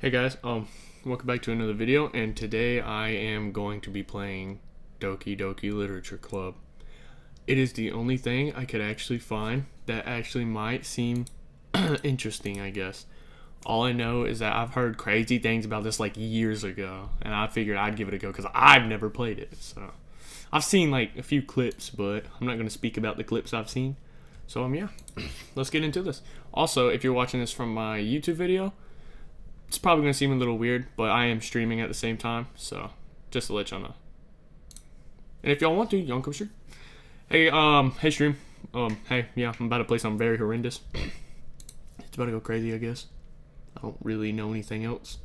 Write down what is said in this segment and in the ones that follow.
Hey guys, welcome back to another video, and today I am going to be playing Doki Literature Club. It is the only thing I could actually find that actually might seem interesting, I guess. All I know is that I've heard crazy things about this like years ago, and I figured I'd give it a go because I've never played it. So I've seen like a few clips, but I'm not going to speak about the clips I've seen. So yeah, let's get into this. Also, if you're watching this from my YouTube video, it's probably going to seem a little weird, but I am streaming at the same time, so just to let y'all know. And if y'all want to, y'all can come stream. Hey, hey stream. Hey, yeah, I'm about to play something very horrendous. It's about to go crazy, I guess. I don't really know anything else.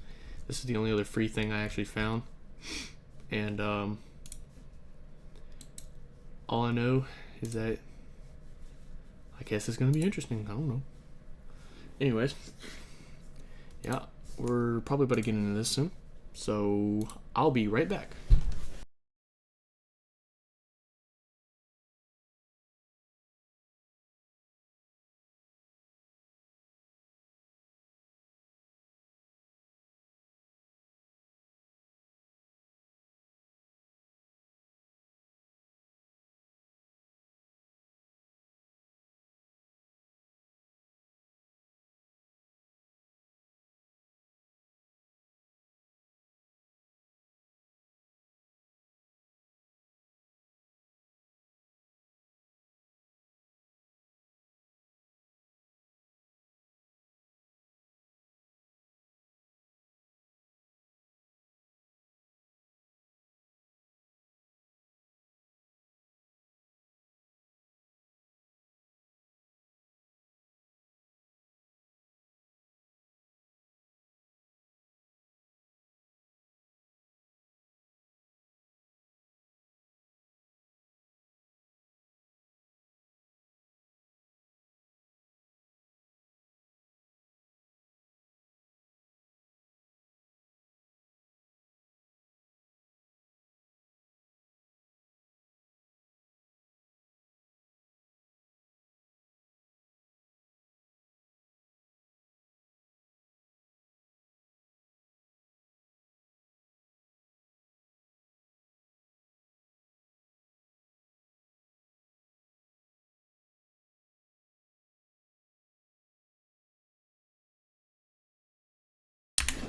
This is the only other free thing I actually found. And, all I know is that I guess it's going to be interesting. I don't know. Anyways, yeah. We're probably about to get into this soon, so I'll be right back.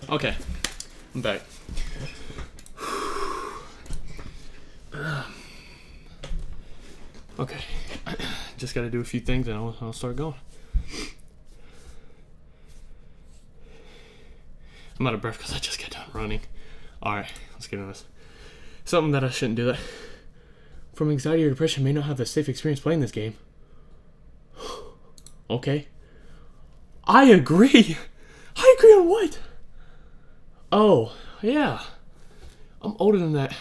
Okay, I'm back. Okay, just gotta do a few things and I'll start going. I'm out of breath because I just got done running. Alright, let's get into this. Something that I shouldn't do that. From anxiety or depression may not have a safe experience playing this game. Okay. I agree! I agree on what? Oh, yeah. I'm older than that.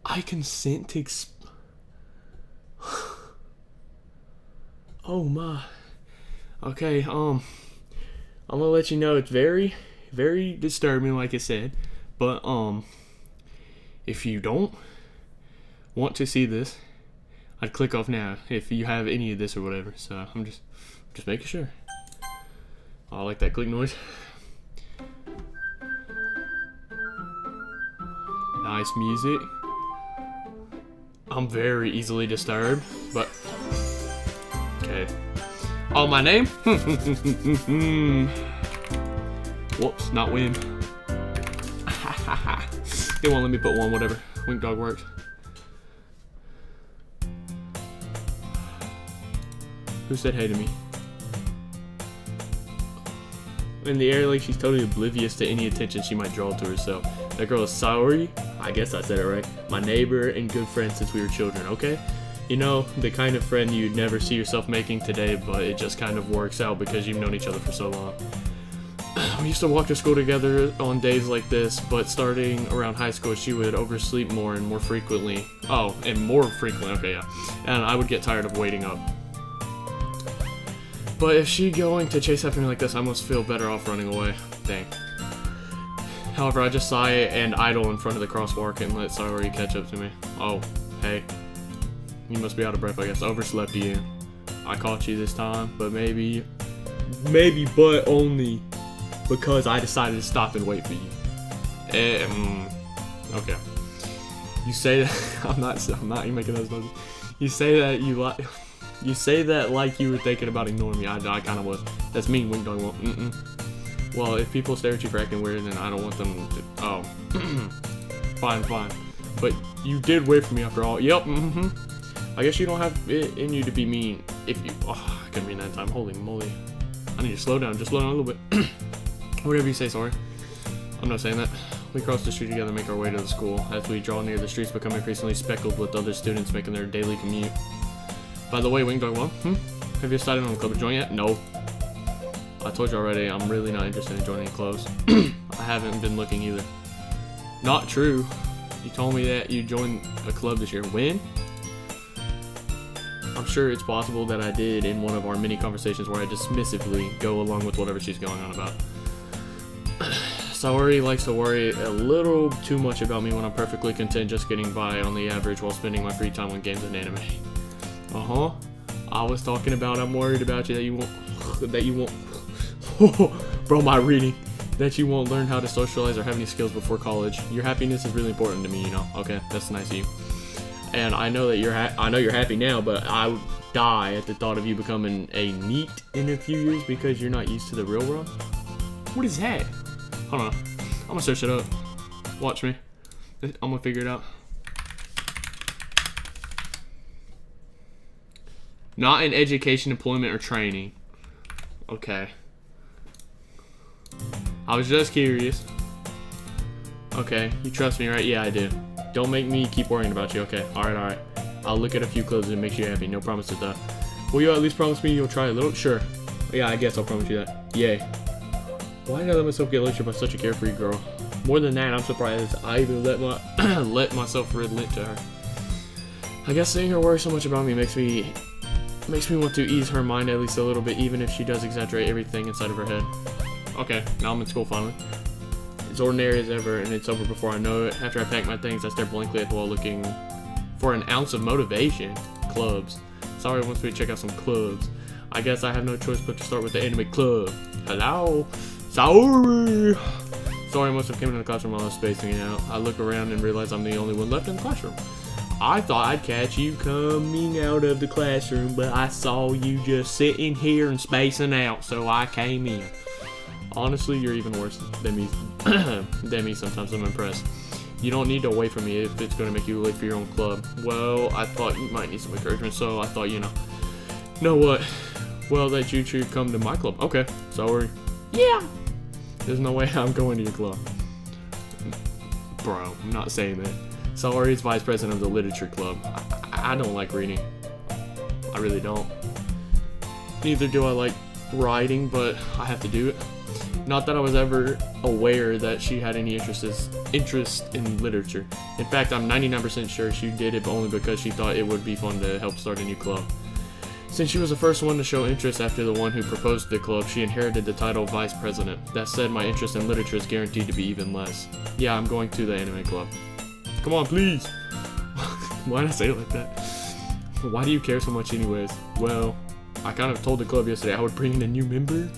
I consent to Oh my. Okay, I'm gonna let you know it's very, very disturbing, like I said. But, if you don't want to see this, I'd click off now if you have any of this or whatever. So, I'm just making sure. Oh, I like that click noise. Nice music. I'm very easily disturbed, but okay. Oh, my name? Whoops, not win. They won't let me put one, whatever. Wink dog works. Who said hey to me? In the air, like she's totally oblivious to any attention she might draw to herself. That girl is Saori. I guess I said it right. My neighbor and good friend since we were children, okay? You know, the kind of friend you'd never see yourself making today, but it just kind of works out because you've known each other for so long. We used to walk to school together on days like this, but starting around high school, she would oversleep more and more frequently. Oh, and more frequently, okay, yeah. And I would get tired of waiting up. But if she going to chase after me like this, I must feel better off running away. Dang. However, I just sigh and idle in front of the crosswalk and let Saori catch up to me. Oh, hey. You must be out of breath, I guess. Overslept you. I caught you this time, but maybe, but only because I decided to stop and wait for you. Okay. You say that I'm not even making those noises. You say that you say that like you were thinking about ignoring me. I kind of was. That's mean. Wing dog won't. Well, if people stare at you for acting weird, then I don't want them to. Oh. Fine. But you did wait for me after all. Yep. I guess you don't have it in you to be mean. If you. Oh, I couldn't mean that time. Holy moly. I need to slow down. Just slow down a little bit. Whatever you say, sorry. I'm not saying that. We cross the street together and make our way to the school. As we draw near, the streets become increasingly speckled with other students making their daily commute. By the way, Wingdog, have you started on the club to join yet? No. I told you already, I'm really not interested in joining clubs. I haven't been looking either. Not true. You told me that you joined a club this year. When? I'm sure it's possible that I did in one of our mini conversations where I dismissively go along with whatever she's going on about. Saori likes to worry a little too much about me when I'm perfectly content just getting by on the average while spending my free time on games and anime. I was talking about I'm worried about you that you won't bro, my reading. That you won't learn how to socialize or have any skills before college. Your happiness is really important to me, you know. Okay, that's nice of you. And I know that you're happy now, but I would die at the thought of you becoming a NEET in a few years because you're not used to the real world. What is that? Hold on. I'm gonna search it up. Watch me. I'm gonna figure it out. Not in education, employment, or training. Okay. I was just curious. Okay, you trust me, right? Yeah, I do. Don't make me keep worrying about you. Okay, alright. I'll look at a few clothes and make you happy. No promises though. Will you at least promise me you'll try a little? Sure. Yeah, I guess I'll promise you that. Yay. Why did I let myself get lectured by such a carefree girl? More than that, I'm surprised I even let myself relent to her. I guess seeing her worry so much about me makes me want to ease her mind at least a little bit, even if she does exaggerate everything inside of her head. Okay, now I'm in school finally. It's ordinary as ever, and it's over before I know it. After I pack my things, I stare blankly at the wall looking for an ounce of motivation. Clubs. Sorry wants me to check out some clubs. I guess I have no choice but to start with the anime club. Hello? Sorry must have came into the classroom while I was spacing it out. I look around and realize I'm the only one left in the classroom. I thought I'd catch you coming out of the classroom, but I saw you just sitting here and spacing out, so I came in. Honestly, you're even worse than me sometimes. I'm impressed. You don't need to wait for me if it's going to make you late for your own club. Well, I thought you might need some encouragement, so I thought, know what? Well, that you should come to my club. Okay, sorry. Yeah. There's no way I'm going to your club. Bro, I'm not saying that. Sorry, is vice president of the literature club. I don't like reading. I really don't. Neither do I like writing, but I have to do it. Not that I was ever aware that she had any interest in literature. In fact, I'm 99% sure she did it only because she thought it would be fun to help start a new club. Since she was the first one to show interest after the one who proposed the club, she inherited the title vice president. That said, my interest in literature is guaranteed to be even less. Yeah, I'm going to the anime club. Come on, please. Why did I say it like that? Why do you care so much anyways? Well, I kind of told the club yesterday I would bring in a new member.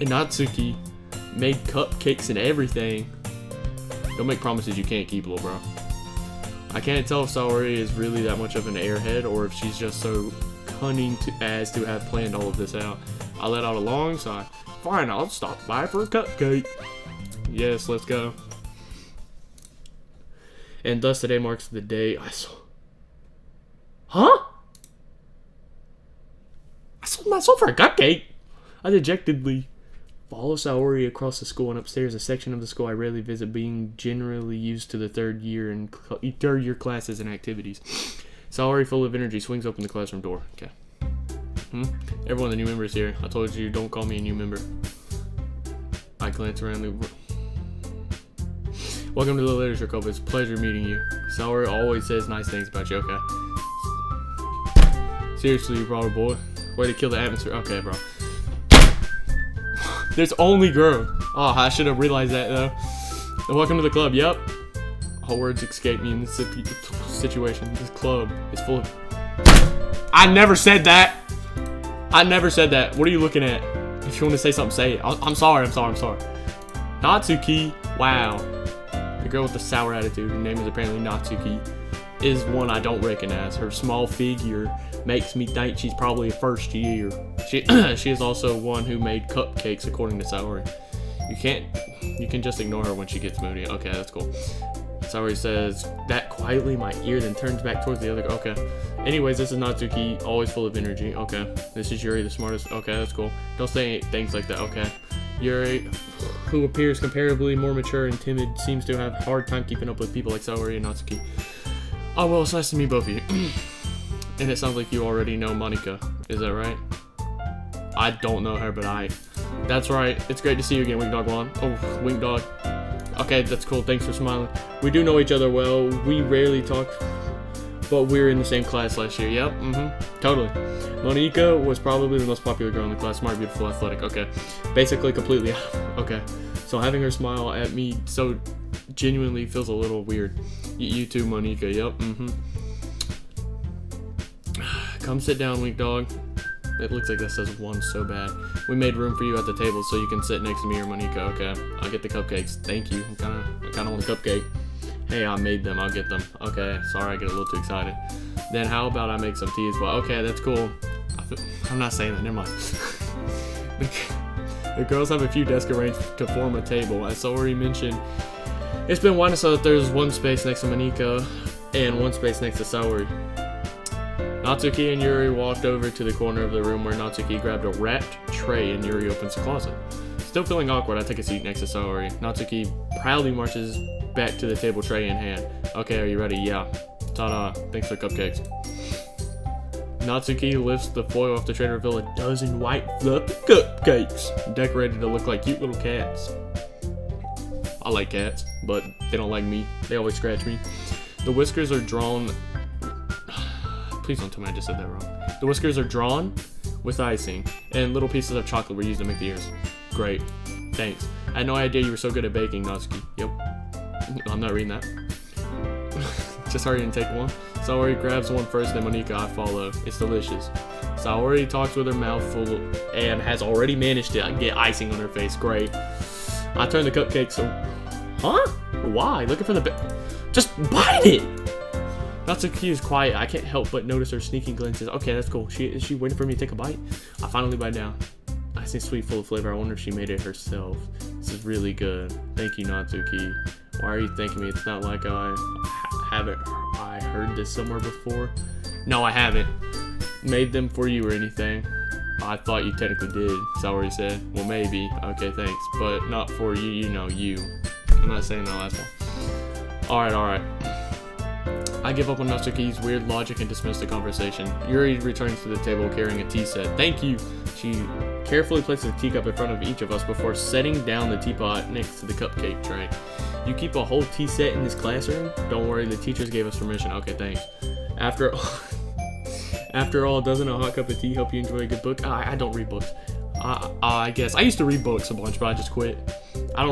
And Natsuki made cupcakes and everything. Don't make promises you can't keep, little bro. I can't tell if Saori is really that much of an airhead or if she's just so cunning as to have planned all of this out. I let out a long sigh. Fine, I'll stop by for a cupcake. Yes, let's go. And thus today marks the day I sold. Huh? I sold myself for a cupcake? I dejectedly follow Saori across the school and upstairs, a section of the school I rarely visit, being generally used to the third year classes and activities. Saori, full of energy, swings open the classroom door. Okay. Everyone, the new member is here. I told you, don't call me a new member. I glance around the room. Welcome to the literature club. It's a pleasure meeting you. Saori always says nice things about you. Okay. Seriously, you brought a boy. Way to kill the atmosphere. Okay, bro. There's only girl. Oh, I should have realized that though. And welcome to the club. Yep. All words escape me in this situation. This club is full of. I never said that. I never said that. What are you looking at? If you want to say something, say it. I'm sorry. Natsuki, wow. The girl with the sour attitude, her name is apparently Natsuki, is one I don't recognize. Her small figure makes me think she's probably a first year. She is also one who made cupcakes, according to Saori. You can just ignore her when she gets moody. Okay, that's cool. Saori says that quietly in my ear, then turns back towards the other. Okay. Anyways, this is Natsuki, always full of energy. Okay. This is Yuri, the smartest. Okay, that's cool. Don't say things like that. Okay. Yuri, who appears comparably more mature and timid, seems to have a hard time keeping up with people like Saori and Natsuki. Oh, well, it's nice to meet both of you. And it sounds like you already know Monika. Is that right? I don't know her, but that's right. It's great to see you again, Wink Dog 1. Oh, Wink Dog. Okay, that's cool. Thanks for smiling. We do know each other well. We rarely talk, but we were in the same class last year. Yep, totally. Monika was probably the most popular girl in the class. Smart, beautiful, athletic. Okay. Basically, completely. Okay. So having her smile at me so genuinely feels a little weird. You too, Monika. Yep, Come sit down, Wink Dog. It looks like that says 1 so bad. We made room for you at the table so you can sit next to me or Monika. Okay, I'll get the cupcakes. Thank you. I kinda want a cupcake. Hey, I made them. I'll get them. Okay, sorry I get a little too excited. Then how about I make some tea as well? Okay, that's cool. I'm not saying that. Never mind. The girls have a few desks arranged to form a table. As Saori mentioned, it's been widened so that there's one space next to Monika and one space next to Saori. Natsuki and Yuri walked over to the corner of the room where Natsuki grabbed a wrapped tray and Yuri opens the closet. Still feeling awkward, I take a seat next to Saori. Natsuki proudly marches back to the table, tray in hand. Okay, are you ready? Yeah. Ta-da. Thanks for the cupcakes. Natsuki lifts the foil off the tray to reveal a dozen white fluffy cupcakes, decorated to look like cute little cats. I like cats, but they don't like me. They always scratch me. The whiskers are drawn... Please don't tell me I just said that wrong. The whiskers are drawn with icing, and little pieces of chocolate were used to make the ears. Great. Thanks. I had no idea you were so good at baking, Natsuki. Yep. I'm not reading that. Just hurry and take one. Saori grabs one first, then Monika, I follow. It's delicious. Saori talks with her mouth full and has already managed to get icing on her face. Great. I turn the cupcake so... Huh? Why? Looking for the... Just bite it! Natsuki is quiet. I can't help but notice her sneaking glances. Okay, that's cool. Is she waiting for me to take a bite? I finally bite down. I see sweet, full of flavor. I wonder if she made it herself. This is really good. Thank you, Natsuki. Why are you thanking me? It's not like I heard this somewhere before. No, I haven't made them for you or anything. I thought you technically did, Saori said. Well, maybe. Okay, thanks. But not for you, you know, you. I'm not saying that last one. Alright. I give up on Natsuki's weird logic and dismiss the conversation. Yuri returns to the table carrying a tea set. Thank you. She carefully places a teacup in front of each of us before setting down the teapot next to the cupcake tray. You keep a whole tea set in this classroom? Don't worry, the teachers gave us permission. Okay, thanks. After all, doesn't a hot cup of tea help you enjoy a good book? I don't read books. I guess. I used to read books a bunch, but I just quit. I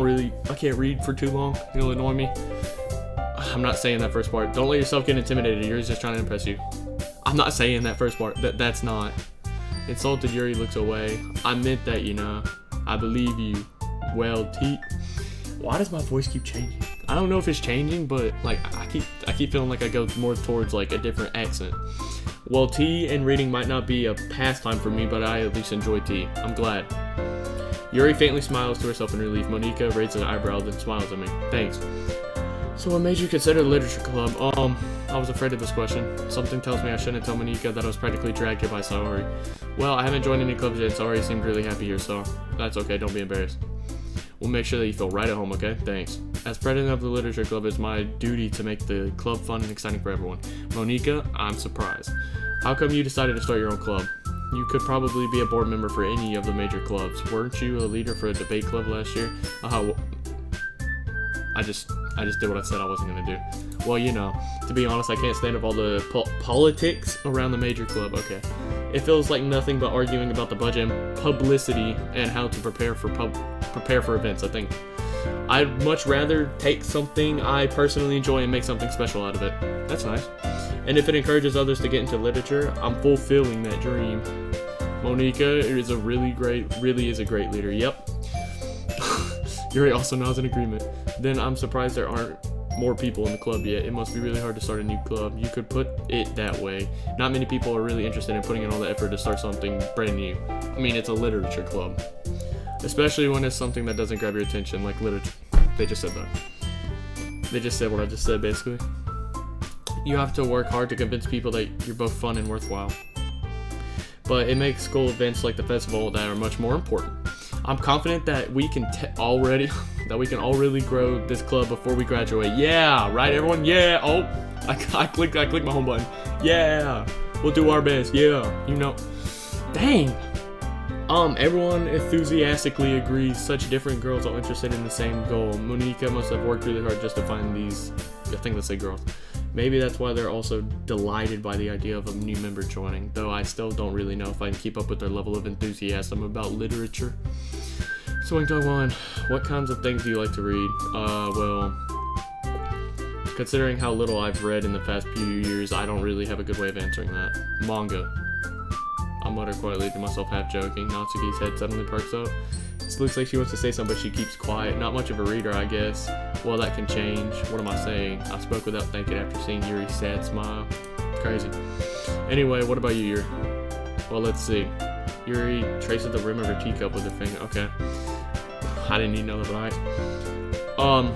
can't read for too long. It'll annoy me. I'm not saying that first part. Don't let yourself get intimidated. Yuri's just trying to impress you. I'm not saying that first part. That's not. Insulted, Yuri looks away. I meant that, you know. I believe you. Well, why does my voice keep changing? I don't know if it's changing, but like I keep feeling like I go more towards like a different accent. Well, tea and reading might not be a pastime for me, but I at least enjoy tea. I'm glad. Yuri faintly smiles to herself in relief. Monika raises an eyebrow, then smiles at me. Thanks. So what made you consider the literature club? I was afraid of this question. Something tells me I shouldn't tell Monika that I was practically dragged here by Saori. Well, I haven't joined any clubs yet. Saori seemed really happy here, so that's okay. Don't be embarrassed. We'll make sure that you feel right at home, okay? Thanks. As president of the literature club, it's my duty to make the club fun and exciting for everyone. Monika, I'm surprised. How come you decided to start your own club? You could probably be a board member for any of the major clubs. Weren't you a leader for a debate club last year? I just did what I said I wasn't gonna do. Well, you know, to be honest, I can't stand up all the politics around the major club. Okay, it feels like nothing but arguing about the budget and publicity and how to prepare for events. I think I'd much rather take something I personally enjoy and make something special out of it. That's nice. And if it encourages others to get into literature, I'm fulfilling that dream. Monica is a really is a great leader. Yep. Yuri also nods in agreement. Then I'm surprised there aren't more people in the club yet. It must be really hard to start a new club. You could put it that way. Not many people are really interested in putting in all the effort to start something brand new. I mean, it's a literature club. Especially when it's something that doesn't grab your attention, like literature. They just said that. They just said what I just said, basically. You have to work hard to convince people that you're both fun and worthwhile. But it makes school events like the festival that are much more important. I'm confident that we can all really grow this club before we graduate. Yeah, right, everyone? Yeah. Oh, I clicked my home button. Yeah, we'll do our best. Yeah, you know. Dang. Everyone enthusiastically agrees. Such different girls are interested in the same goal. Monica must have worked really hard just to find these, I think let's say girls. Maybe that's why they're also delighted by the idea of a new member joining, though I still don't really know if I can keep up with their level of enthusiasm about literature. So in Dog 1, what kinds of things do you like to read? Well, considering how little I've read in the past few years, I don't really have a good way of answering that. Manga. I mutter quietly to myself, half joking. Natsuki's head suddenly perks up. It looks like she wants to say something, but she keeps quiet. Not much of a reader, I guess. Well, that can change. What am I saying? I spoke without thinking after seeing Yuri's sad smile. Crazy. Anyway, what about you, Yuri? Well, let's see. Yuri traces the rim of her teacup with her finger. Okay. I didn't even know that, right?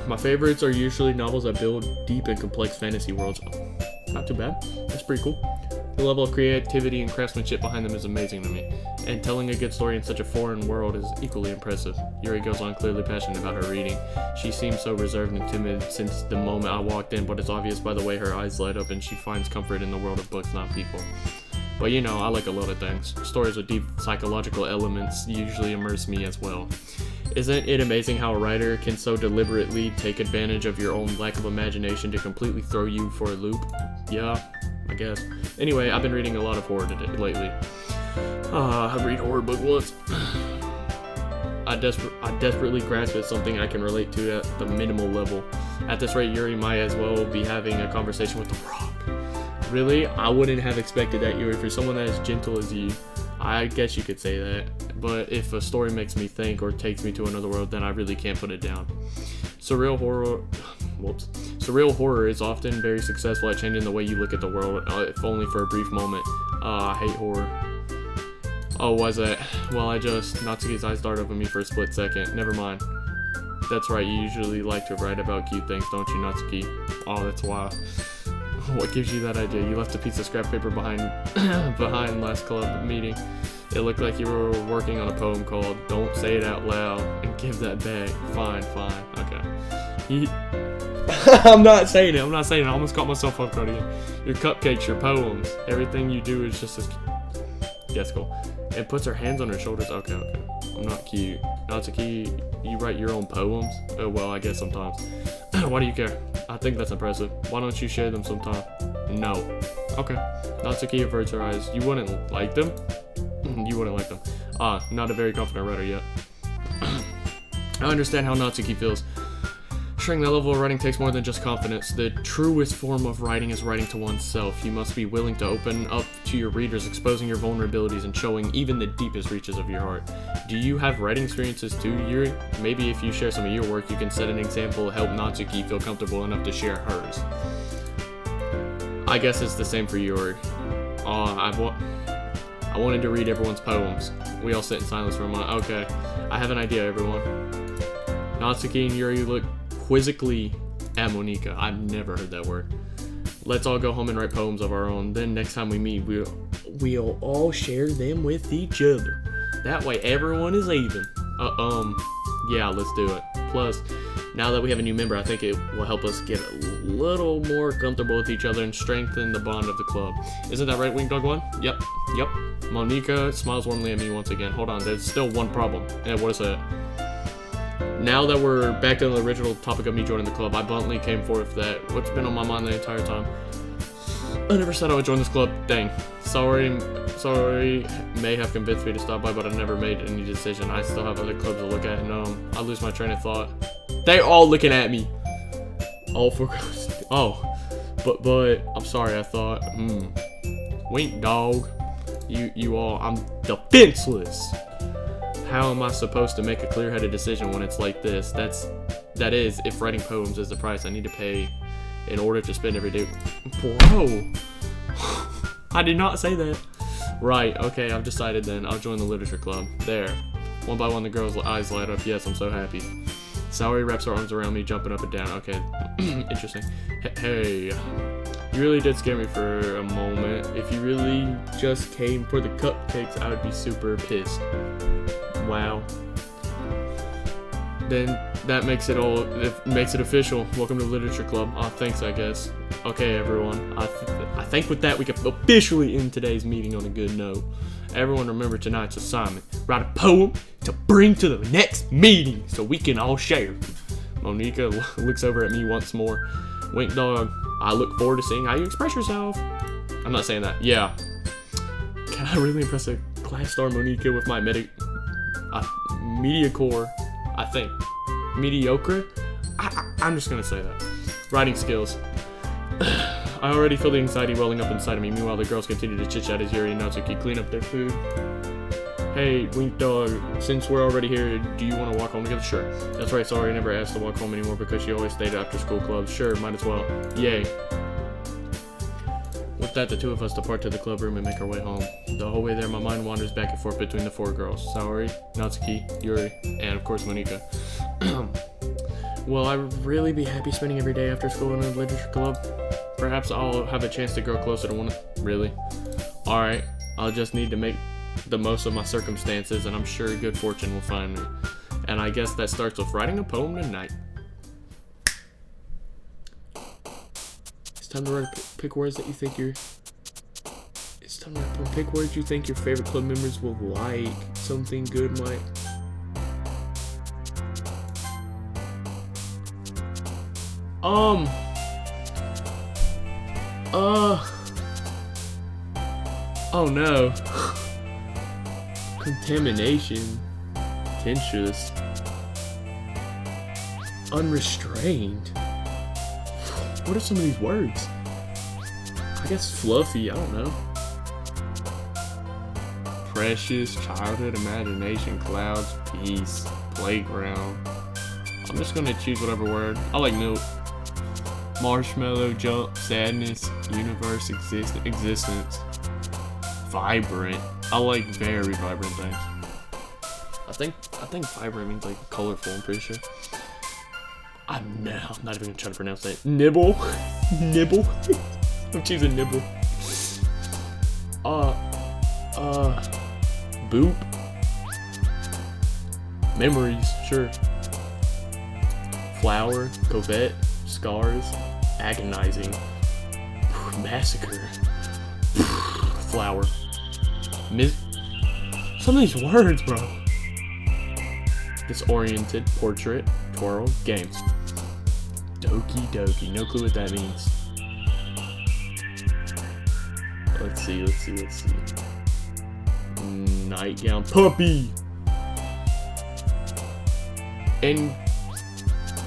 My favorites are usually novels that build deep and complex fantasy worlds. Not too bad. That's pretty cool. The level of creativity and craftsmanship behind them is amazing to me, and telling a good story in such a foreign world is equally impressive. Yuri goes on, clearly passionate about her reading. She seems so reserved and timid since the moment I walked in, but it's obvious by the way her eyes light up, and she finds comfort in the world of books, not people. But you know, I like a lot of things. Stories with deep psychological elements usually immerse me as well. Isn't it amazing how a writer can so deliberately take advantage of your own lack of imagination to completely throw you for a loop? Yeah, I guess. Anyway, I've been reading a lot of horror lately. I read horror book once. I desperately grasp at something I can relate to at the minimal level. At this rate, Yuri might as well be having a conversation with the Rock. Really? I wouldn't have expected that, Yuri. For someone that is gentle as you, I guess you could say that. But if a story makes me think or takes me to another world, then I really can't put it down. Surreal horror is often very successful at changing the way you look at the world, if only for a brief moment. I hate horror. Oh, why's that? Well, Natsuki's eyes dart over me for a split second. Never mind. That's right, you usually like to write about cute things, don't you, Natsuki? Oh, that's why. What gives you that idea? You left a piece of scrap paper behind last club meeting. It looked like you were working on a poem called Don't Say It Out Loud and Give That Back. Fine, okay. I'm not saying it. I almost caught myself off guard again. Your cupcakes, your poems, everything you do is just as... That's cool. And puts her hands on her shoulders. Okay. I'm not cute. Natsuki, you write your own poems? Oh, well, I guess sometimes. Why do you care? I think that's impressive. Why don't you share them sometime? No. Okay. Natsuki averts her eyes. You wouldn't like them? You wouldn't like them. Not a very confident writer yet. I understand how Natsuki feels. Sharing that level of writing takes more than just confidence. The truest form of writing is writing to oneself. You must be willing to open up to your readers, exposing your vulnerabilities and showing even the deepest reaches of your heart. Do you have writing experiences too, Yuri? Maybe if you share some of your work, you can set an example, help Natsuki feel comfortable enough to share hers. I guess it's the same for Yuri. I wanted to read everyone's poems. We all sit in silence for a moment. Okay, I have an idea, everyone. Natsuki and Yuri look quizzically at Monica. I've never heard that word. Let's all go home and write poems of our own. Then next time we meet, we'll all share them with each other. That way everyone is even. Yeah, let's do it. Plus, now that we have a new member, I think it will help us get a little more comfortable with each other and strengthen the bond of the club. Isn't that right, Wing Dog 1? Yep. Monica smiles warmly at me once again. Hold on, there's still one problem. And what is that? Now that we're back to the original topic of me joining the club, I bluntly came forth that what's been on my mind the entire time. I never said I would join this club. Dang. Sorry, may have convinced me to stop by, but I never made any decision. I still have other clubs to look at, and I lose my train of thought. They all looking at me. But I'm sorry, I thought, Wink dog. You all, I'm defenseless. How am I supposed to make a clear-headed decision when it's like this? That is, if writing poems is the price I need to pay in order to spend every day. Bro, I did not say that. Right, okay, I've decided then. I'll join the literature club. There. One by one, the girl's eyes light up. Yes, I'm so happy. Saori wraps her arms around me, jumping up and down. Okay, interesting. Hey, you really did scare me for a moment. If you really just came for the cupcakes, I would be super pissed. Wow. Then that makes it official. Welcome to the literature club. Oh, thanks, I guess. Okay, everyone. I think with that we can officially end today's meeting on a good note. Everyone remember tonight's assignment. Write a poem to bring to the next meeting so we can all share. Monica looks over at me once more. Wink dog, I look forward to seeing how you express yourself. I'm not saying that. Yeah. Can I really impress a class star Monica with my mediocre, I think. Mediocre? I'm just gonna say that. Writing skills. I already feel the anxiety welling up inside of me. Meanwhile, the girls continue to chit-chat as Yuri and Natsuki clean up their food. Hey, Wink Dog, since we're already here, do you want to walk home together? Sure. That's right, sorry, I never asked to walk home anymore because she always stayed after school clubs. Sure, might as well. Yay. With that, the two of us depart to the club room and make our way home. The whole way there, my mind wanders back and forth between the four girls. Saori, Natsuki, Yuri, and of course Monica. Will I really be happy spending every day after school in a literature club? Perhaps I'll have a chance to grow closer to one. Really? Alright, I'll just need to make the most of my circumstances, and I'm sure good fortune will find me. And I guess that starts with writing a poem tonight. It's time to write pick words that you think your... It's time to write a poem. Pick words you think your favorite club members will like. Something good might... Oh no. Contamination. Contentious. Unrestrained. What are some of these words? I guess fluffy, I don't know. Precious, childhood, imagination, clouds, peace, playground. I'm just gonna choose whatever word. I like milk. Marshmallow, jump, sadness, universe, existence. Vibrant. I like very vibrant things. I think vibrant means like colorful, I'm pretty sure. I'm not even gonna try to pronounce that. Nibble. Nibble. I'm choosing nibble. Boop. Memories, sure. Flower, covet, scars, agonizing, massacre, flower. Some of these words, bro. Disoriented, portrait, twirl, games. Doki, no clue what that means. Let's see. Nightgown, puppy. And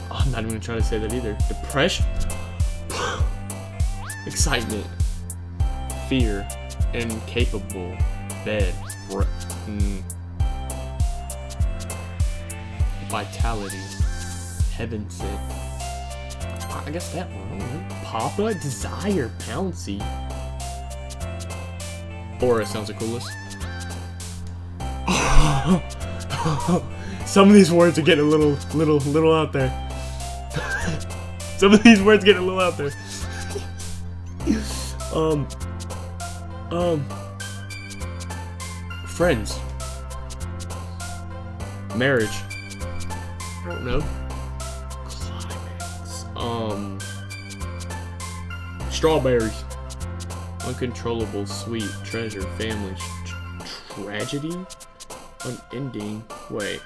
I'm not even gonna try to say that either. Depression, excitement, fear, incapable, bed, vitality, heaven sent. I guess that one. Papa, desire, pouncy. Aura sounds the coolest. Some of these words are getting a little out there. Some of these words getting a little out there. Friends. Marriage. I don't know. Climax. Strawberries. Uncontrollable, sweet, treasure, family, tragedy, unending. Wait.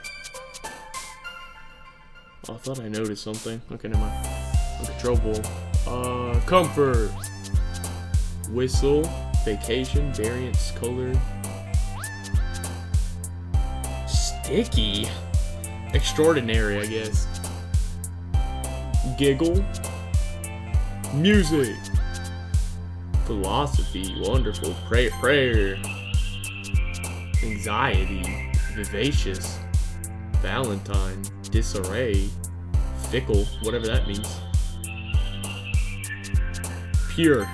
Oh, I thought I noticed something. Okay, never mind. Uncontrollable. Comfort. Whistle. Vacation. Variance. Color. Sticky. Extraordinary, I guess. Giggle. Music. Philosophy. Wonderful. Prayer. anxiety, vivacious, Valentine, disarray, fickle, whatever that means, pure.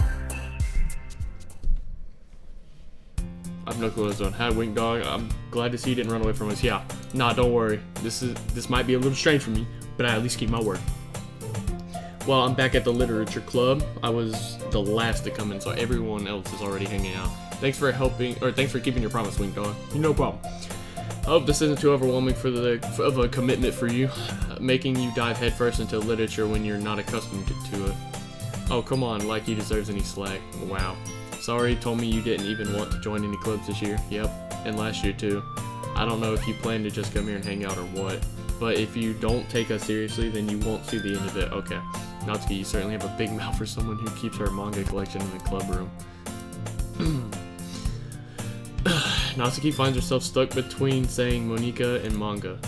I've no clue what's on. Hi, Wink Dog. I'm glad to see you didn't run away from us. Yeah, nah, don't worry. This might be a little strange for me, but I at least keep my word. Well, I'm back at the literature club. I was the last to come in, so everyone else is already hanging out. Thanks for keeping your promise, Wink Dog. No problem. I hope this isn't too overwhelming of a commitment for you, making you dive headfirst into literature when you're not accustomed to it. Oh, come on, like he deserves any slack. Wow. Sorry, told me you didn't even want to join any clubs this year. Yep, and last year too. I don't know if you plan to just come here and hang out or what, but if you don't take us seriously, then you won't see the end of it. Okay. Natsuki, you certainly have a big mouth for someone who keeps her manga collection in the club room. Natsuki finds herself stuck between saying Monika and manga.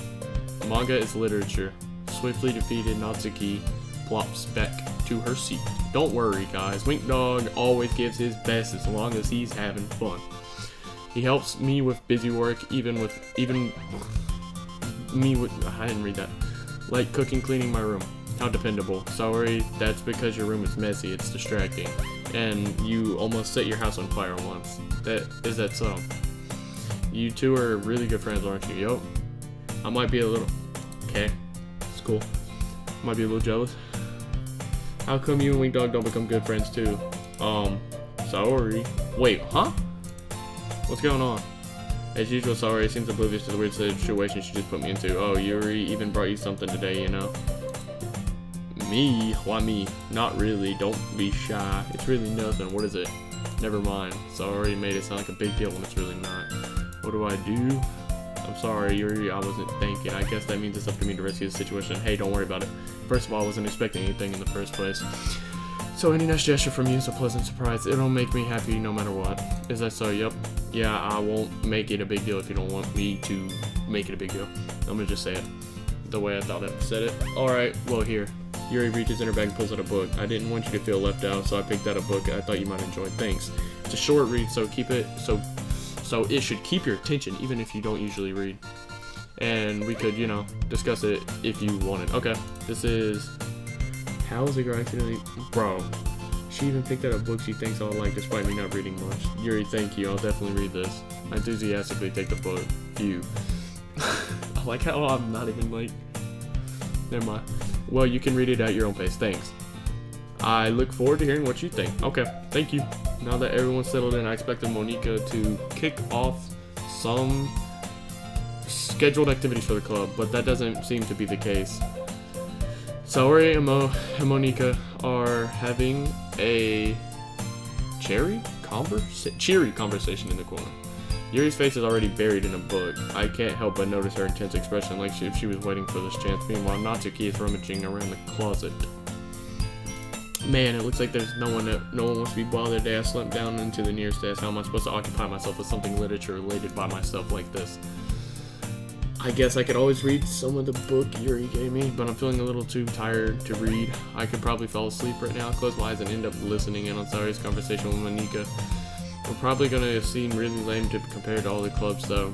Manga is literature. Swiftly defeated, Natsuki plops back to her seat. Don't worry, guys. Wink Dog always gives his best as long as he's having fun. He helps me with busy work, I didn't read that. Like cooking, cleaning my room. How dependable. Sorry, that's because your room is messy. It's distracting. And you almost set your house on fire once. Is that so? You two are really good friends, aren't you? Yup. I might be a little... Okay. It's cool. Might be a little jealous. How come you and Wink Dog don't become good friends too? Sorry. Wait, huh? What's going on? As usual, Sorry seems oblivious to the weird situation she just put me into. Oh, Yuri even brought you something today, you know? Me? Why me? Not really. Don't be shy. It's really nothing. What is it? Never mind. Sorry made it sound like a big deal when it's really not. What do I do? I'm sorry, Yuri. I wasn't thinking. I guess that means it's up to me to rescue the situation. Hey, don't worry about it. First of all, I wasn't expecting anything in the first place. So any nice gesture from you is a pleasant surprise. It'll make me happy no matter what. Is that so? Yep. Yeah, I won't make it a big deal if you don't want me to make it a big deal. I'm gonna just say it the way I thought I said it. Alright, well here. Yuri reaches in her bag and pulls out a book. I didn't want you to feel left out, so I picked out a book I thought you might enjoy. Thanks. It's a short read, so it should keep your attention even if you don't usually read. And we could, discuss it if you wanted. Okay, this is... How is a girl accidentally... Bro, she even picked out a book she thinks I'll like despite me not reading much. Yuri, thank you. I'll definitely read this. I enthusiastically take the book. Phew. I like how I'm not even like... Never mind. Well, you can read it at your own pace. Thanks. I look forward to hearing what you think. Okay, thank you. Now that everyone's settled in, I expected Monika to kick off some scheduled activities for the club, but that doesn't seem to be the case. Saori and Monika are having a cheery conversation in the corner. Yuri's face is already buried in a book. I can't help but notice her intense expression, like if she was waiting for this chance. Meanwhile, Natsuki is rummaging around the closet. Man, it looks like there's no one wants to be bothered. I slumped down into the nearest desk. How am I supposed to occupy myself with something literature related by myself like this? I guess I could always read some of the book Yuri gave me, but I'm feeling a little too tired to read. I could probably fall asleep right now, close my eyes, and end up listening in on Saori's conversation with Monika. We're probably gonna seem really lame compared to all the clubs, though.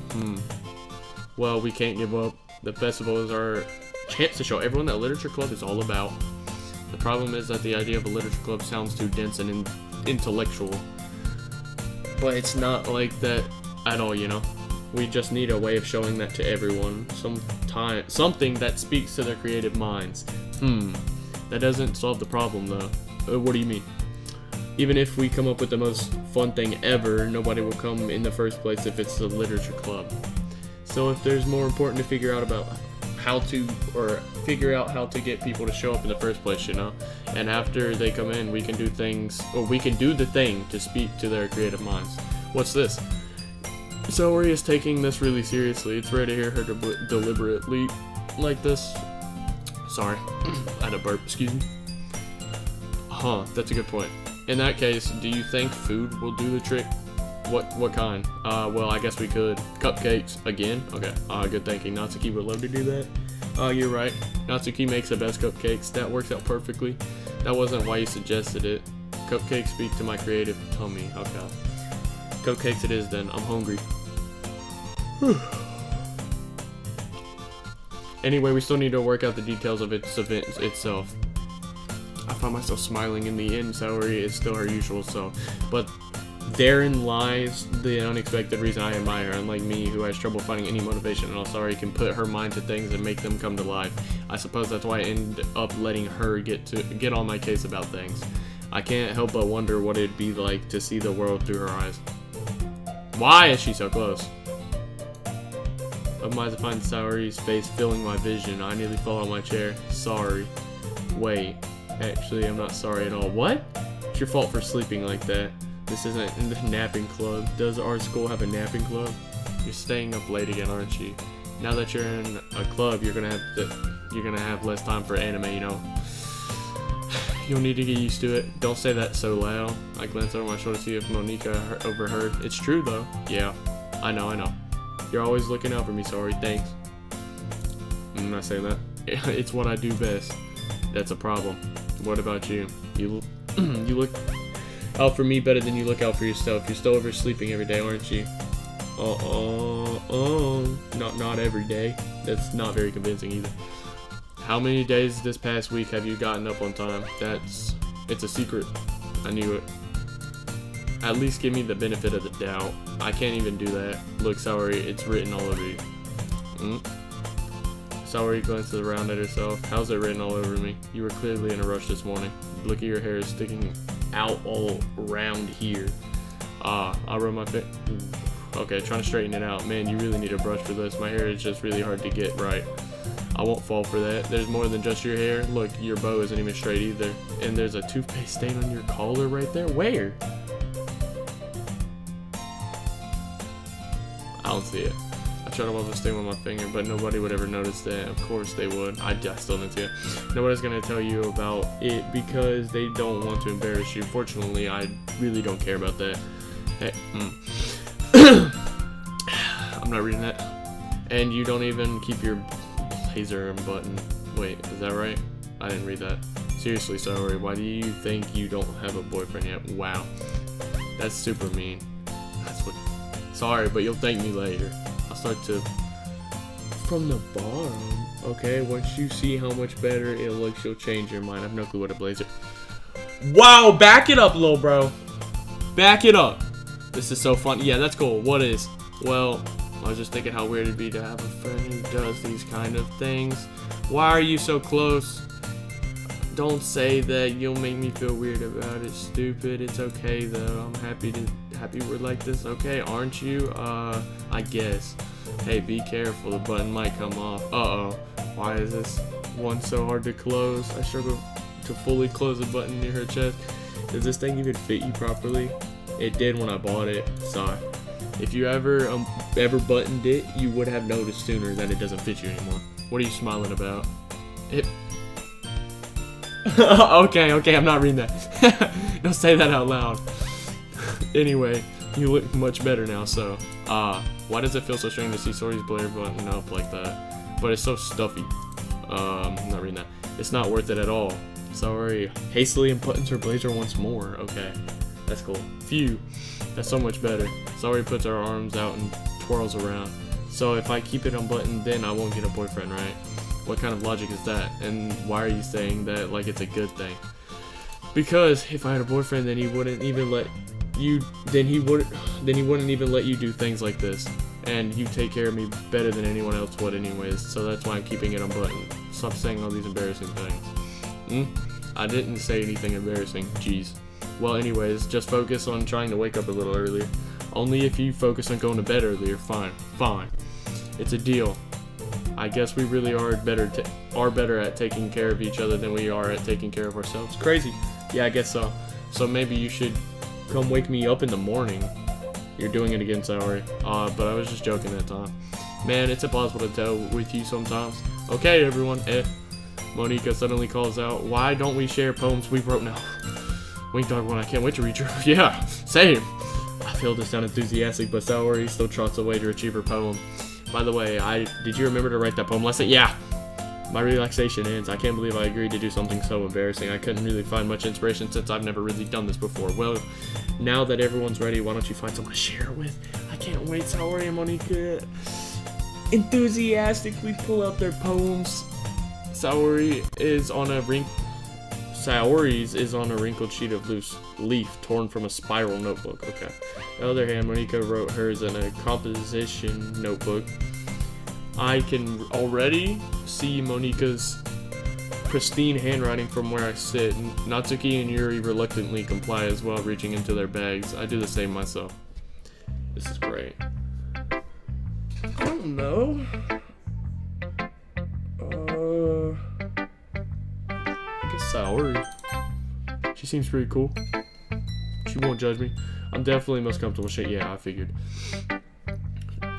Well, we can't give up. The festival is our chance to show everyone that literature club is all about. The problem is that the idea of a literature club sounds too dense and intellectual. But it's not like that at all, We just need a way of showing that to everyone. Something that speaks to their creative minds. That doesn't solve the problem, though. What do you mean? Even if we come up with the most fun thing ever, nobody will come in the first place if it's a literature club. So if there's more important to figure out how to get people to show up in the first place, and after they come in, we can do the thing to speak to their creative minds. What's this? Saori is taking this really seriously. It's rare to hear her deliberately like this. Sorry, I had a burp, excuse me. That's a good point. In that case, do you think food will do the trick? What kind? Well, I guess we could. Cupcakes, again? Okay, good thinking. Natsuki would love to do that. You're right. Natsuki makes the best cupcakes. That works out perfectly. That wasn't why you suggested it. Cupcakes speak to my creative tummy. Okay. Cupcakes it is then. I'm hungry. Anyway, we still need to work out the details of its event itself. I found myself smiling in the end. Saori is still her usual self, but therein lies the unexpected reason I admire her. Unlike me, who has trouble finding any motivation at all, Saori can put her mind to things and make them come to life. I suppose that's why I end up letting her get on my case about things. I can't help but wonder what it'd be like to see the world through her eyes. Why is she so close? Of my eyes, I find Saori's face filling my vision. I nearly fall out of my chair. Sorry. Wait. Actually, I'm not sorry at all. What? It's your fault for sleeping like that. This isn't in the napping club. Does our school have a napping club? You're staying up late again, aren't you? Now that you're in a club, you're gonna have less time for anime, you know. You'll need to get used to it. Don't say that so loud. I glanced over my shoulder to see if Monica overheard. It's true though. Yeah, I know. You're always looking out for me, sorry. Thanks. I'm not saying that. It's what I do best. That's a problem. What about you? You look out for me better than you look out for yourself. You're still oversleeping every day, aren't you? Not every day. That's not very convincing either. How many days this past week have you gotten up on time? It's a secret. I knew it. At least give me the benefit of the doubt. I can't even do that. Look, Saori, it's written all over you. Saori glances around at herself. How's it written all over me? You were clearly in a rush this morning. Look at your hair sticking out all around here. I'll rub my face. Okay, trying to straighten it out. Man, you really need a brush for this. My hair is just really hard to get right. I won't fall for that. There's more than just your hair. Look, your bow isn't even straight either. And there's a toothpaste stain on your collar right there. Where? I don't see it. I tried to wipe the stain with my finger, but nobody would ever notice that. Of course they would. I still didn't see it. Nobody's gonna tell you about it because they don't want to embarrass you. Fortunately, I really don't care about that. Hey, I'm not reading that. And you don't even keep your blazer button. Wait, is that right? I didn't read that. Seriously, sorry. Why do you think you don't have a boyfriend yet? Wow, that's super mean. That's what. Sorry, but you'll thank me later. I'll start to from the bottom. Okay, once you see how much better it looks, you'll change your mind. I have no clue what a blazer. Wow, back it up, little bro. Back it up. This is so fun. Yeah, that's cool. What is? Well, I was just thinking how weird it'd be to have a friend who does these kind of things. Why are you so close? Don't say that. You'll make me feel weird about it. Stupid. It's okay though. I'm happy we're like this. Okay, aren't you? I guess. Hey, be careful. The button might come off. Uh-oh. Why is this one so hard to close? I struggle to fully close the button near her chest. Does this thing even fit you properly? It did when I bought it. Sorry. If you ever buttoned it, you would have noticed sooner that it doesn't fit you anymore. What are you smiling about? Okay, I'm not reading that. Don't say that out loud. Anyway, you look much better now, so. Why does it feel so strange to see Saori's blazer button up like that? But it's so stuffy. I'm not reading that. It's not worth it at all. Saori hastily unbuttons her blazer once more. Okay, that's cool. Phew, that's so much better. Saori puts her arms out and twirls around. So if I keep it unbuttoned, then I won't get a boyfriend, right? What kind of logic is that? And why are you saying that like it's a good thing? Because if I had a boyfriend, then he wouldn't even let you. Then he wouldn't even let you do things like this. And you take care of me better than anyone else would, anyways. So that's why I'm keeping it unbuttoned. Stop saying all these embarrassing things. I didn't say anything embarrassing. Jeez. Well, anyways, just focus on trying to wake up a little earlier. Only if you focus on going to bed earlier. Fine. It's a deal. I guess we really are better at taking care of each other than we are at taking care of ourselves. Crazy. Yeah, I guess so. So maybe you should come wake me up in the morning. You're doing it again, Saori. But I was just joking that time. Man, it's impossible to tell with you sometimes. Okay, everyone. Monica suddenly calls out, why don't we share poems we wrote now? Wink dog one, I can't wait to read your. Yeah, same. I feel to sound enthusiastic, but Saori still trots away to achieve her poem. By the way, did you remember to write that poem last night? Yeah. My relaxation ends. I can't believe I agreed to do something so embarrassing. I couldn't really find much inspiration since I've never really done this before. Well, now that everyone's ready, why don't you find someone to share it with? I can't wait. Saori and Monika enthusiastically pull out their poems. Saori's is on a wrinkled sheet of loose leaf torn from a spiral notebook. Okay. On the other hand, Monika wrote hers in a composition notebook. I can already see Monika's pristine handwriting from where I sit. Natsuki and Yuri reluctantly comply as well, reaching into their bags. I do the same myself. This is great. I don't know. I guess Saori. She seems pretty cool. She won't judge me. I'm definitely most comfortable. Shit, yeah, I figured.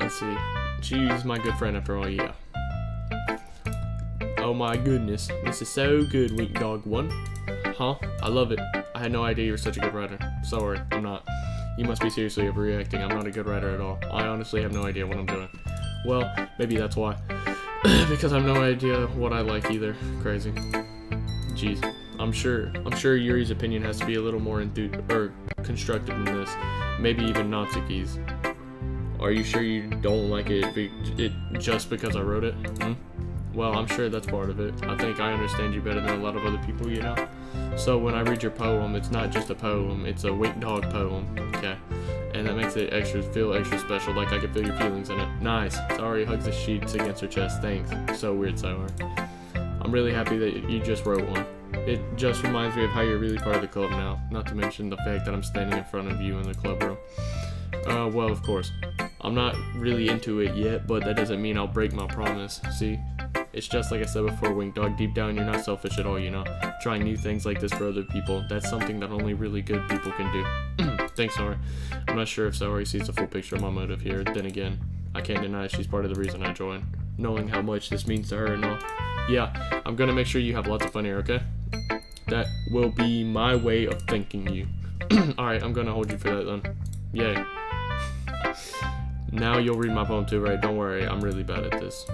Let's see. She's my good friend after all, yeah. Oh my goodness. This is so good, Wink Dog 1. Huh? I love it. I had no idea you were such a good writer. Sorry, I'm not. You must be seriously overreacting. I'm not a good writer at all. I honestly have no idea what I'm doing. Well, maybe that's why. Because I have no idea what I like either. Crazy. Jeez. I'm sure Yuri's opinion has to be a little more constructive than this. Maybe even Natsuki's. Are you sure you don't like it just because I wrote it? Well, I'm sure that's part of it. I think I understand you better than a lot of other people, you know? So when I read your poem, it's not just a poem, it's a Wink Dog poem, okay? And that makes it feel extra special, like I can feel your feelings in it. Nice. Saori hugs the sheets against her chest. Thanks. So weird, Saori. I'm really happy that you just wrote one. It just reminds me of how you're really part of the club now. Not to mention the fact that I'm standing in front of you in the club room. Well, of course. I'm not really into it yet, but that doesn't mean I'll break my promise. See? It's just like I said before, Wink Dog. Deep down, you're not selfish at all, you know? Trying new things like this for other people. That's something that only really good people can do. Thanks, Saori. I'm not sure if Saori sees the full picture of my motive here. Then again, I can't deny she's part of the reason I joined. Knowing how much this means to her and all. Yeah, I'm gonna make sure you have lots of fun here, okay? That will be my way of thanking you. Alright, I'm gonna hold you for that then. Yay. Now you'll read my poem too, right? Don't worry, I'm really bad at this.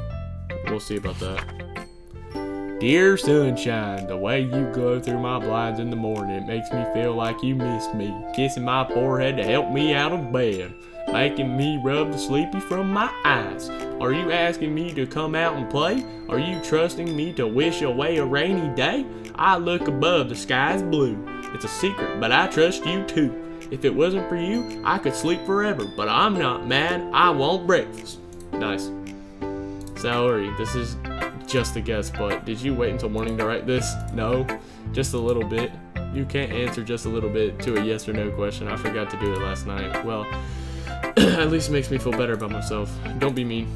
We'll see about that. Dear sunshine, the way you glow through my blinds in the morning makes me feel like you missed me. Kissing my forehead to help me out of bed. Making me rub the sleepy from my eyes. Are you asking me to come out and play? Are you trusting me to wish away a rainy day? I look above, the sky's blue. It's a secret, but I trust you too. If it wasn't for you, I could sleep forever, but I'm not mad. I want breakfast. Nice. Saori, this is just a guess, but did you wait until morning to write this? No? Just a little bit? You can't answer just a little bit to a yes or no question. I forgot to do it last night. Well, at least it makes me feel better about myself. Don't be mean.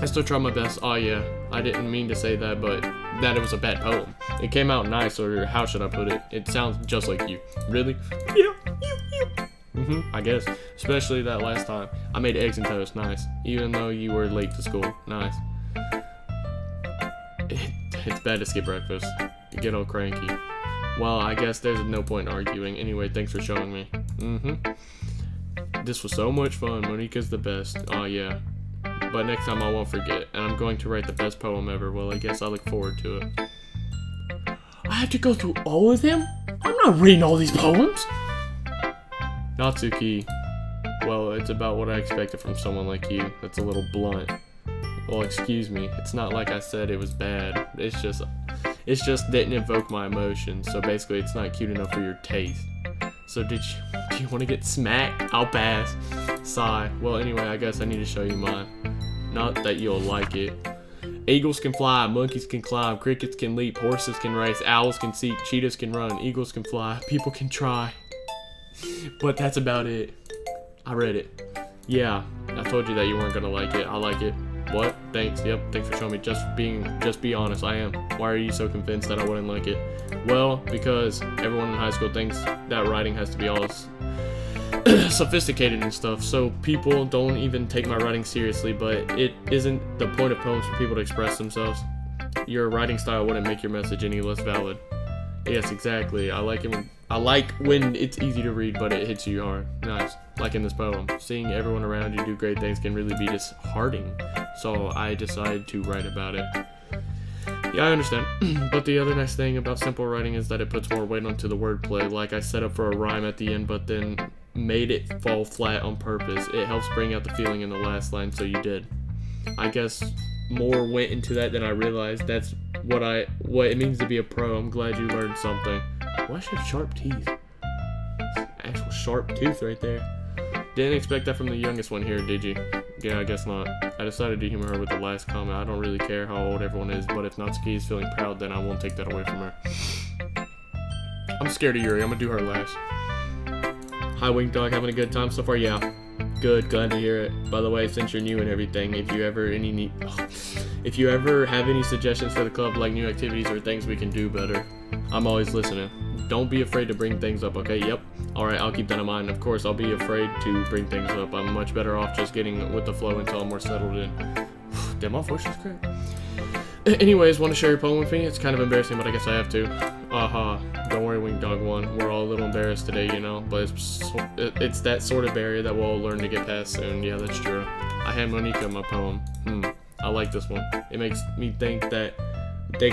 I still tried my best. Oh yeah, I didn't mean to say that, but that it was a bad poem. It came out nice, or how should I put it? It sounds just like you. Really? Yeah. I guess. Especially that last time. I made eggs and toast. Nice. Even though you were late to school. Nice. It's bad to skip breakfast. You get all cranky. Well, I guess there's no point in arguing. Anyway, thanks for showing me. This was so much fun. Monika's the best. Oh, yeah. But next time I won't forget. And I'm going to write the best poem ever. Well, I guess I look forward to it. I have to go through all of them? I'm not reading all these poems. Natsuki. Well, it's about what I expected from someone like you. That's a little blunt. Well, excuse me. It's not like I said it was bad. It's just didn't evoke my emotions. So basically, it's not cute enough for your taste. So do you want to get smacked? I'll pass. Sigh. Well, anyway, I guess I need to show you mine. Not that you'll like it. Eagles can fly, monkeys can climb, crickets can leap, horses can race, owls can seek, cheetahs can run, eagles can fly, people can try. But that's about it. I read it. Yeah, I told you that you weren't gonna like it. I like it. What? Thanks. Yep. Thanks for showing me. Just be honest. I am. Why are you so convinced that I wouldn't like it? Well, because everyone in high school thinks that writing has to be all sophisticated and stuff. So people don't even take my writing seriously. But it isn't the point of poems for people to express themselves. Your writing style wouldn't make your message any less valid. Yes, exactly. I like when it's easy to read, but it hits you hard. Nice. Like in this poem. Seeing everyone around you do great things can really be disheartening. So I decided to write about it. Yeah, I understand. But the other nice thing about simple writing is that it puts more weight onto the wordplay. Like I set up for a rhyme at the end, but then made it fall flat on purpose. It helps bring out the feeling in the last line, so you did. I guess more went into that than I realized. That's what it means to be a pro. I'm glad you learned something. Why should I have sharp teeth? Actual sharp tooth right there. Didn't expect that from the youngest one here, did you? Yeah, I guess not. I decided to humor her with the last comment. I don't really care how old everyone is, but if Natsuki is feeling proud, then I won't take that away from her. I'm scared of Yuri. I'm gonna do her last. Hi, Wink Dog. Having a good time so far? Yeah. Good. Glad to hear it. By the way, since you're new and everything, if you ever have any suggestions for the club, like new activities or things we can do better, I'm always listening. Don't be afraid to bring things up, okay? Yep. Alright, I'll keep that in mind. Of course, I'll be afraid to bring things up. I'm much better off just getting with the flow until I'm more settled in. Damn, my voice is great. Anyways, want to share your poem with me? It's kind of embarrassing, but I guess I have to. Don't worry, Wink Dog 1. We're all a little embarrassed today, you know? But it's that sort of barrier that we'll all learn to get past soon. Yeah, that's true. I had Monica in my poem. I like this one. It makes me think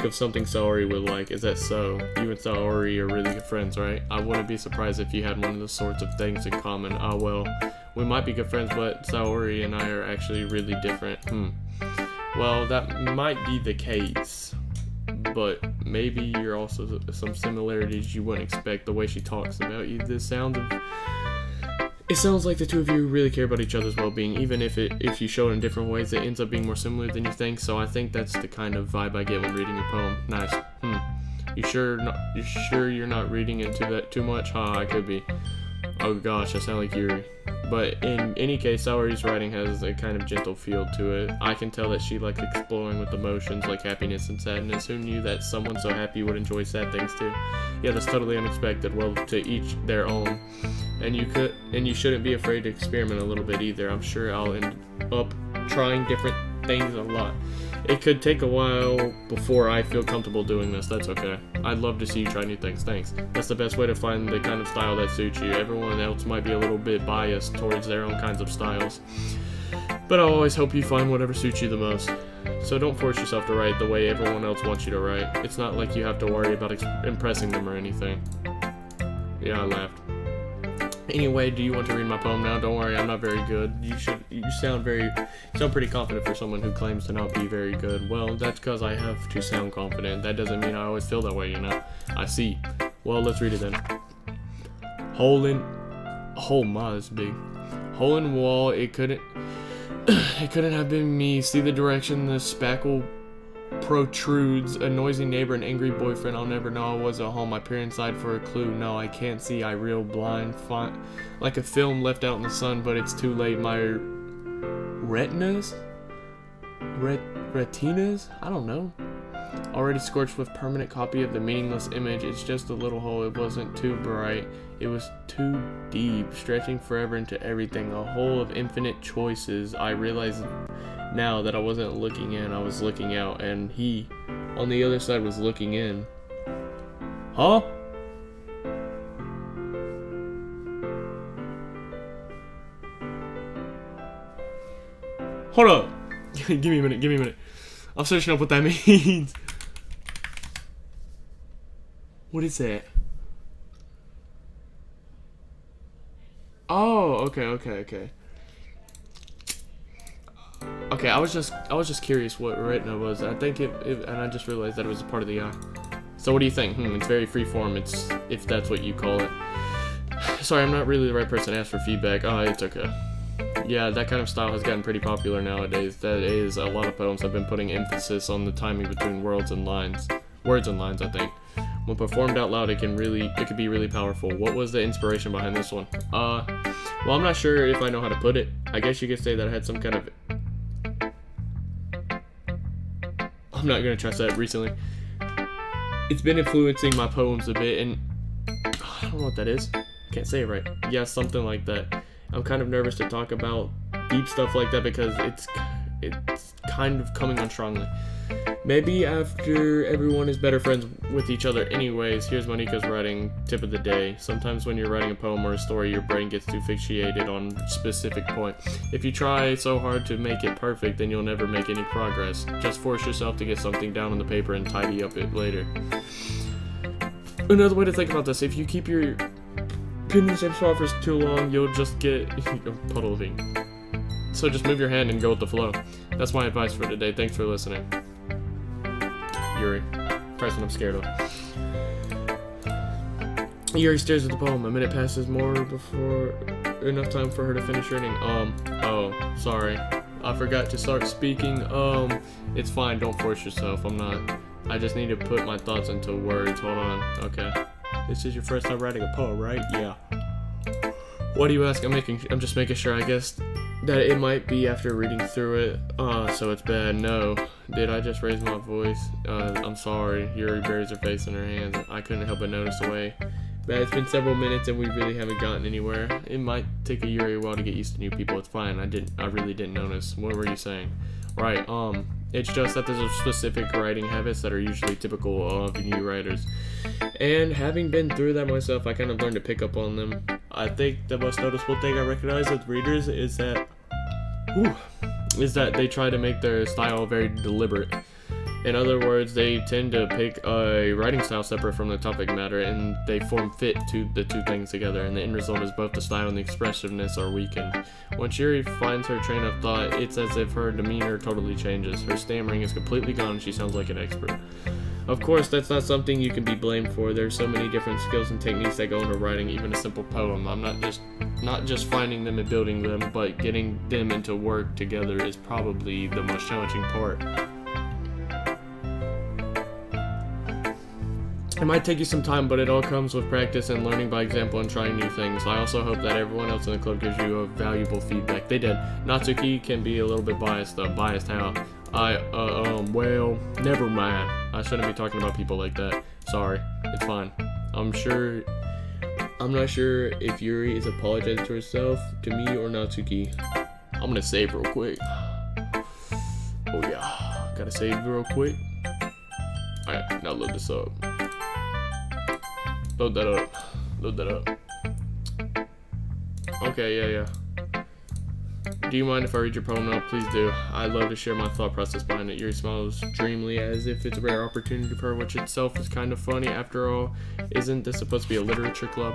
of something Saori would like. Is that so? You and Saori are really good friends, right? I wouldn't be surprised if you had one of those sorts of things in common. Well, we might be good friends, but Saori and I are actually really different. Well, that might be the case, but maybe you're also some similarities you wouldn't expect. The way she talks about you, it sounds like the two of you really care about each other's well-being, even if you show it in different ways. It ends up being more similar than you think. So I think that's the kind of vibe I get when reading your poem. Nice. You sure you're not reading into that too much? I could be. Oh gosh, I sound like Yuri. But in any case, Saori's writing has a kind of gentle feel to it. I can tell that she likes exploring with emotions like happiness and sadness. Who knew that someone so happy would enjoy sad things too? Yeah, that's totally unexpected. Well, to each their own. And you shouldn't be afraid to experiment a little bit either. I'm sure I'll end up trying different things a lot. It could take a while before I feel comfortable doing this. That's okay. I'd love to see you try new things. Thanks. That's the best way to find the kind of style that suits you. Everyone else might be a little bit biased towards their own kinds of styles, but I always hope you find whatever suits you the most. So don't force yourself to write the way everyone else wants you to write. It's not like you have to worry about impressing them or anything. Yeah, I laughed. Anyway, do you want to read my poem now? Don't worry, I'm not very good. You sound pretty confident for someone who claims to not be very good. Well, that's because I have to sound confident. That doesn't mean I always feel that way, you know? I see. Well, let's read it then. Oh my, that's big. Hole in wall, it couldn't have been me. See the direction the spackle protrudes. A noisy neighbor, an angry boyfriend. I'll never know I was at home. I peer inside for a clue. No, I can't see. I real blind. Like a film left out in the sun, but it's too late. My retinas? Retinas? I don't know. Already scorched with permanent copy of the meaningless image. It's just a little hole. It wasn't too bright. It was too deep, stretching forever into everything. A hole of infinite choices. I realized now that I wasn't looking in, I was looking out, and he, on the other side, was looking in. Huh? Hold up. Give me a minute. I'm searching up what that means. What is that? Oh, okay. Okay, I was just curious what retina was. I think and I just realized that it was a part of the eye. So what do you think? It's very freeform. It's, if that's what you call it. Sorry, I'm not really the right person to ask for feedback. It's okay. Yeah, that kind of style has gotten pretty popular nowadays. That is, a lot of poems have been putting emphasis on the timing between words and lines, I think. When performed out loud, it could be really powerful. What was the inspiration behind this one? Well, I'm not sure if I know how to put it. I guess you could say that I had some kind of, I'm not gonna trust that recently. It's been influencing my poems a bit, and I don't know what that is. I can't say it right. Yeah, something like that. I'm kind of nervous to talk about deep stuff like that because it's kind of coming on strongly. Maybe after everyone is better friends with each other. Anyways, here's Monika's writing tip of the day. Sometimes when you're writing a poem or a story, your brain gets too fixated on a specific point. If you try so hard to make it perfect, then you'll never make any progress. Just force yourself to get something down on the paper and tidy up it later. Another way to think about this, if you keep your Pin the same spot for too long, you'll just get a puddle of ink. So just move your hand and go with the flow. That's my advice for today. Thanks for listening. Yuri. Person I'm scared of. Yuri stares at the poem. A minute passes more before enough time for her to finish reading. Oh, sorry. I forgot to start speaking. It's fine. Don't force yourself. I just need to put my thoughts into words. Hold on. Okay. This is your first time writing a poem, right? Yeah. What do you ask? I'm just making sure. I guess that it might be after reading through it. So it's bad. No. Did I just raise my voice? I'm sorry. Yuri buries her face in her hands. I couldn't help but notice the way. But it's been several minutes and we really haven't gotten anywhere. It might take a Yuri a while to get used to new people. It's fine. I really didn't notice. What were you saying? Right. It's just that there's specific writing habits that are usually typical of new writers. And having been through that myself, I kind of learned to pick up on them. I think the most noticeable thing I recognize with readers is that they try to make their style very deliberate. In other words, they tend to pick a writing style separate from the topic matter, and they form fit to the two things together, and the end result is both the style and the expressiveness are weakened. When Yuri finds her train of thought, it's as if her demeanor totally changes. Her stammering is completely gone, and she sounds like an expert. Of course, that's not something you can be blamed for. There's so many different skills and techniques that go into writing even a simple poem. I'm not just finding them and building them, but getting them into work together is probably the most challenging part. It might take you some time, but it all comes with practice and learning by example and trying new things. I also hope that everyone else in the club gives you a valuable feedback. They did. Natsuki can be a little bit biased though. Biased how? Well, never mind. I shouldn't be talking about people like that. Sorry. It's fine. I'm not sure if Yuri is apologizing to herself, to me, or Natsuki. I'm gonna save real quick. Oh yeah. Gotta save real quick. Alright, now load this up. Load that up. Okay, yeah. Do you mind if I read your poem now? Please do. I'd love to share my thought process behind it. Yuri smiles dreamily as if it's a rare opportunity for her, which itself is kind of funny. After all, isn't this supposed to be a literature club?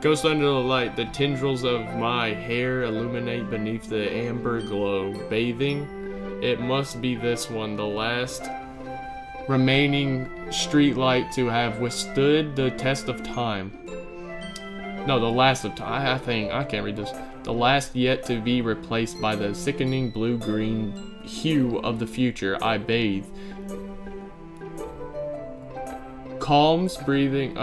Ghost under the light, the tendrils of my hair illuminate beneath the amber glow. Bathing? It must be this one, the last remaining street light to have withstood the test of time. No, the last of time. I can't read this. The last yet to be replaced by the sickening blue-green hue of the future. I bathe. Calms breathing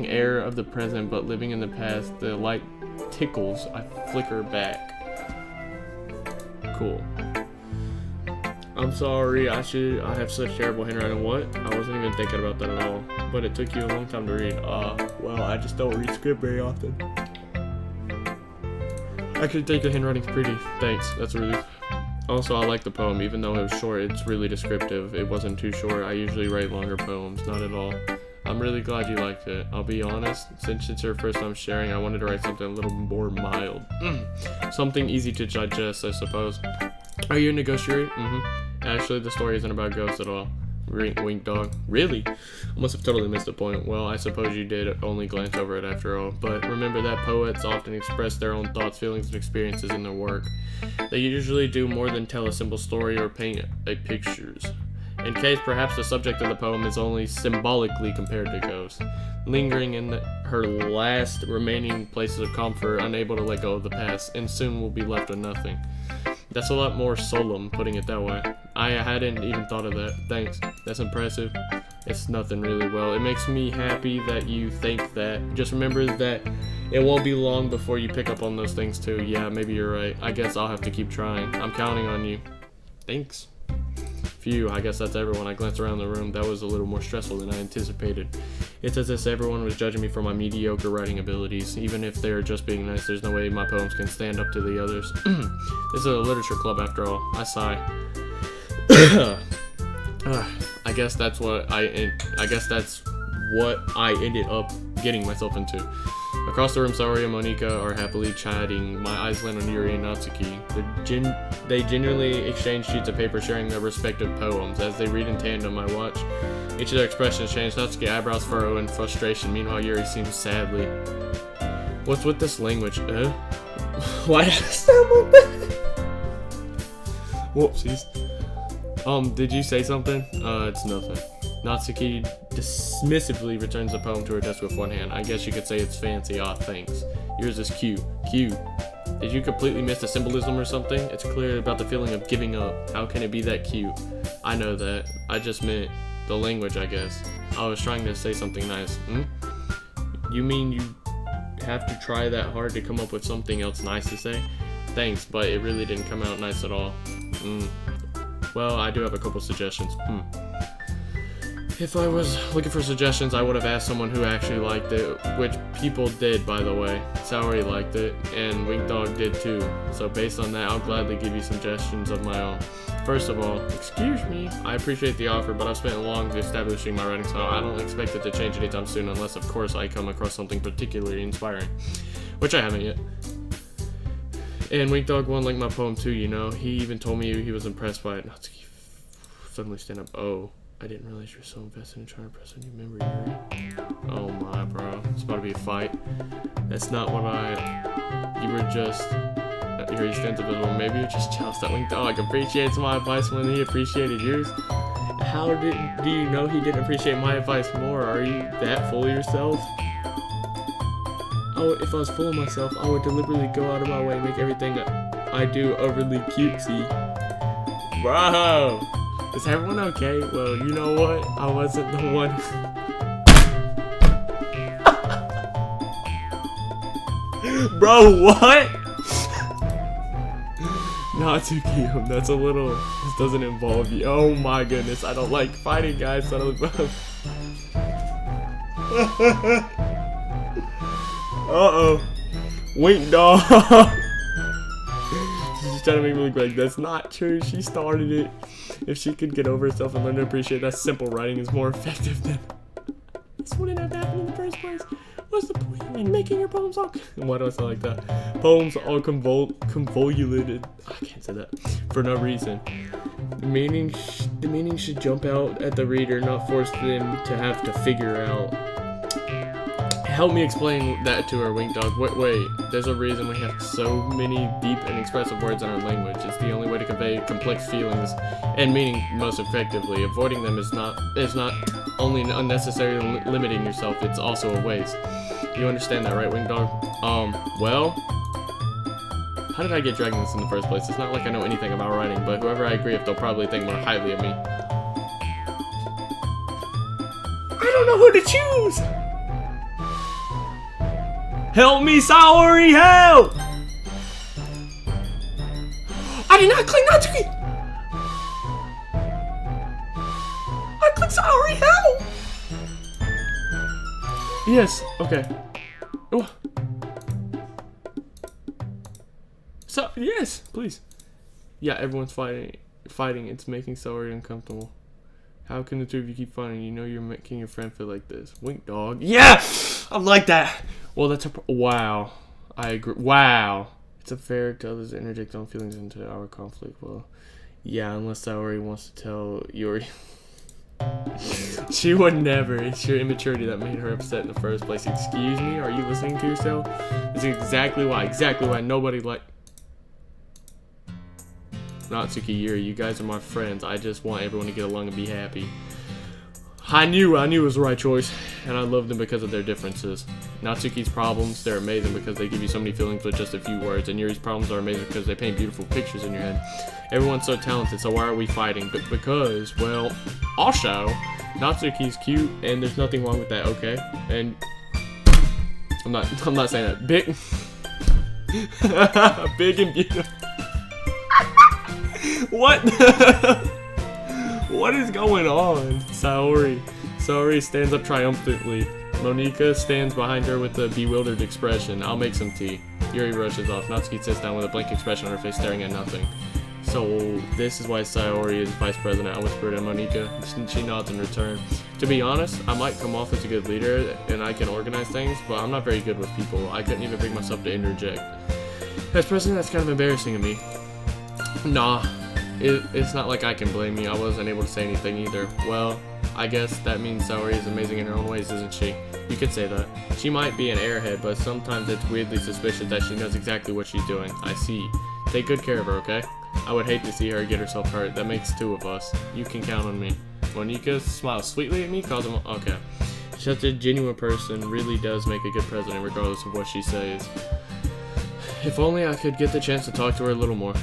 air of the present, but living in the past. The light tickles. I flicker back. Cool. I'm sorry, I have such terrible handwriting. What? I wasn't even thinking about that at all. But it took you a long time to read. Well, I just don't read script very often. I could think your handwriting's pretty. Thanks, that's a relief. Also, I like the poem, even though it was short, it's really descriptive. It wasn't too short. I usually write longer poems, not at all. I'm really glad you liked it. I'll be honest, since it's your first time sharing, I wanted to write something a little more mild. Something easy to digest, I suppose. Are you into ghost, Yuri? Actually, the story isn't about ghosts at all. Wink dog. Really? I must have totally missed the point. Well, I suppose you did only glance over it after all. But remember that poets often express their own thoughts, feelings, and experiences in their work. They usually do more than tell a simple story or paint pictures. In case perhaps the subject of the poem is only symbolically compared to ghosts, lingering in her last remaining places of comfort, unable to let go of the past, and soon will be left with nothing. That's a lot more solemn, putting it that way. I hadn't even thought of that. Thanks. That's impressive. It's nothing really. Well, it makes me happy that you think that. Just remember that it won't be long before you pick up on those things too. Yeah, maybe you're right. I guess I'll have to keep trying. I'm counting on you. Thanks. Phew, I guess that's everyone. I glanced around the room. That was a little more stressful than I anticipated. It's as if everyone was judging me for my mediocre writing abilities. Even if they're just being nice, there's no way my poems can stand up to the others. This is a literature club after all. I sigh. I guess that's what I ended up getting myself into. Across the room, Saori and Monika are happily chatting. My eyes land on Yuri and Natsuki. They genuinely exchange sheets of paper sharing their respective poems. As they read in tandem, I watch each of their expressions change. Natsuki eyebrows furrow in frustration. Meanwhile, Yuri seems sadly. What's with this language? Why does it sound like that? Whoopsies. Did you say something? It's nothing. Natsuki dismissively returns the poem to her desk with one hand. I guess you could say it's fancy. Aw, thanks. Yours is cute. Cute. Did you completely miss the symbolism or something? It's clear about the feeling of giving up. How can it be that cute? I know that. I just meant the language, I guess. I was trying to say something nice. You mean you have to try that hard to come up with something else nice to say? Thanks, but it really didn't come out nice at all. Well, I do have a couple suggestions. If I was looking for suggestions, I would have asked someone who actually liked it, which people did, by the way. Saori liked it, and Wink Dog did too. So based on that, I'll gladly give you suggestions of my own. First of all, excuse me, I appreciate the offer, but I've spent long establishing my writing style. I don't expect it to change anytime soon, unless of course I come across something particularly inspiring, which I haven't yet. And Wink Dog won like my poem too, you know. He even told me he was impressed by it. Natsuki suddenly stand up. Oh, I didn't realize you were so invested in trying to impress a new member, Yuri. Oh my, bro. It's about to be a fight. That's not what you were just... Yuri stands up as well. Maybe you're just jealous that Wink Dog appreciates my advice more than he appreciated yours. How do you know he didn't appreciate my advice more? Are you that full of yourself? Oh, if I was full of myself, I would deliberately go out of my way and make everything I do overly cutesy. Bro! Is everyone okay? Well, you know what? I wasn't the one. Bro, what? Not too cute. That's a little. This doesn't involve you. Oh my goodness. I don't like fighting, guys. I don't. Uh-oh. Wink Dog. She's trying to make me look like that's not true. She started it. If she could get over herself and learn to appreciate that simple writing is more effective than... This wouldn't have happened in the first place. What's the point in making your poems all... Why do I sound like that? Poems all convoluted. I can't say that. For no reason. The meaning should jump out at the reader, not force them to have to figure out. Help me explain that to her, Wink Dog. Wait, there's a reason we have so many deep and expressive words in our language. It's the only way to convey complex feelings and meaning most effectively. Avoiding them is not only unnecessarily limiting yourself, it's also a waste. You understand that, right, Wink Dog? Well, how did I get dragged in this in the first place? It's not like I know anything about writing, but whoever I agree with, they'll probably think more highly of me. I don't know who to choose! Help me, Saori, help! I did not click Natsuki! I clicked Saori, help! Yes, okay. Oh. So, yes, please. Yeah, everyone's fighting. It's making Saori uncomfortable. How can the two of you keep fighting? You know you're making your friend feel like this. Wink Dog. Yeah! I'm like that! Well, that's a... Wow. I agree. Wow. It's unfair to others to interject own feelings into our conflict. Well, yeah, unless Saori wants to tell Yuri. She would never. It's your immaturity that made her upset in the first place. Excuse me? Are you listening to yourself? This is exactly why nobody like... Natsuki, Yuri, you guys are my friends. I just want everyone to get along and be happy. I knew it was the right choice, and I love them because of their differences. Natsuki's problems, they're amazing because they give you so many feelings with just a few words, and Yuri's problems are amazing because they paint beautiful pictures in your head. Everyone's so talented, so why are we fighting? But because, well, also, Natsuki's cute, and there's nothing wrong with that, okay? And I'm not saying that. Big, big and beautiful. What? What is going on? Saori stands up triumphantly. Monika stands behind her with a bewildered expression. I'll make some tea. Yuri rushes off. Natsuki sits down with a blank expression on her face, staring at nothing. So this is why Sayori is vice president. I whispered to Monica. She nods in return. To be honest, I might come off as a good leader and I can organize things, but I'm not very good with people. I couldn't even bring myself to interject. As president, that's kind of embarrassing of me. Nah, it's not like I can blame you. I wasn't able to say anything either. Well, I guess that means Sayori is amazing in her own ways, isn't she? You could say that. She might be an airhead, but sometimes it's weirdly suspicious that she knows exactly what she's doing. I see. Take good care of her, okay? I would hate to see her get herself hurt. That makes two of us. You can count on me. Monica smiles sweetly at me, calls him, okay. Such a genuine person really does make a good president, regardless of what she says. If only I could get the chance to talk to her a little more.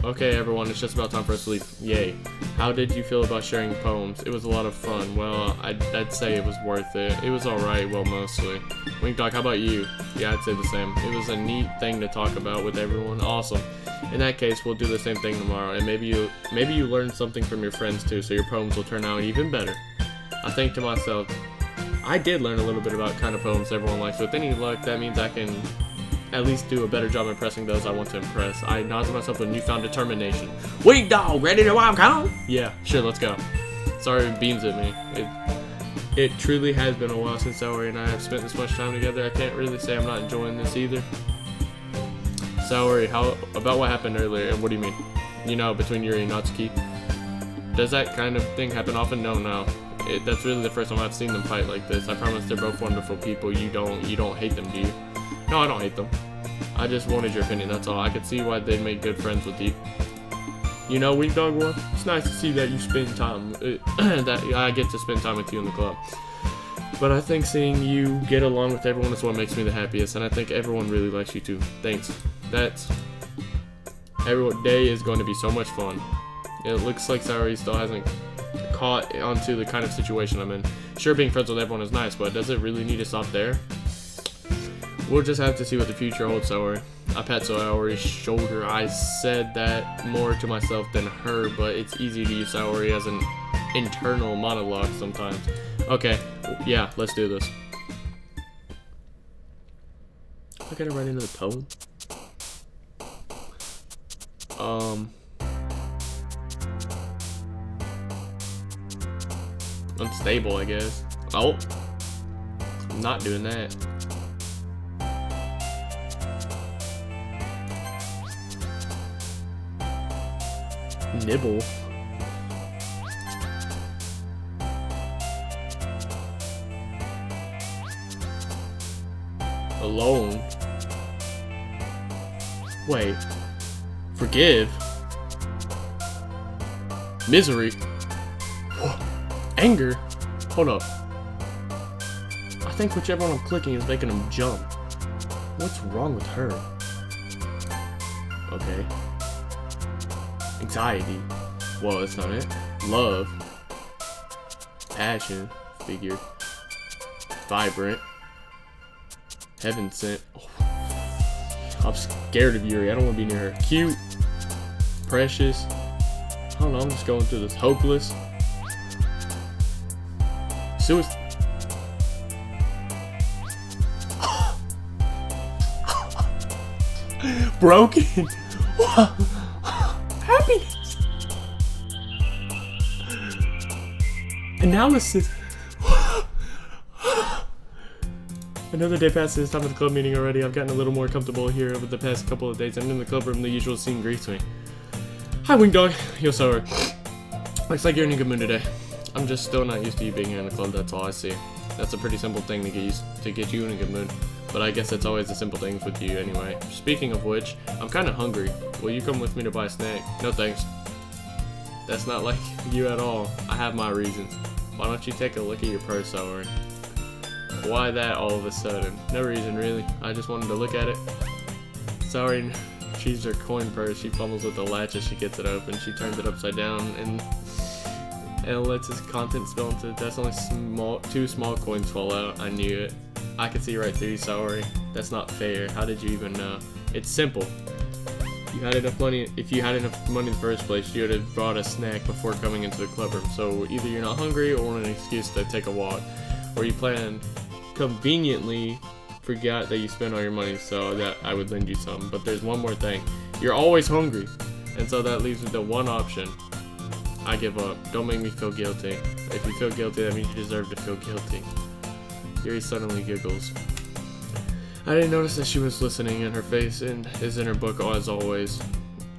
Okay, everyone, it's just about time for us to leave. Yay. How did you feel about sharing poems? It was a lot of fun. Well, I'd say it was worth it. It was alright, well, mostly. Wink Dog, how about you? Yeah, I'd say the same. It was a neat thing to talk about with everyone. Awesome. In that case, we'll do the same thing tomorrow, and maybe you learned something from your friends too, so your poems will turn out even better. I think to myself, I did learn a little bit about kind of poems everyone likes. With any luck, that means I can at least do a better job impressing those I want to impress. I nod to myself with newfound determination. Wink Dog, ready to walk home? Yeah, sure, let's go. Sorry, beams at me. It truly has been a while since Sayori and I have spent this much time together. I can't really say I'm not enjoying this either. Sayori, how about what happened earlier? And what do you mean? You know, between Yuri and Natsuki? Does that kind of thing happen often? No. That's really the first time I've seen them fight like this. I promise they're both wonderful people. You don't hate them, do you? No, I don't hate them. I just wanted your opinion, that's all. I could see why they'd make good friends with you. You know, Wink Dog War, it's nice to see that you spend time, that I get to spend time with you in the club. But I think seeing you get along with everyone is what makes me the happiest, and I think everyone really likes you too. Thanks. Every day is going to be so much fun. It looks like Sayori still hasn't caught onto the kind of situation I'm in. Sure, being friends with everyone is nice, but does it really need to stop there? We'll just have to see what the future holds, Sayori. I pat Sayori's shoulder. I said that more to myself than her, but it's easy to use Sayori as an internal monologue sometimes. Okay, yeah, let's do this. I gotta write another poem. Unstable, I guess. Oh, I'm not doing that. Nibble. Alone. Wait. Forgive. Misery. Anger. Hold up. I think whichever one I'm clicking is making him jump. What's wrong with her? Okay. Anxiety. Well, that's not it. Love. Passion. Figured. Vibrant. Heaven sent. Oh. I'm scared of Yuri. I don't want to be near her. Cute. Precious. I don't know. I'm just going through this. Hopeless. Suicide. Broken. Happiness. Analysis. Another day passes. It's time for the club meeting already. I've gotten a little more comfortable here over the past couple of days. I'm in the club room. The usual scene greets me. Hi, Wink Dog. Yo, sorry. Looks like you're in a good mood today. I'm just still not used to you being here in the club. That's all I see. That's a pretty simple thing to get you in a good mood. But I guess it's always the simple things with you anyway. Speaking of which, I'm kind of hungry. Will you come with me to buy a snack? No thanks. That's not like you at all. I have my reasons. Why don't you take a look at your purse, Sayori? Why that all of a sudden? No reason really. I just wanted to look at it. Sayori she's her coin purse. She fumbles with the latch as she gets it open. She turns it upside down and lets his content spill into it. That's only two small coins fall out. I knew it. I could see right through you, Sayori. That's not fair. How did you even know? It's simple. You had enough money. If you had enough money in the first place, you would have brought a snack before coming into the club room. So either you're not hungry or want an excuse to take a walk, or you planned conveniently forgot that you spent all your money so that I would lend you some. But there's one more thing. You're always hungry. And so that leaves me the one option. I give up. Don't make me feel guilty. If you feel guilty, that means you deserve to feel guilty. Yuri suddenly giggles. I didn't notice that she was listening, and her face is in her book as always.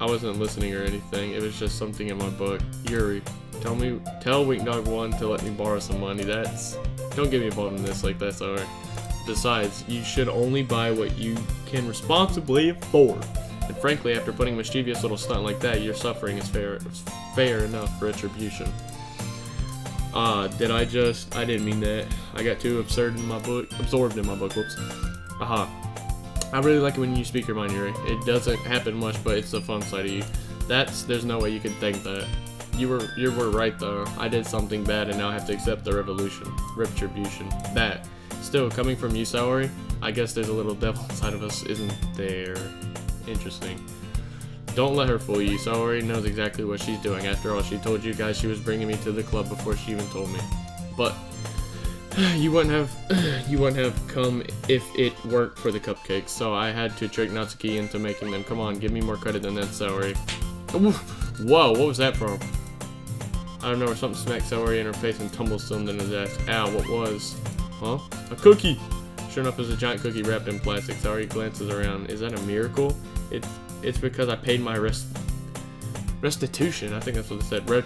I wasn't listening or anything. It was just something in my book. Yuri, tell Wink Dog 1 to let me borrow some money. Don't get me involved in this like that, sorry. Besides, you should only buy what you can responsibly afford. And frankly, after putting a mischievous little stunt like that, your suffering is fair enough for retribution. I didn't mean that. I got too absorbed in my book, whoops. I really like it when you speak your mind, Yuri. It doesn't happen much, but it's the fun side of you. There's no way you can think that. You were right though. I did something bad and now I have to accept the retribution. That. Still, coming from you, Saori, I guess there's a little devil inside of us, isn't there? Interesting. Don't let her fool you. Saori knows exactly what she's doing. After all, she told you guys she was bringing me to the club before she even told me. But you wouldn't have come if it weren't for the cupcakes. So I had to trick Natsuki into making them. Come on, give me more credit than that, Saori. Whoa, what was that from? I don't know, or something smacked Saori in her face and tumbled something in his ass. Ow, what was? Huh? A cookie! Sure enough, it's a giant cookie wrapped in plastic. Saori glances around. Is that a miracle? It's because I paid my restitution. I think that's what it said. I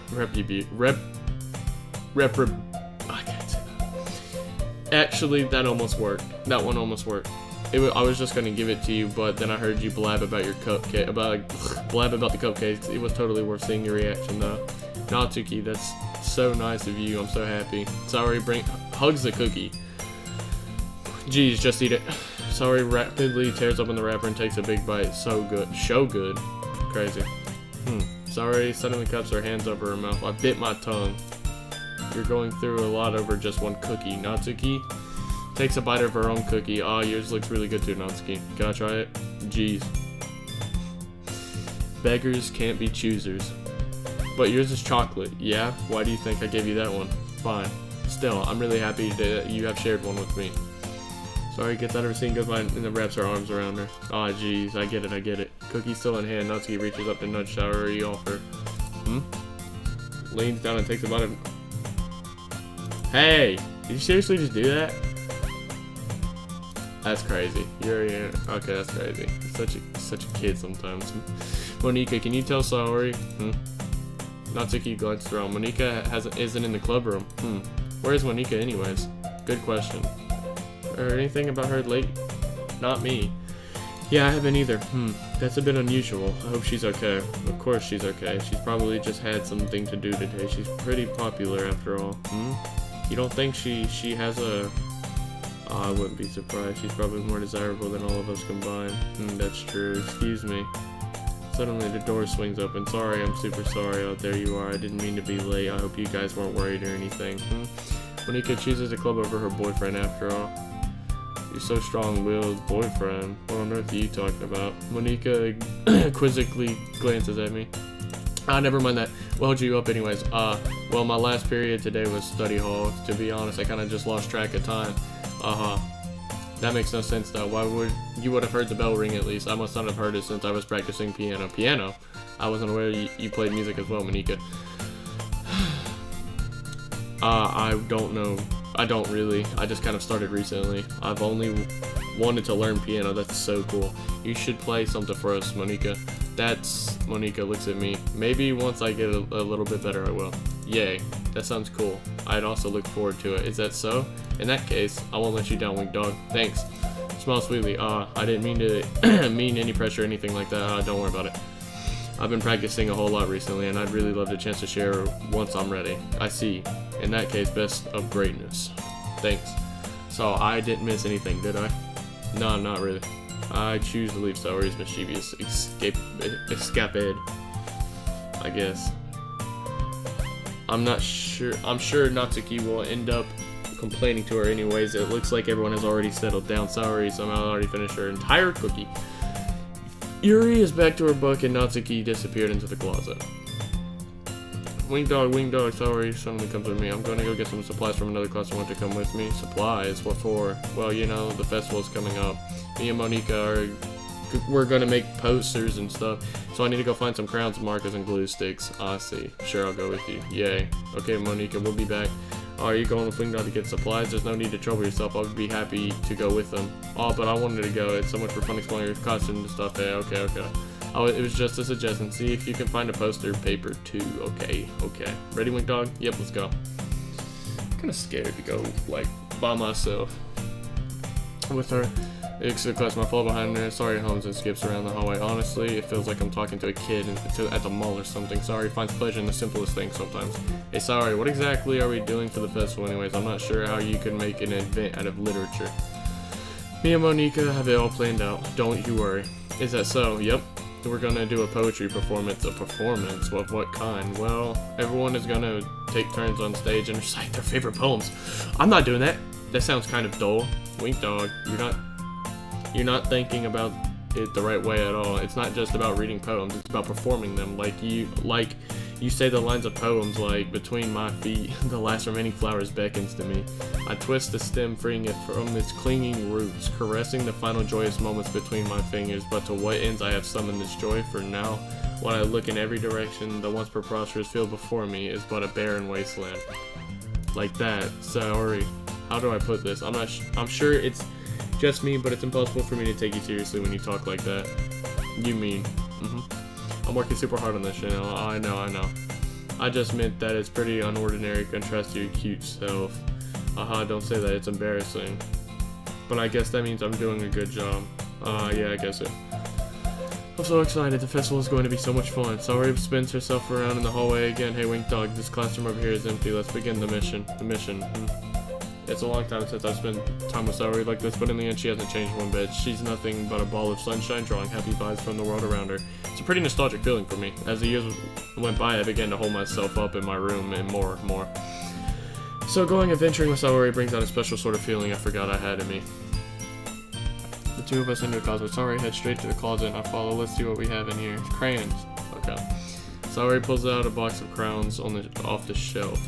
can't say that. Actually, that almost worked. That one almost worked. I was just gonna give it to you, but then I heard you blab about your cupcake, blab about the cupcakes. It was totally worth seeing your reaction, though. Natsuki, that's so nice of you. I'm so happy. Saori hugs the cookie. Geez, just eat it. Saori rapidly tears open the wrapper and takes a big bite. So good. Crazy. Saori suddenly cups her hands over her mouth. I bit my tongue. You're going through a lot over just one cookie. Natsuki takes a bite of her own cookie. Aw, yours looks really good too, Natsuki. Can I try it? Jeez. Beggars can't be choosers. But yours is chocolate. Yeah? Why do you think I gave you that one? Fine. Still, I'm really happy that you have shared one with me. Saori gets out of her seat and goes by and wraps her arms around her. Aw, jeez, I get it. Cookie still in hand, Natsuki reaches up to nudge Saori off her. Leans down and takes a bite of... Hey! Did you seriously just do that? That's crazy. Okay, that's crazy. Such a kid sometimes. Monika, can you tell Saori? Natsuki glances around. Monika isn't in the club room. Where is Monika anyways? Good question. Or anything about her late? Not me. Yeah, I haven't either. That's a bit unusual. I hope she's okay. Of course she's okay. She's probably just had something to do today. She's pretty popular after all. You don't think she has a... Oh, I wouldn't be surprised. She's probably more desirable than all of us combined. That's true. Excuse me. Suddenly the door swings open. Sorry, I'm super sorry. Oh, there you are. I didn't mean to be late. I hope you guys weren't worried or anything. Monika chooses the club over her boyfriend after all. You're so strong-willed. Boyfriend? What on earth are you talking about? Monika quizzically glances at me. Never mind that. What held you up anyways? Well, my last period today was study hall. To be honest, I kind of just lost track of time. That makes no sense though. You would have heard the bell ring at least. I must not have heard it since I was practicing piano. Piano? I wasn't aware you played music as well, Monika. I don't know. I don't really. I just kind of started recently. I've only wanted to learn piano. That's so cool. You should play something for us, Monika. Monika looks at me. Maybe once I get a little bit better, I will. Yay. That sounds cool. I'd also look forward to it. Is that so? In that case, I won't let you down, Wink Dog. Thanks. Smile sweetly. I didn't mean to mean any pressure or anything like that. Don't worry about it. I've been practicing a whole lot recently, and I'd really love the chance to share once I'm ready. I see. In that case, best of greatness. Thanks. So I didn't miss anything, did I? No, not really. I choose to leave Saori's mischievous escapade. I guess. I'm not sure. I'm sure Natsuki will end up complaining to her anyways. It looks like everyone has already settled down. Saori somehow already finished her entire cookie. Yuri is back to her book and Natsuki disappeared into the closet. Wink Dog, Saori suddenly comes with me. I'm going to go get some supplies from another class. I want to come with me. Supplies? What for? Well, you know, the festival's coming up. Me and Monika are we're gonna make posters and stuff. So I need to go find some crayons, markers, and glue sticks. I see. Sure, I'll go with you. Yay. Okay, Monica, we'll be back. Are you going with Wingdog to get supplies? There's no need to trouble yourself. I would be happy to go with them. Oh, but I wanted to go. It's so much for fun exploring your costume and stuff. Hey, okay. Oh, it was just a suggestion. See if you can find a poster paper too. Okay. Ready, Wingdog? Yep, let's go. I'm kind of scared to go, like, by myself. With her. Exit class, my fall behind her. Sorry, Holmes, and skips around the hallway. Honestly, it feels like I'm talking to a kid at the mall or something. Sorry finds pleasure in the simplest things sometimes. Hey, sorry, what exactly are we doing for the festival anyways? I'm not sure how you could make an event out of literature. Me and Monica have it all planned out. Don't you worry. Is that so? Yep. We're gonna do a poetry performance. A performance? Of what kind? Well, everyone is gonna take turns on stage and recite their favorite poems. I'm not doing that. That sounds kind of dull. Wink dog, you're not thinking about it the right way at all. It's not just about reading poems, it's about performing them. Like you say the lines of poems like, between my feet, the last remaining flowers beckons to me. I twist the stem, freeing it from its clinging roots, caressing the final joyous moments between my fingers. But to what ends I have summoned this joy, for now, when I look in every direction, the once preposterous field before me is but a barren wasteland. Like that. Sorry. How do I put this? I'm sure it's just me, but it's impossible for me to take you seriously when you talk like that. You mean? I'm working super hard on this, you know. I know. I just meant that it's pretty unordinary contrast to your cute self. Aha, don't say that, it's embarrassing. But I guess that means I'm doing a good job. Yeah, I guess so. I'm so excited, the festival is going to be so much fun. Saori spins herself around in the hallway again. Hey, Wink Dog, this classroom over here is empty. Let's begin the mission. It's a long time since I've spent time with Saori like this, but in the end she hasn't changed one bit. She's nothing but a ball of sunshine, drawing happy vibes from the world around her. It's a pretty nostalgic feeling for me. As the years went by, I began to hold myself up in my room and more. So going adventuring with Saori brings out a special sort of feeling I forgot I had in me. The two of us into a closet. Saori heads straight to the closet and I follow. Let's see what we have in here. Crayons. Okay. Saori pulls out a box of crayons off the shelf.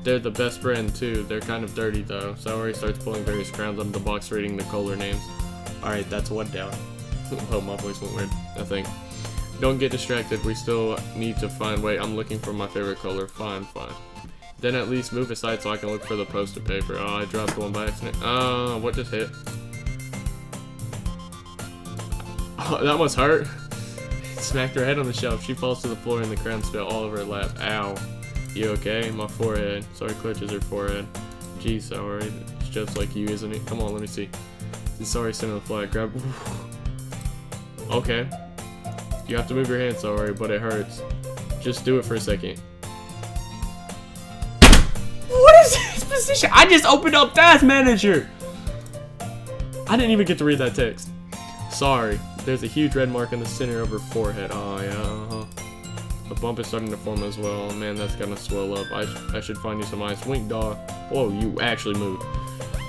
They're the best brand too. They're kind of dirty though. Saori starts pulling various crayons out of the box, reading the color names. Alright, that's one down. Oh, my voice went weird, I think. Don't get distracted. We still need to find... Wait, I'm looking for my favorite color. Fine. Then at least move aside so I can look for the poster paper. Oh, I dropped one by accident. What just hit? Oh, that must hurt. Smacked her head on the shelf. She falls to the floor and the crayons spill all over her lap. Ow. You okay? My forehead. Saori clutches her forehead. Geez, Saori. It's just like you, isn't it? Come on, let me see. Saori sitting on the floor. Grab... Okay. You have to move your hand, Saori, but it hurts. Just do it for a second. What is this position? I just opened up Task Manager! I didn't even get to read that text. Sorry. There's a huge red mark in the center of her forehead. Oh, yeah, The bump is starting to form as well. Man, that's gonna swell up. I should find you some ice. Wink dog. Whoa, you actually moved.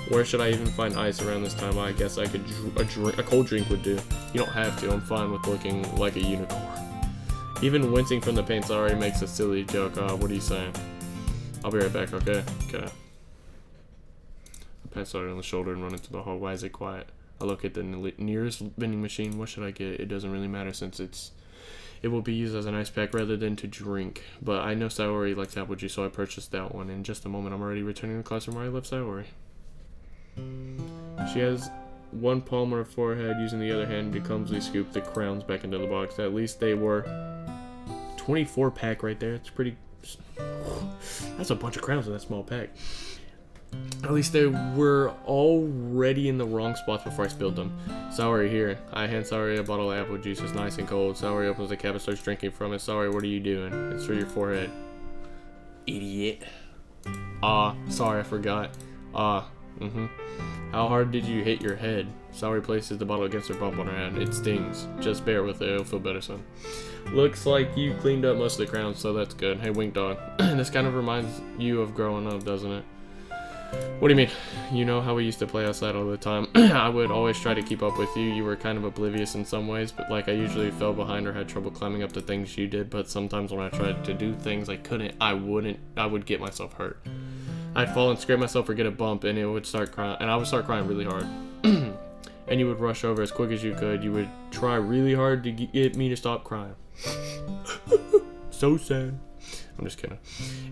Where should I even find ice around this time? I guess I could a cold drink would do. You don't have to. I'm fine with looking like a unicorn. Even wincing from the pain, Saori makes a silly joke. What are you saying? I'll be right back, okay? Okay. I pat Saori on the shoulder and run into the hall. Why is it quiet? I look at the nearest vending machine. What should I get? It doesn't really matter since it will be used as an ice pack rather than to drink. But I know Saori likes apple juice, so I purchased that one. In just a moment, I'm already returning to the classroom where I left Saori. She has one palm on her forehead, using the other hand to clumsily scoop the crowns back into the box. At least they were 24 pack right there. It's pretty... That's a bunch of crowns in that small pack. At least they were already in the wrong spots before I spilled them. Saori, here. I hand Saori a bottle of apple juice. It's nice and cold. Saori opens the cap and starts drinking from it. Saori, what are you doing? It's for your forehead. Idiot. Sorry, I forgot. How hard did you hit your head? Saori places the bottle against her bump on her hand. It stings. Just bear with it. It'll feel better soon. Looks like you cleaned up most of the crowns, so that's good. Hey, Wink Dog. This kind of reminds you of growing up, doesn't it? What do you mean? You know how we used to play outside all the time? I would always try to keep up with you. You were kind of oblivious in some ways, but like I usually fell behind or had trouble climbing up the things you did, but sometimes when I tried to do things I couldn't, I would get myself hurt. I'd fall and scrape myself or get a bump and it would start crying, and I would start crying really hard. and you would rush over as quick as you could. You would try really hard to get me to stop crying. So sad. I'm just kidding.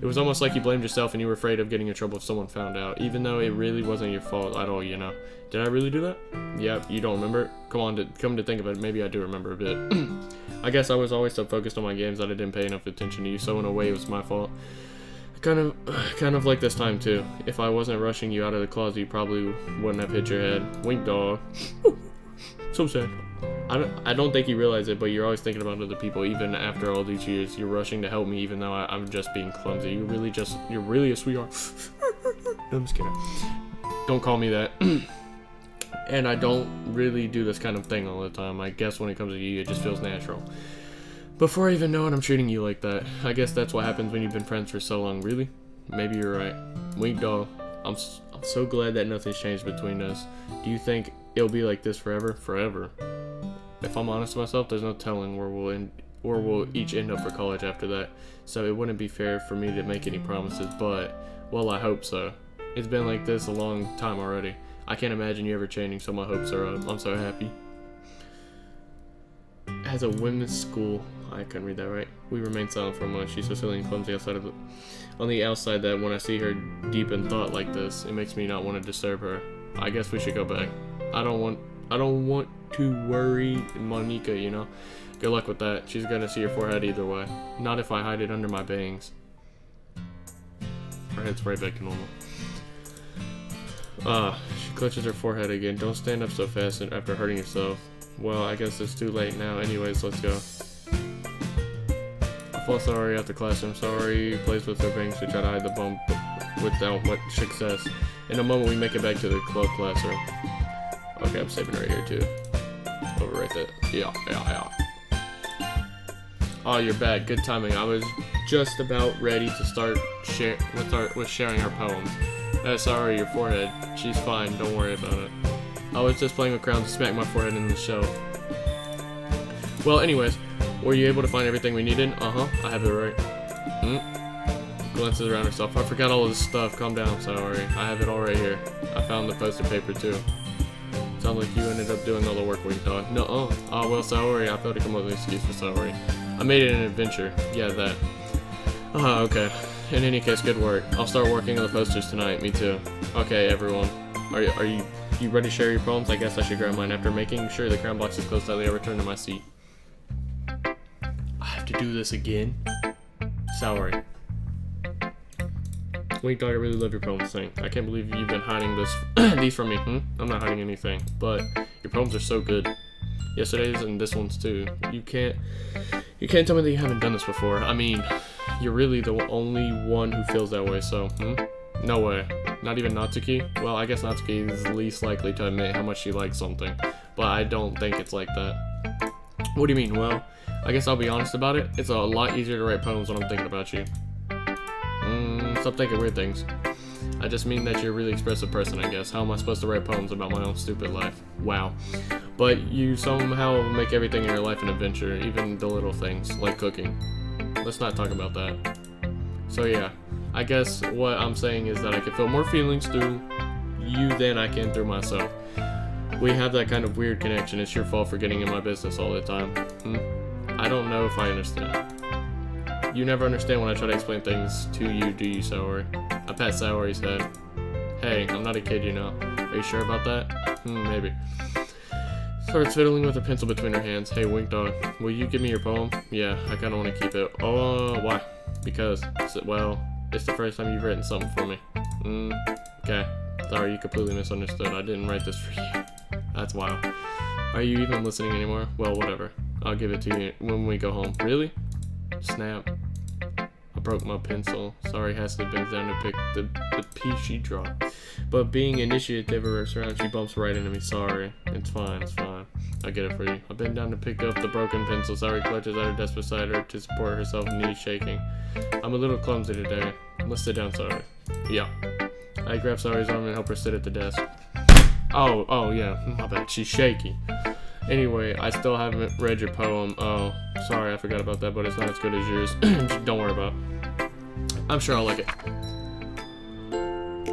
It was almost like you blamed yourself and you were afraid of getting in trouble if someone found out, even though it really wasn't your fault at all, you know. Did I really do that? Yep, you don't remember? Come to think of it, maybe I do remember a bit. I guess I was always so focused on my games that I didn't pay enough attention to you, so in a way it was my fault. Kind of like this time too. If I wasn't rushing you out of the closet, you probably wouldn't have hit your head. Wink, dog. So sad. I don't think you realize it, but you're always thinking about other people. Even after all these years, you're rushing to help me, even though I'm just being clumsy. You're really a sweetheart. No, I'm just kidding. Don't call me that. And I don't really do this kind of thing all the time. I guess when it comes to you, it just feels natural. Before I even know it, I'm treating you like that. I guess that's what happens when you've been friends for so long. Really? Maybe you're right. Wink, dog. I'm so glad that nothing's changed between us. Do you think it'll be like this forever? Forever. If I'm honest with myself, there's no telling where we'll each end up for college after that. So it wouldn't be fair for me to make any promises, but, well, I hope so. It's been like this a long time already. I can't imagine you ever changing, so my hopes are up. I'm so happy. As a women's school, I couldn't read that right. We remained silent for a moment. She's so silly and clumsy on the outside that when I see her deep in thought like this, it makes me not want to disturb her. I guess we should go back. I don't want to worry Monica, you know. Good luck with that. She's gonna see your forehead either way. Not if I hide it under my bangs. Her head's right back to normal. She clutches her forehead again. Don't stand up so fast after hurting yourself. Well, I guess it's too late now. Anyways, let's go. I feel sorry after classroom. Sorry plays with her bangs to try to hide the bump without much success. In a moment, we make it back to the club classroom. Okay, I'm saving right here too. Overwrite that. Yeah. Oh, you're back. Good timing. I was just about ready to start sharing our poems. Sorry, your forehead. She's fine. Don't worry about it. I was just playing with crowns and smacked my forehead into the shelf. Well, anyways, were you able to find everything we needed? I have it right. Glances around herself. I forgot all of this stuff. Calm down. Sorry. I have it all right here. I found the poster paper too. Sounds like you ended up doing all the work, Wink Dog. No, oh, well, sorry. I failed to come up with an excuse for sorry. I made it an adventure. Yeah, that. Okay. In any case, good work. I'll start working on the posters tonight. Me too. Okay, everyone. Are you ready to share your poems? I guess I should grab mine. After making sure the crown box is closed tightly, I return to my seat. I have to do this again? Sorry. Wink Dog, I really love your poems. Thanks. I can't believe you've been hiding these from me. I'm not hiding anything, but your poems are so good. Yesterday's and this one's too. You can't tell me that you haven't done this before. I mean, you're really the only one who feels that way, so, No way. Not even Natsuki? Well, I guess Natsuki is least likely to admit how much she likes something, but I don't think it's like that. What do you mean? Well, I guess I'll be honest about it. It's a lot easier to write poems when I'm thinking about you. Stop thinking weird things. I just mean that you're a really expressive person, I guess. How am I supposed to write poems about my own stupid life? Wow. But you somehow make everything in your life an adventure, even the little things, like cooking. Let's not talk about that. So yeah, I guess what I'm saying is that I can feel more feelings through you than I can through myself. We have that kind of weird connection. It's your fault for getting in my business all the time. I don't know if I understand. You never understand when I try to explain things to you, do you, Saori? I pat Saori's head. Hey, I'm not a kid, you know. Are you sure about that? Maybe. Starts fiddling with a pencil between her hands. Hey, Wink Dog, will you give me your poem? Yeah, I kind of want to keep it. Oh, why? Because, well, it's the first time you've written something for me. Okay. Sorry, you completely misunderstood. I didn't write this for you. That's wild. Are you even listening anymore? Well, whatever. I'll give it to you when we go home. Really? Snap. I broke my pencil. Sorry, Hastily bends down to pick the piece she dropped. But being initiative of her around, she bumps right into me. Sorry. It's fine. I'll get it for you. I bend down to pick up the broken pencil. Sorry clutches at her desk beside her to support herself, knees shaking. I'm a little clumsy today. Let's sit down, Sorry. Yeah. I grab Sorry's arm and help her sit at the desk. Oh, yeah. My bad. She's shaky. Anyway, I still haven't read your poem. Oh, sorry, I forgot about that, but it's not as good as yours. Don't worry about it. I'm sure I'll like it.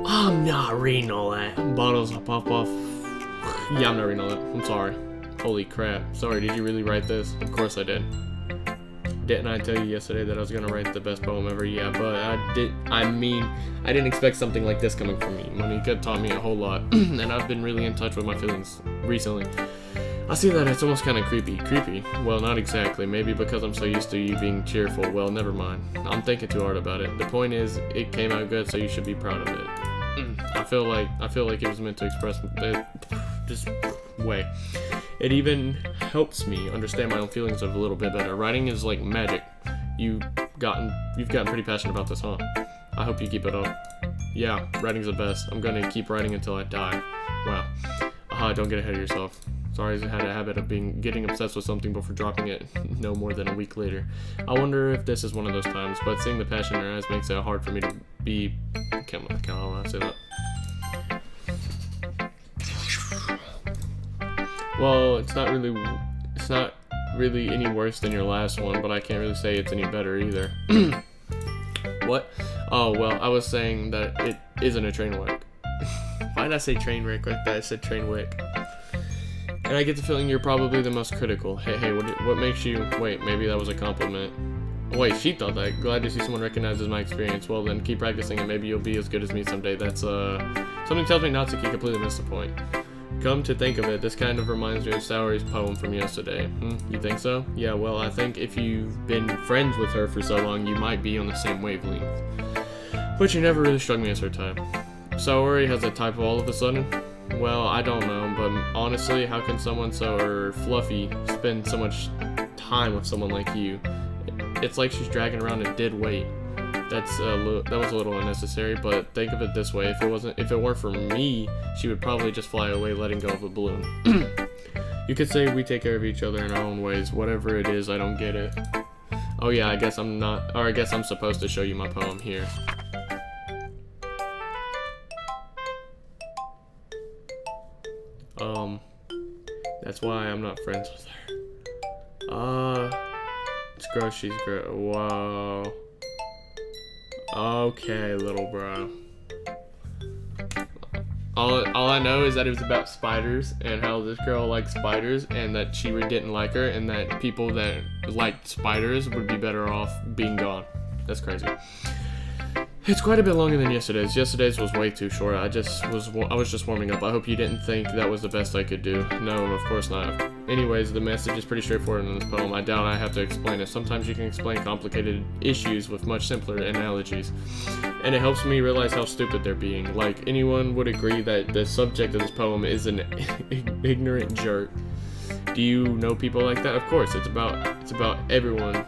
I'm not reading all that. Bottles pop off. Yeah, I'm not reading all that. I'm sorry. Holy crap. Sorry, did you really write this? Of course I did. Didn't I tell you yesterday that I was gonna write the best poem ever? Yeah, but I didn't expect something like this coming from me. Monica taught me a whole lot, and I've been really in touch with my feelings recently. I see that it's almost kind of creepy. Creepy? Well, not exactly. Maybe because I'm so used to you being cheerful. Well, never mind. I'm thinking too hard about it. The point is, it came out good, so you should be proud of it. I feel like it was meant to express this way. It even helps me understand my own feelings a little bit better. Writing is like magic. You've gotten pretty passionate about this, huh? I hope you keep it up. Yeah, writing's the best. I'm gonna keep writing until I die. Wow. Aha, don't get ahead of yourself. Sorry, I had a habit of getting obsessed with something before dropping it no more than a week later. I wonder if this is one of those times, but seeing the passion in her eyes makes it hard for me to be... I can't want to say that. Well, it's not really any worse than your last one, but I can't really say it's any better either. What? Oh, well, I was saying that it isn't a train wreck. Why did I say train wreck like that? I said train wreck. And I get the feeling you're probably the most critical. Hey, what makes you... Wait, maybe that was a compliment. Wait, she thought that. Glad to see someone recognizes my experience. Well, then keep practicing and maybe you'll be as good as me someday. That's, something tells me not to completely miss the point. Come to think of it, this kind of reminds me of Saori's poem from yesterday. You think so? Yeah, well, I think if you've been friends with her for so long, you might be on the same wavelength. But you never really struck me as her type. Saori has a type all of a sudden? Well, I don't know, but honestly, how can someone so fluffy spend so much time with someone like you? It's like she's dragging around a dead weight. That was a little unnecessary, but think of it this way: if it weren't for me, she would probably just fly away, letting go of a balloon. You could say we take care of each other in our own ways. Whatever it is, I don't get it. Oh yeah, I guess I'm supposed to show you my poem here. That's why I'm not friends with her. It's gross. She's gross. Whoa. Okay, little bro. All I know is that it was about spiders and how this girl likes spiders and that she didn't like her and that people that liked spiders would be better off being gone. That's crazy. It's quite a bit longer than yesterday's. Yesterday's was way too short. I was just warming up. I hope you didn't think that was the best I could do. No, of course not. Anyways, the message is pretty straightforward in this poem. I doubt I have to explain it. Sometimes you can explain complicated issues with much simpler analogies. And it helps me realize how stupid they're being. Like, anyone would agree that the subject of this poem is an ignorant jerk. Do you know people like that? Of course, it's about everyone.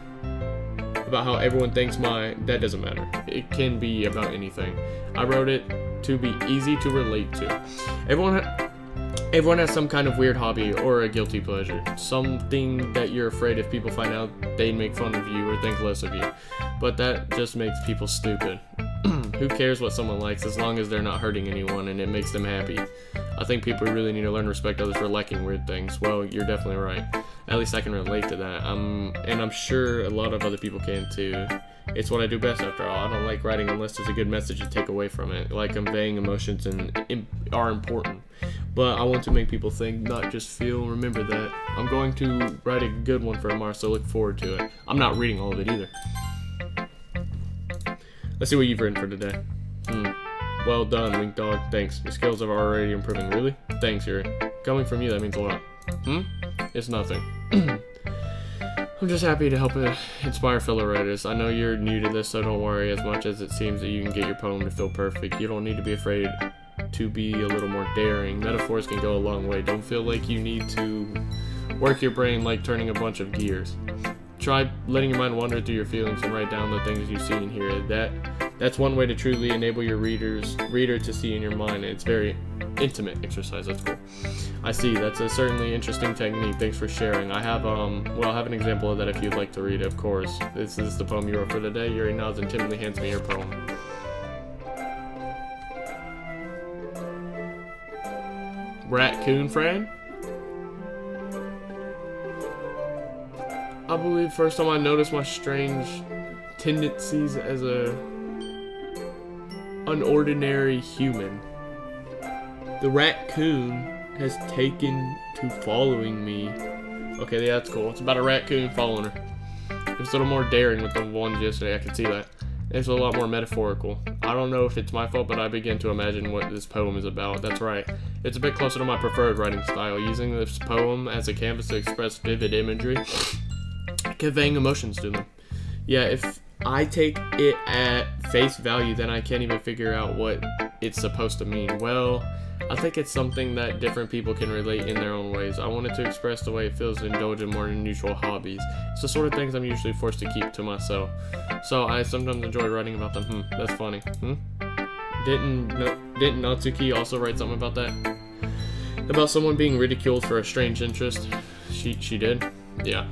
About how everyone thinks that doesn't matter. It can be about anything. I wrote it to be easy to relate to. Everyone has some kind of weird hobby or a guilty pleasure. Something that you're afraid if people find out they'd make fun of you or think less of you. But that just makes people stupid. Who cares what someone likes as long as they're not hurting anyone and it makes them happy? I think people really need to learn to respect others for liking weird things. Well, you're definitely right. At least I can relate to that. And I'm sure a lot of other people can too. It's what I do best after all. I don't like writing unless there's a good message to take away from it. Like conveying emotions are important. But I want to make people think, not just feel. Remember that. I'm going to write a good one for tomorrow, so look forward to it. I'm not reading all of it either. Let's see what you've written for today. Well done, Wink Dog. Thanks. Your skills are already improving. Really? Thanks, Yuri. Coming from you, that means a lot. It's nothing. I'm just happy to help inspire fellow writers. I know you're new to this, so don't worry as much as it seems that you can get your poem to feel perfect. You don't need to be afraid to be a little more daring. Metaphors can go a long way. Don't feel like you need to work your brain like turning a bunch of gears. Try letting your mind wander through your feelings and write down the things you see and hear. That's one way to truly enable your reader to see in your mind. It's very intimate exercise. That's cool. I see. That's a certainly interesting technique. Thanks for sharing. I have an example of that if you'd like to read it, of course. This is the poem you wrote for today. Yuri nods and timidly hands me your poem. Raccoon friend? I believe first time I noticed my strange tendencies as an ordinary human. The raccoon has taken to following me. Okay, yeah, that's cool. It's about a raccoon following her. It was a little more daring with the ones yesterday. I can see that. It's a lot more metaphorical. I don't know if it's my fault, but I begin to imagine what this poem is about. That's right. It's a bit closer to my preferred writing style, using this poem as a canvas to express vivid imagery, conveying emotions to them. Yeah, if I take it at face value, then I can't even figure out what it's supposed to mean. Well, I think it's something that different people can relate in their own ways. I wanted to express the way it feels to indulge in more unusual hobbies. It's the sort of things I'm usually forced to keep to myself. So I sometimes enjoy writing about them. That's funny. Didn't Natsuki also write something about that? About someone being ridiculed for a strange interest? She did? Yeah.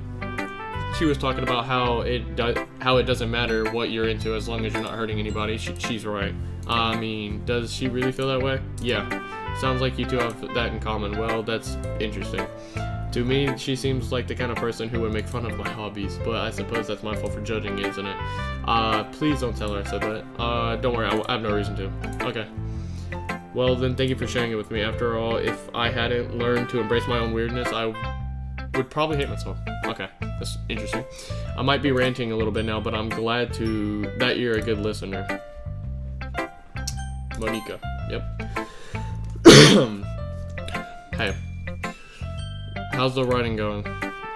She was talking about how it doesn't matter what you're into as long as you're not hurting anybody. She's right. I mean, does she really feel that way? Yeah. Sounds like you two have that in common. Well, that's interesting. To me, she seems like the kind of person who would make fun of my hobbies, but I suppose that's my fault for judging, isn't it? Please don't tell her I said that. Don't worry, I have no reason to. Okay. Well, then thank you for sharing it with me. After all, if I hadn't learned to embrace my own weirdness, I would probably hate myself. Okay, that's interesting. I might be ranting a little bit now, but I'm glad that you're a good listener. Monica. Yep. Hey. How's the writing going?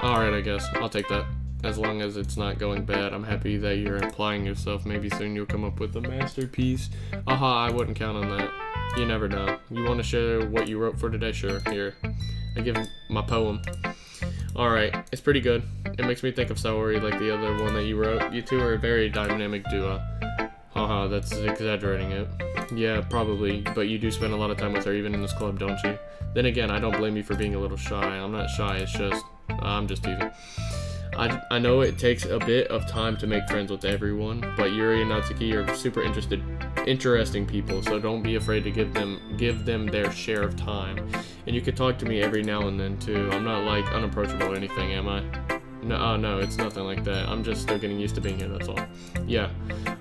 Alright, I guess. I'll take that. As long as it's not going bad, I'm happy that you're applying yourself. Maybe soon you'll come up with a masterpiece. Aha, I wouldn't count on that. You never know. You want to share what you wrote for today? Sure. Here. I give my poem. Alright, it's pretty good. It makes me think of Saori like the other one that you wrote. You two are a very dynamic duo. Haha, that's exaggerating it. Yeah, probably, but you do spend a lot of time with her even in this club, don't you? Then again, I don't blame you for being a little shy. I'm not shy, it's just... I'm just teasing. I know it takes a bit of time to make friends with everyone, but Yuri and Natsuki are super interesting people, so don't be afraid to give them their share of time. And you can talk to me every now and then, too. I'm not, like, unapproachable or anything, am I? No, it's nothing like that. I'm just still getting used to being here, that's all. Yeah.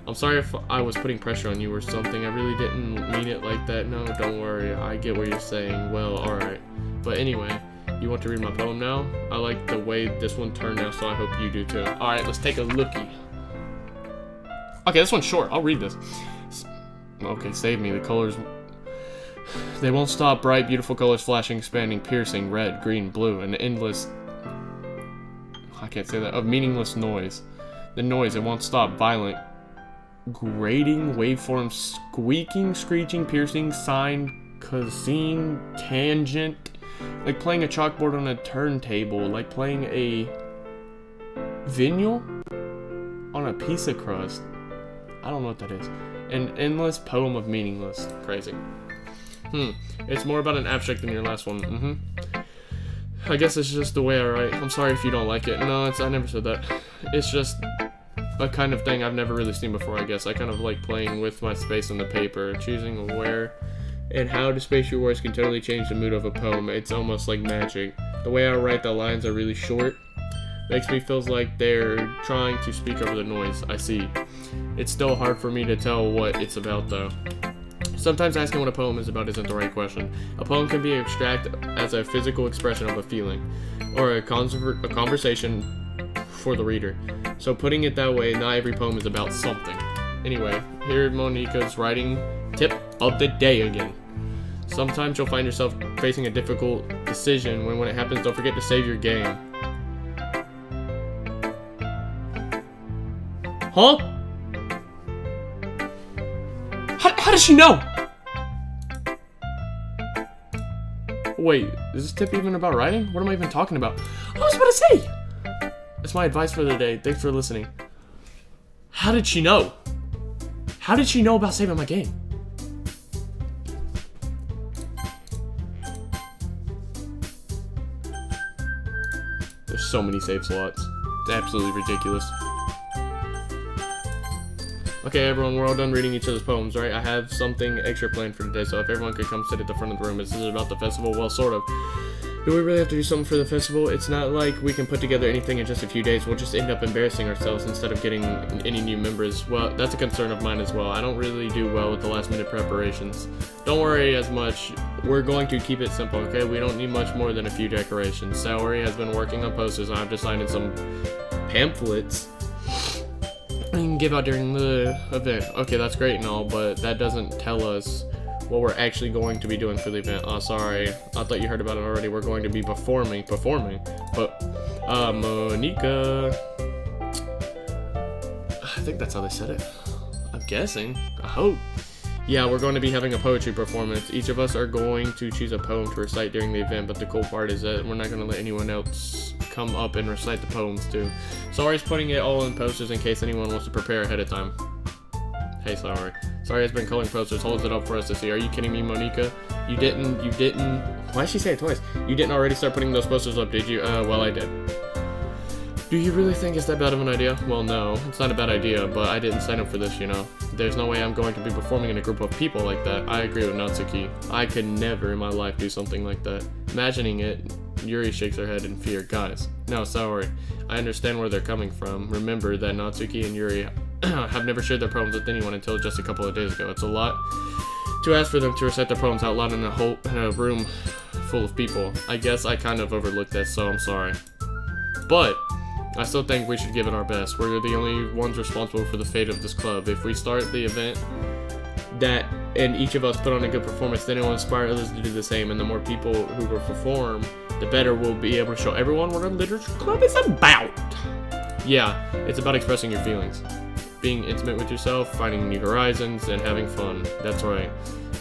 I'm sorry if I was putting pressure on you or something. I really didn't mean it like that. No, don't worry. I get what you're saying. Well, alright. But anyway, you want to read my poem now? I like the way this one turned out, so I hope you do too. Alright, let's take a lookie. Okay, this one's short. I'll read this. Okay, save me. The colors... They won't stop. Bright, beautiful colors flashing, expanding, piercing, red, green, blue, an endless... I can't say that. Of meaningless noise. The noise, it won't stop. Violent, grating, waveform, squeaking, screeching, piercing, sine, cosine, tangent. Like playing a chalkboard on a turntable. Like playing a vinyl on a piece of crust. I don't know what that is. An endless poem of meaningless. Crazy. It's more about an abstract than your last one. I guess it's just the way I write. I'm sorry if you don't like it. No, I never said that. It's just a kind of thing I've never really seen before, I guess. I kind of like playing with my space on the paper, choosing where and how to space your words can totally change the mood of a poem. It's almost like magic. The way I write, the lines are really short. Makes me feel like they're trying to speak over the noise. I see. It's still hard for me to tell what it's about, though. Sometimes asking what a poem is about isn't the right question. A poem can be abstract as a physical expression of a feeling, or a conversation for the reader. So putting it that way, not every poem is about something. Anyway, here Monica's writing tip of the day again. Sometimes you'll find yourself facing a difficult decision. When it happens, don't forget to save your game. Huh? How does she know? Wait, is this tip even about writing? What am I even talking about? I was about to say! That's my advice for the day. Thanks for listening. How did she know? How did she know about saving my game? There's so many save slots. It's absolutely ridiculous. Okay, everyone, we're all done reading each other's poems, right? I have something extra planned for today, so if everyone could come sit at the front of the room. This is about the festival, well, sort of. Do we really have to do something for the festival? It's not like we can put together anything in just a few days. We'll just end up embarrassing ourselves instead of getting any new members. Well, that's a concern of mine as well. I don't really do well with the last minute preparations. Don't worry as much. We're going to keep it simple, okay? We don't need much more than a few decorations. Saori has been working on posters, and I've designed some pamphlets we can give out during the event. Okay, that's great and all, but that doesn't tell us what we're actually going to be doing for the event. Oh, sorry. I thought you heard about it already. We're going to be performing. But, Monica. I think that's how they said it. I'm guessing. I hope. Yeah, we're going to be having a poetry performance. Each of us are going to choose a poem to recite during the event, but the cool part is that we're not going to let anyone else come up and recite the poems too. Sorry's putting it all in posters in case anyone wants to prepare ahead of time. Hey, sorry. Sorry has been coloring posters, holds it up for us to see. Are you kidding me, Monica? You didn't. Why'd she say it twice? You didn't already start putting those posters up, did you? Well, I did. Do you really think it's that bad of an idea? Well, no, it's not a bad idea, but I didn't sign up for this, you know. There's no way I'm going to be performing in a group of people like that. I agree with Natsuki. I could never in my life do something like that. Imagining it, Yuri shakes her head in fear. Guys, no, sorry. I understand where they're coming from. Remember that Natsuki and Yuri have never shared their poems with anyone until just a couple of days ago. It's a lot to ask for them to recite their poems out loud in a room full of people. I guess I kind of overlooked that, so I'm sorry. But I still think we should give it our best. We're the only ones responsible for the fate of this club. If we start the event and each of us put on a good performance, then it will inspire others to do the same. And the more people who will perform, the better we'll be able to show everyone what our literature club is about. Yeah, it's about expressing your feelings, being intimate with yourself, finding new horizons, and having fun. That's right.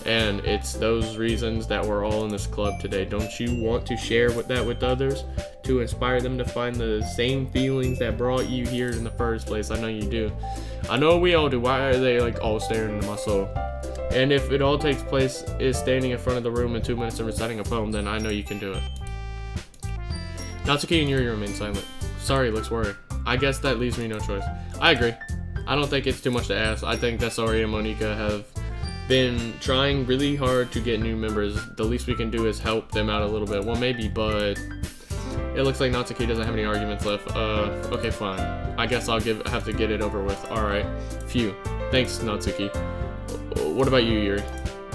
And it's those reasons that we're all in this club today. Don't you want to share that with others to inspire them to find the same feelings that brought you here in the first place? I know you do. I know we all do. Why are they like all staring into my soul? And if it all takes place is standing in front of the room in 2 minutes and reciting a poem, then I know you can do it. Natsuki and Yuri remain silent. Sorry, looks worried. I guess that leaves me no choice. I agree. I don't think it's too much to ask. I think that Saori and Monica have been trying really hard to get new members. The least we can do is help them out a little bit. Well, maybe, but it looks like Natsuki doesn't have any arguments left. Okay, fine. I guess I'll have to get it over with. Alright. Phew. Thanks, Natsuki. What about you, Yuri?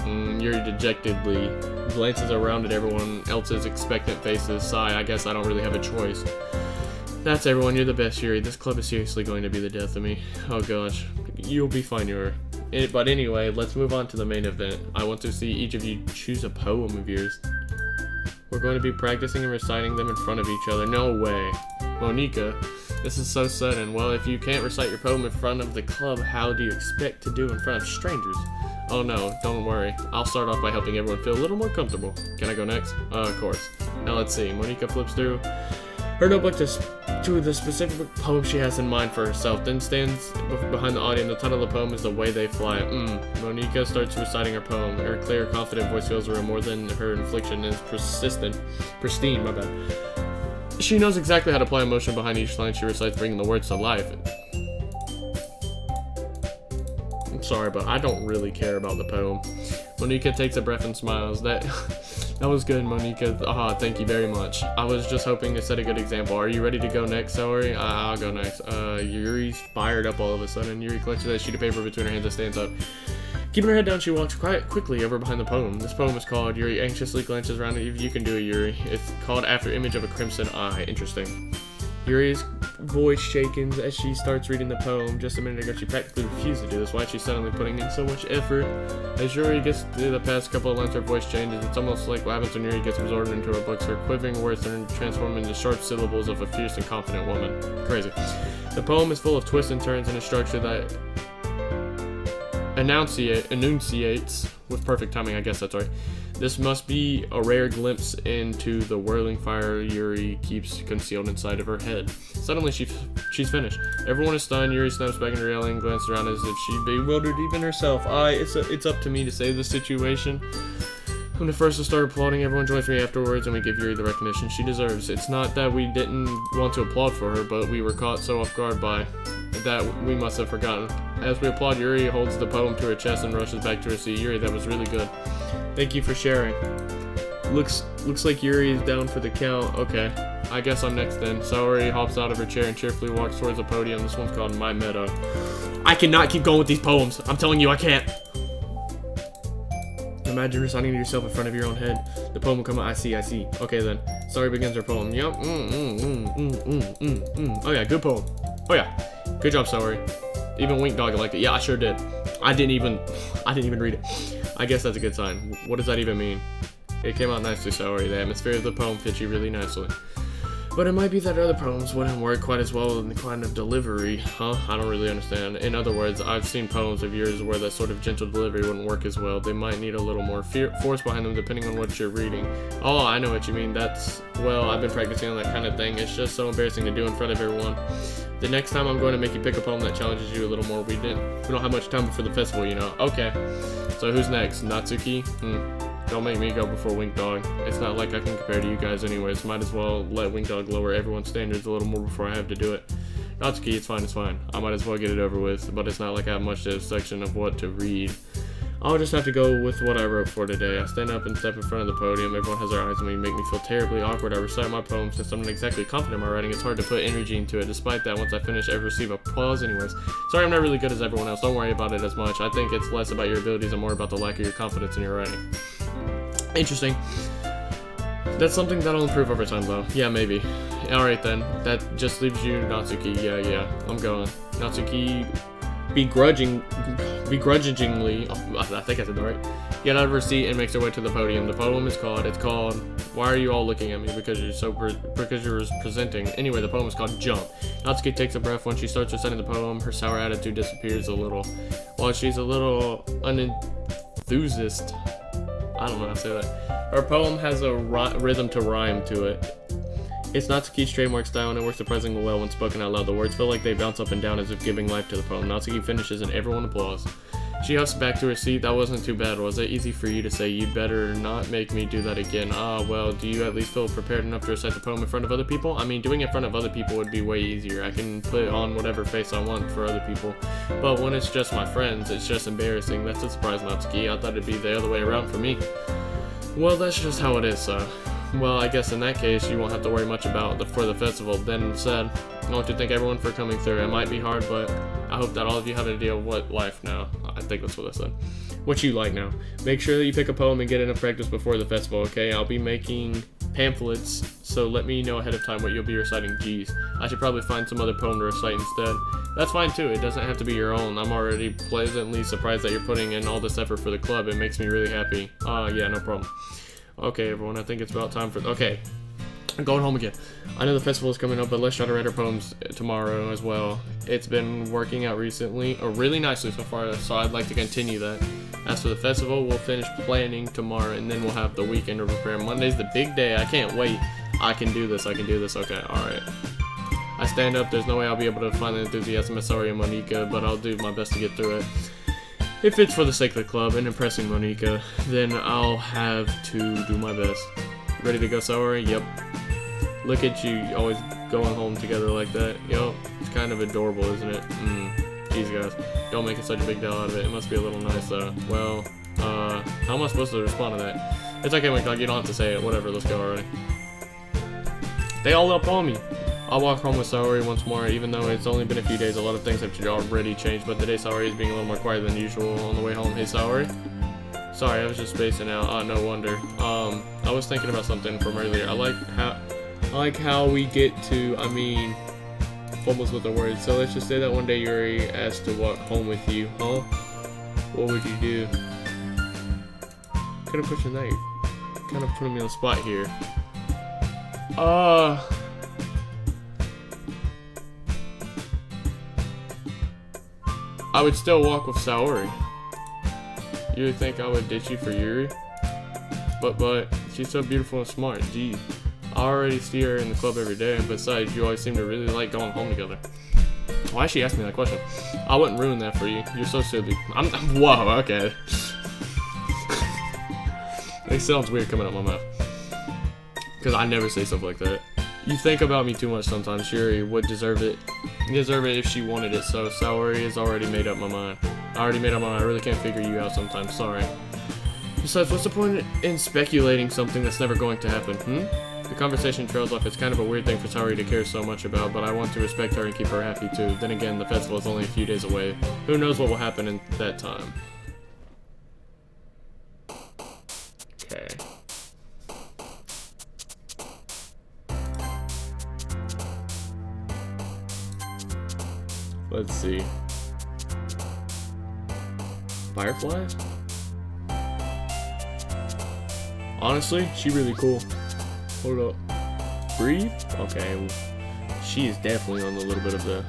Yuri dejectedly glances around at everyone else's expectant faces. Sigh, I guess I don't really have a choice. That's everyone. You're the best, Yuri. This club is seriously going to be the death of me. Oh gosh. You'll be fine, Yuri. But anyway, let's move on to the main event. I want to see each of you choose a poem of yours. We're going to be practicing and reciting them in front of each other. No way. Monica, this is so sudden. Well, if you can't recite your poem in front of the club, how do you expect to do in front of strangers? Oh no, don't worry. I'll start off by helping everyone feel a little more comfortable. Can I go next? Of course. Now let's see. Monica flips through her notebook to the specific poem she has in mind for herself, then stands behind the audience. The title of the poem is The Way They Fly. Monica starts reciting her poem. Her clear, confident voice fills the room. More than her inflection is pristine, my bad. She knows exactly how to apply emotion behind each line she recites, bringing the words to life. I'm sorry, but I don't really care about the poem. Monica takes a breath and smiles. That was good, Monica. Thank you very much. I was just hoping to set a good example. Are you ready to go next, Saori? I'll go next. Yuri's fired up all of a sudden. Yuri clutches a sheet of paper between her hands and stands up. Keeping her head down, she walks quickly over behind the poem. This poem is called, Yuri anxiously glances around. You can do it, Yuri. It's called After Image of a Crimson Eye. Interesting. Yuri's voice shakens as she starts reading the poem. Just a minute ago, she practically refused to do this. Why is she suddenly putting in so much effort? As Yuri gets through the past couple of lines, her voice changes. It's almost like what happens when Yuri gets absorbed into her books. Her quivering words are transformed into sharp syllables of a fierce and confident woman. Crazy. The poem is full of twists and turns in a structure that enunciates with perfect timing. I guess that's right. This must be a rare glimpse into the whirling fire Yuri keeps concealed inside of her head. Suddenly, she's finished. Everyone is stunned. Yuri snaps back into reality and glances around as if she'd bewildered even herself. It's up to me to save the situation. I'm the first to start applauding. Everyone joins me afterwards, and we give Yuri the recognition she deserves. It's not that we didn't want to applaud for her, but we were caught so off guard by that we must have forgotten. As we applaud, Yuri holds the poem to her chest and rushes back to her seat. Yuri, that was really good. Thank you for sharing. Looks like Yuri is down for the count. Okay, I guess I'm next then. Saori hops out of her chair and cheerfully walks towards the podium. This one's called My Meadow. I cannot keep going with these poems. I'm telling you, I can't. Imagine reciting to yourself in front of your own head. The poem will come out. I see. Okay then. Saori begins her poem. Yup. Oh yeah, good poem. Oh yeah, good job, Saori. Even Wink Dog liked it. Yeah, I sure did. I didn't even read it. I guess that's a good sign. What does that even mean? It came out nicely, Saori. The atmosphere of the poem fits you really nicely. But it might be that other poems wouldn't work quite as well in the kind of delivery, huh? I don't really understand. In other words, I've seen poems of yours where that sort of gentle delivery wouldn't work as well. They might need a little more force behind them depending on what you're reading. Oh, I know what you mean. Well, I've been practicing on that kind of thing. It's just so embarrassing to do in front of everyone. The next time I'm going to make you pick a poem that challenges you a little more. We don't have much time before the festival, you know. Okay. So who's next? Natsuki? Don't make me go before Wink Dog. It's not like I can compare to you guys anyways. Might as well let Wink Dog lower everyone's standards a little more before I have to do it. Natsuki, it's fine. I might as well get it over with, but it's not like I have much to section of what to read. I'll just have to go with what I wrote for today. I stand up and step in front of the podium. Everyone has their eyes on me, make me feel terribly awkward. I recite my poem. Since I'm not exactly confident in my writing, it's hard to put energy into it. Despite that, once I finish, I receive applause anyways. Sorry I'm not really good as everyone else. Don't worry about it as much. I think it's less about your abilities and more about the lack of your confidence in your writing. Interesting. That's something that'll improve over time, though. Yeah, maybe. Alright then. That just leaves you, Natsuki. Yeah. I'm going. Natsuki begrudgingly, I think I said that right, get out of her seat and makes her way to the podium. The poem is called, Why Are You All Looking at Me? Because you're presenting. Anyway, the poem is called Jump. Natsuki takes a breath. When she starts reciting the poem, her sour attitude disappears a little. While she's a little unenthusiastic, I don't know how to say that. Her poem has a rhythm to rhyme to it. It's Natsuki's trademark style and it works surprisingly well when spoken out loud. The words feel like they bounce up and down as if giving life to the poem. Natsuki finishes and everyone applauds. She huffs back to her seat. That wasn't too bad, was it? Easy for you to say. You'd better not make me do that again. Well, do you at least feel prepared enough to recite the poem in front of other people? I mean, doing it in front of other people would be way easier. I can put on whatever face I want for other people. But when it's just my friends, it's just embarrassing. That's a surprise, Natsuki. I thought it'd be the other way around for me. Well, that's just how it is, so. Well, I guess in that case, you won't have to worry much about for the festival. Then said, I want to thank everyone for coming through. It might be hard, but I hope that all of you have an idea of what life now. I think that's what I said. What you like now. Make sure that you pick a poem and get enough practice before the festival, okay? I'll be making pamphlets, so let me know ahead of time what you'll be reciting. Geez, I should probably find some other poem to recite instead. That's fine too. It doesn't have to be your own. I'm already pleasantly surprised that you're putting in all this effort for the club. It makes me really happy. Yeah, no problem. Okay, everyone, I think it's about time for... Okay, I'm going home again. I know the festival is coming up, but let's try to write our poems tomorrow as well. It's been working out recently, or really nicely so far, so I'd like to continue that. As for the festival, we'll finish planning tomorrow, and then we'll have the weekend to prepare. Monday's the big day. I can't wait. I can do this. Okay, alright. I stand up. There's no way I'll be able to find the enthusiasm of Saori and Monika, but I'll do my best to get through it. If it's for the sake of the club and impressing Monika, then I'll have to do my best. Ready to go, Saori? Yep. Look at you, always going home together like that. Yup. It's kind of adorable, isn't it? Geez, guys. Don't make it such a big deal out of it. It must be a little nice, though. Well, how am I supposed to respond to that? It's okay, Wink Dog. You don't have to say it. Whatever. Let's go already. They all up on me. I'll walk home with Saori once more, even though it's only been a few days. A lot of things have already changed, but today Saori is being a little more quiet than usual on the way home. Hey, Saori? Sorry, I was just spacing out. No wonder. I was thinking about something from earlier. I like how we get to, almost with the words. So let's just say that one day Yuri asked to walk home with you, huh? What would you do? Kind of pushing that. You're kind of putting me on the spot here. I would still walk with Saori. You would think I would ditch you for Yuri? But she's so beautiful and smart. Geez. I already see her in the club every day, and besides, you always seem to really like going home together. Why she asked me that question? I wouldn't ruin that for you. You're so silly. Whoa, okay. It sounds weird coming out my mouth. Because I never say stuff like that. You think about me too much sometimes. Yuri would deserve it. Deserve it if she wanted it. So Saori has already made up my mind. I already made up my mind. I really can't figure you out sometimes. Sorry. Besides, what's the point in speculating something that's never going to happen, The conversation trails off. It's kind of a weird thing for Saori to care so much about, but I want to respect her and keep her happy too. Then again, the festival is only a few days away. Who knows what will happen in that time? Okay. Let's see. Fireflies? Honestly, she really cool. Hold up. Breathe? Okay. Well, she is definitely on a little bit of the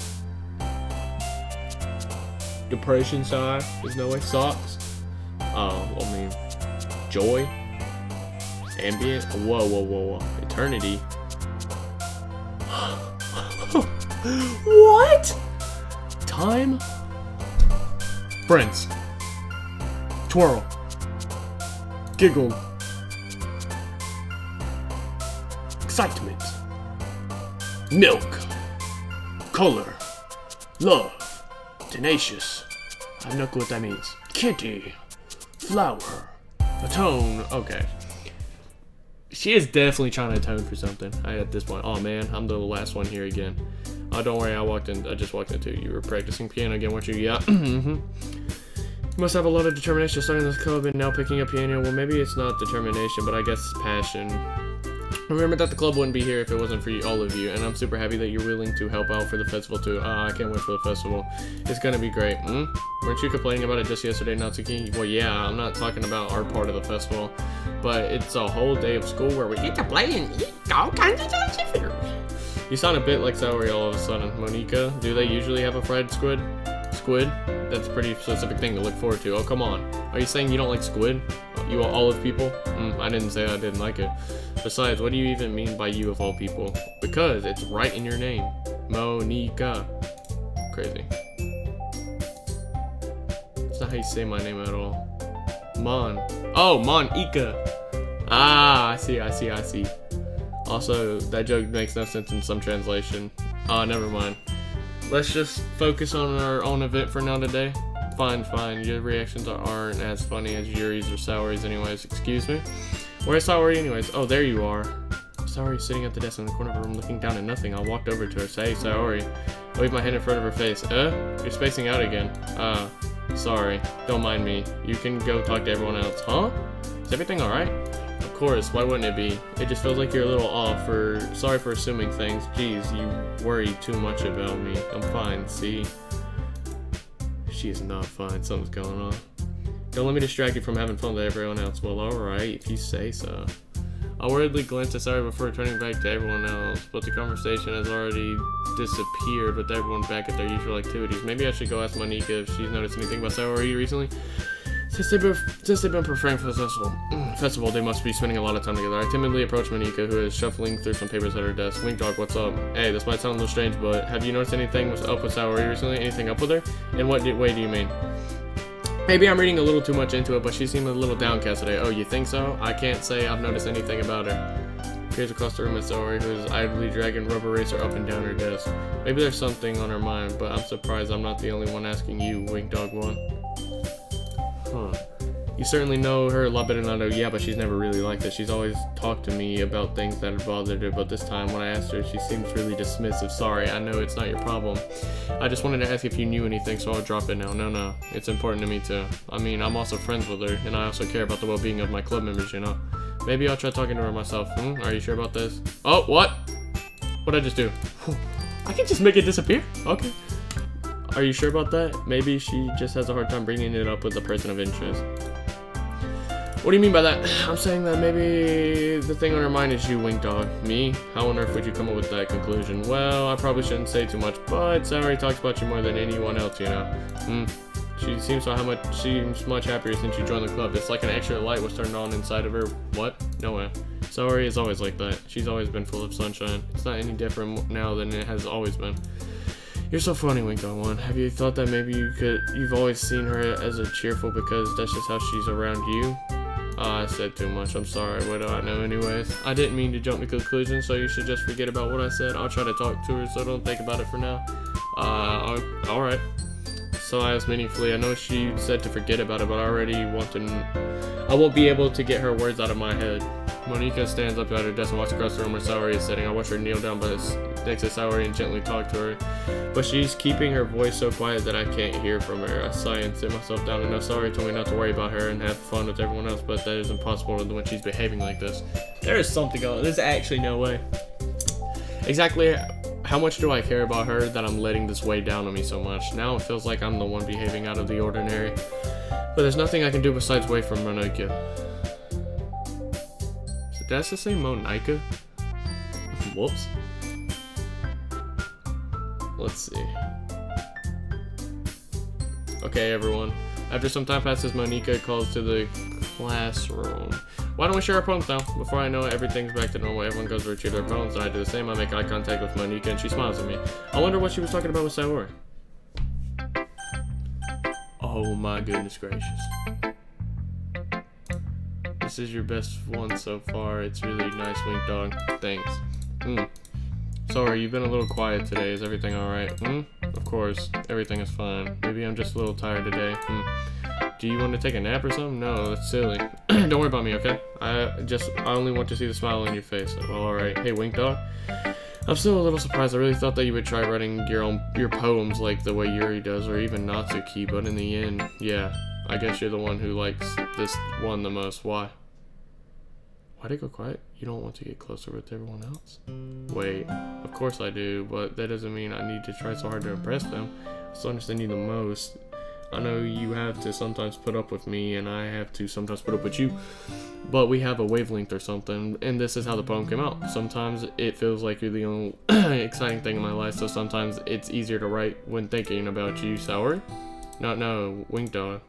depression side. There's no way. Socks? Oh, I mean, joy? Ambient? Whoa, whoa, whoa, whoa. Eternity? What? Time? Friends. Twirl. Giggle. Excitement. Milk. Color. Love. Tenacious. I have no clue what that means. Kitty. Flower. Atone. Okay. She is definitely trying to atone for something. At this point. Oh man, I'm the last one here again. Oh, don't worry, I just walked into you. You were practicing piano again, weren't you? Yeah. You must have a lot of determination starting this club and now picking up piano. Well, maybe it's not determination, but I guess it's passion. Remember that the club wouldn't be here if it wasn't for all of you, and I'm super happy that you're willing to help out for the festival too. I can't wait for the festival. It's gonna be great. Weren't you complaining about it just yesterday, Natsuki? Well, yeah, I'm not talking about our part of the festival, but it's a whole day of school where we get to play and eat all kinds of stuff. You sound a bit like Saori all of a sudden. Monica, do they usually have a fried squid? Squid? That's a pretty specific thing to look forward to. Oh, come on. Are you saying you don't like squid? You olive people? I didn't say I didn't like it. Besides, what do you even mean by you of all people? Because it's right in your name. Monica. Crazy. That's not how you say my name at all. Oh, Monica. Ah, I see. Also, that joke makes no sense in some translation. Never mind. Let's just focus on our own event for now today. Fine. Your reactions aren't as funny as Yuri's or Saori's anyways. Excuse me? Where's Saori anyways? Oh, there you are. Saori's sitting at the desk in the corner of the room looking down at nothing. I walked over to her. Say, Saori. I waved my hand in front of her face. You're spacing out again. Sorry. Don't mind me. You can go talk to everyone else. Huh? Is everything alright? Of course, why wouldn't it be? It just feels like you're a little off. Sorry for assuming things. Jeez, you worry too much about me. I'm fine, see? She is not fine. Something's going on. Don't let me distract you from having fun with everyone else. Well, alright, if you say so. I worriedly glanced at Saori before turning back to everyone else, but the conversation has already disappeared with everyone back at their usual activities. Maybe I should go ask Monica if she's noticed anything about Saori recently. Since they've been preparing for the festival, they must be spending a lot of time together. I timidly approached Monica, who is shuffling through some papers at her desk. Wink Dog, what's up? Hey, this might sound a little strange, but have you noticed anything up with Saori recently? Anything up with her? In what way do you mean? Maybe I'm reading a little too much into it, but she seemed a little downcast today. Oh, you think so? I can't say I've noticed anything about her. Peers across the room at Saori, who is idly dragging Rubber Racer up and down her desk. Maybe there's something on her mind, but I'm surprised I'm not the only one asking you, Wink Dog 1. Huh. You certainly know her a lot better than I know. Yeah, but she's never really like this. She's always talked to me about things that have bothered her, but this time when I asked her, she seems really dismissive. Sorry, I know it's not your problem. I just wanted to ask if you knew anything, so I'll drop it now. No, it's important to me too. I mean, I'm also friends with her, and I also care about the well-being of my club members, you know? Maybe I'll try talking to her myself. Are you sure about this? Oh, what? What'd I just do? I can just make it disappear? Okay. Are you sure about that? Maybe she just has a hard time bringing it up with a person of interest. What do you mean by that? I'm saying that maybe the thing on her mind is you, Wink Dog. Me? How on earth would you come up with that conclusion? Well, I probably shouldn't say too much, but Saori talks about you more than anyone else, you know? She seems much happier since you joined the club. It's like an extra light was turned on inside of her. What? No way. Saori is always like that. She's always been full of sunshine. It's not any different now than it has always been. You're so funny, Wink Dog 1. Have you thought that maybe you've always seen her as a cheerful because that's just how she's around you? I said too much. I'm sorry. What do I know anyways? I didn't mean to jump to conclusions, so you should just forget about what I said. I'll try to talk to her, so don't think about it for now. Alright. saw as meaningfully. I know she said to forget about it, but I already want to. I won't be able to get her words out of my head. Monika stands up at her desk and walks across the room where Saori is sitting. I watch her kneel down next to Saori and gently talk to her. But she's keeping her voice so quiet that I can't hear from her. I sigh and sit myself down and know Saori told me not to worry about her and have fun with everyone else, but that is impossible when she's behaving like this. There is something going on. There's actually no way. Exactly how much do I care about her that I'm letting this weigh down on me so much? Now it feels like I'm the one behaving out of the ordinary. But there's nothing I can do besides wait for Monika. Did I just say Monika? Whoops. Let's see. Okay, everyone. After some time passes, Monika calls to the classroom. Why don't we share our poems now? Before I know it, everything's back to normal. Everyone goes to retrieve their poems, and I do the same. I make eye contact with Monika, and she smiles at me. I wonder what she was talking about with Saori. Oh my goodness gracious. This is your best one so far. It's really nice, Wink Dog. Thanks. Sorry, you've been a little quiet today. Is everything alright? Of course, everything is fine. Maybe I'm just a little tired today. Do you want to take a nap or something? No, that's silly. Don't worry about me, okay? I only want to see the smile on your face. Well, alright. Hey, Wink Dog. I'm still a little surprised. I really thought that you would try writing your poems like the way Yuri does, or even Natsuki, but in the end, yeah. I guess you're the one who likes this one the most. Why? Why'd it go quiet? You don't want to get closer with everyone else? Wait, of course I do, but that doesn't mean I need to try so hard to impress them. I still understand you the most. I know you have to sometimes put up with me, and I have to sometimes put up with you, but we have a wavelength or something, and this is how the poem came out. Sometimes it feels like you're the only exciting thing in my life, so sometimes it's easier to write when thinking about you. Saori? No, Wink Dog.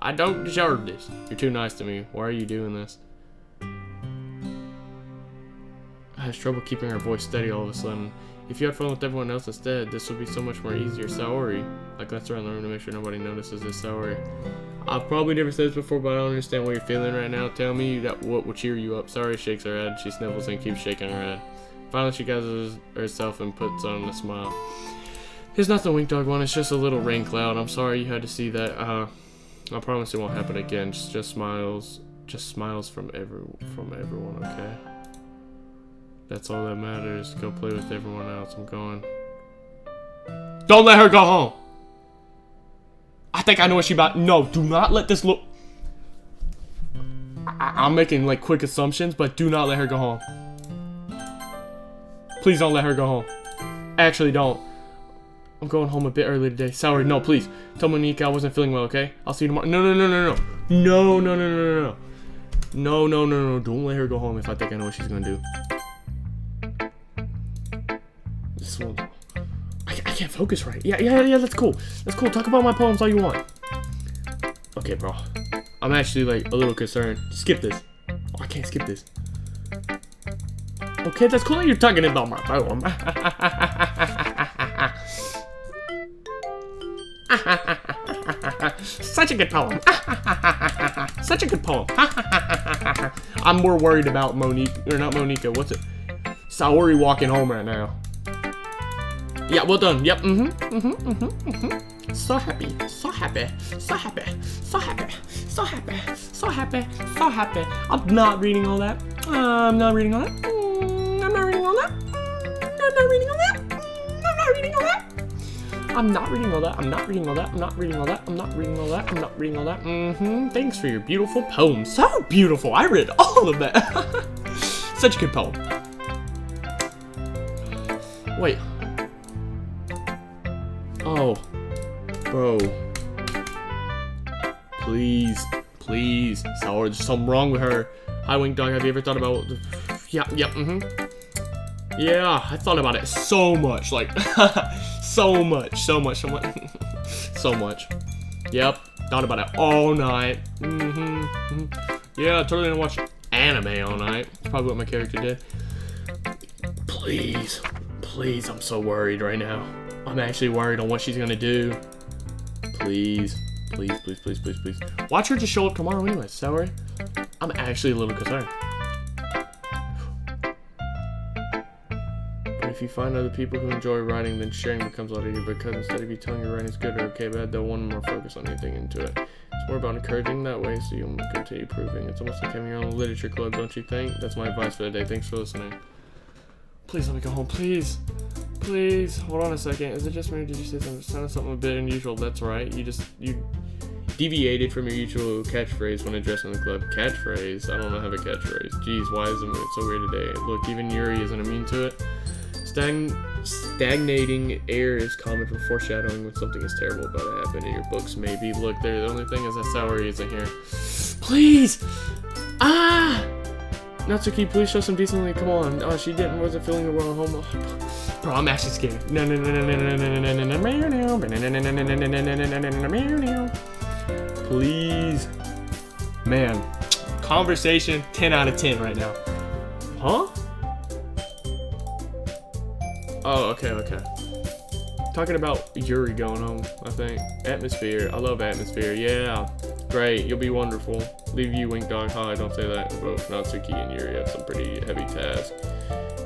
I don't deserve this. You're too nice to me. Why are you doing this? I had trouble keeping her voice steady all of a sudden. If you had fun with everyone else instead, this would be so much more easier. Saori. I glanced around the room to make sure nobody notices this. Saori. I've probably never said this before, but I don't understand what you're feeling right now. Tell me that what will cheer you up. Saori shakes her head. She sniffles and keeps shaking her head. Finally, she gathers herself and puts on a smile. It's not the Wink Dog one. It's just a little rain cloud. I'm sorry you had to see that. I promise it won't happen again. Just smiles. Just smiles from everyone, okay? That's all that matters. Go play with everyone else. I'm going. Don't let her go home! I think I know what she about. No, do not let this look. I'm making like quick assumptions, but do not let her go home. Please don't let her go home. Actually, don't. I'm going home a bit early today. Saori, no, please. Tell Monika I wasn't feeling well, okay? I'll see you tomorrow. No. No. Don't let her go home if I think I know what she's gonna do. This one. I can't focus right. Yeah, that's cool. That's cool. Talk about my poems all you want. Okay, bro. I'm actually like a little concerned. Skip this. Oh, I can't skip this. Okay, that's cool that you're talking about my poem. Such a good poem. Such a good poem. I'm more worried about Monika, or not Monika, what's it? Saori walking home right now. Yeah, well done. Yep, So happy. I'm not reading all that. I'm not reading all that. I'm not reading all that. I'm not reading all that. I'm not reading all that. I'm not reading all that. I'm not reading all that. I'm not reading all that. I'm not reading all that. I'm not reading all that. Thanks for your beautiful poem. So beautiful. I read all of that. Such a good poem. Wait. Oh. Bro. Please. Saori, there's something wrong with her. Hi, Wink Dog. Have you ever thought about... Yeah, Yeah, I thought about it so much. Like, so much. Yep, thought about it all night. Yeah, I totally didn't watch anime all night. That's probably what my character did. Please, I'm so worried right now. I'm actually worried on what she's gonna do. Please. Watch her just show up tomorrow anyway, Saori. I'm actually a little concerned. But if If you find other people who enjoy writing, then sharing becomes a lot easier, because instead of you telling your writing's good or okay bad, they'll want more focus on anything into it. It's more about encouraging that way, so you'll continue improving. It's almost like having your own literature club, don't you think? That's my advice for the day. Thanks for listening. Please let me go home, please. Please, hold on a second. Is it just me or did you say something a bit unusual? That's right. You deviated from your usual catchphrase when addressing the club. Catchphrase? I don't know how to have a catchphrase. Jeez, why is it so weird today? Look, even Yuri isn't immune to it. Stagnating air is common for foreshadowing when something is terrible about to happen in your books, maybe. Look, the only thing is that Saori isn't here. Please! Ah! Natsuki, please show some decency. Come on. Oh, she wasn't feeling the world home. Oh, bro, I'm actually scared. No. Please. Man. Conversation 10 out of 10 right now. Huh? Oh, okay. Talking about Yuri going home, I think. Atmosphere. I love atmosphere. Yeah. Great. You'll be wonderful. Leave you, Wink Dog. Hi, don't say that. Both Natsuki and Yuri have some pretty heavy tasks.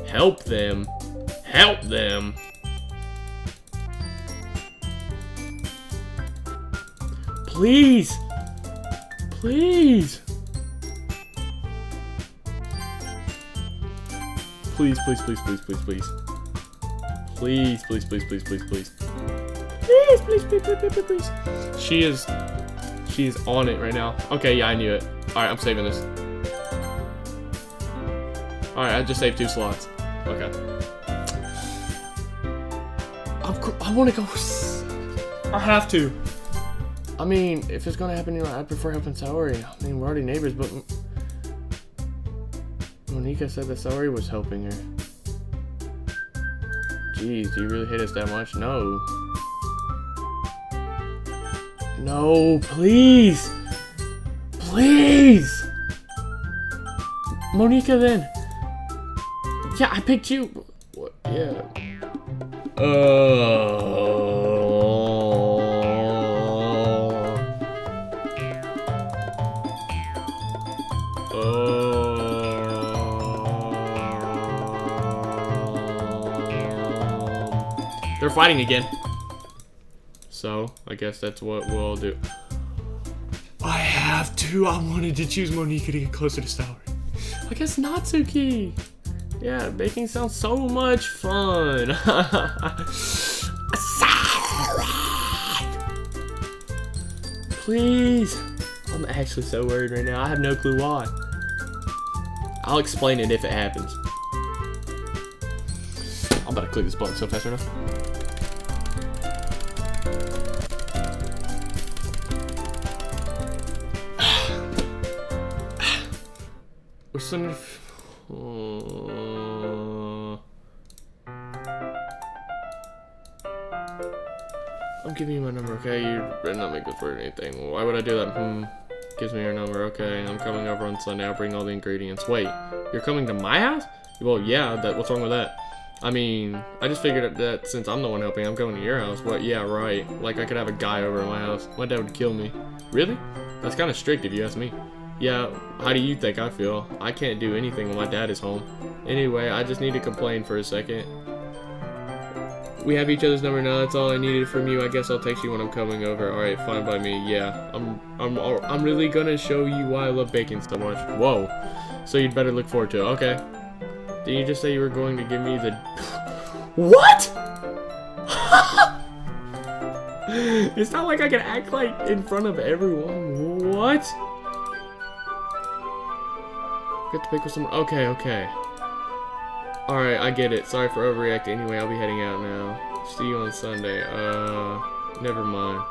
Help them. Help them. Please. Please. Please. Please. She is on it right now. Okay, yeah, I knew it. Alright, I'm saving this. Alright, I just saved 2 slots. Okay. I want to go. I have to. I mean, if it's gonna happen, I'd prefer helping Saori. I mean, we're already neighbors, but Monika said that Saori was helping her. Jeez, do you really hate us that much? No. No, please! Please! Monika, then. Yeah, I picked you. What? Yeah. They're fighting again. So, I guess that's what we'll do. I have to. I wanted to choose Monika to get closer to Saori. I guess Natsuki. Yeah, baking sounds so much fun. Please. I'm actually so worried right now. I have no clue why. I'll explain it if it happens. I'm about to click this button so fast right now. What's the I'm giving you my number, okay? You better not make this word anything. Well, why would I do that? Gives me your number, okay? I'm coming over on Sunday. I'll bring all the ingredients. Wait, you're coming to my house? Well, yeah. What's wrong with that? I mean, I just figured that since I'm the one helping, I'm going to your house. What? Yeah, right. Like I could have a guy over at my house. My dad would kill me. Really? That's kind of strict if you ask me. Yeah, how do you think I feel? I can't do anything when my dad is home. Anyway, I just need to complain for a second. We have each other's number now. That's all I needed from you. I guess I'll text you when I'm coming over. All right, fine by me. Yeah, I'm really gonna show you why I love baking so much. Whoa. So you'd better look forward to it. Okay. Did you just say you were going to give me the? What? It's not like I can act like in front of everyone. What? Get to pick with someone. Okay. Alright, I get it. Sorry for overreacting. Anyway, I'll be heading out now. See you on Sunday. Never mind. I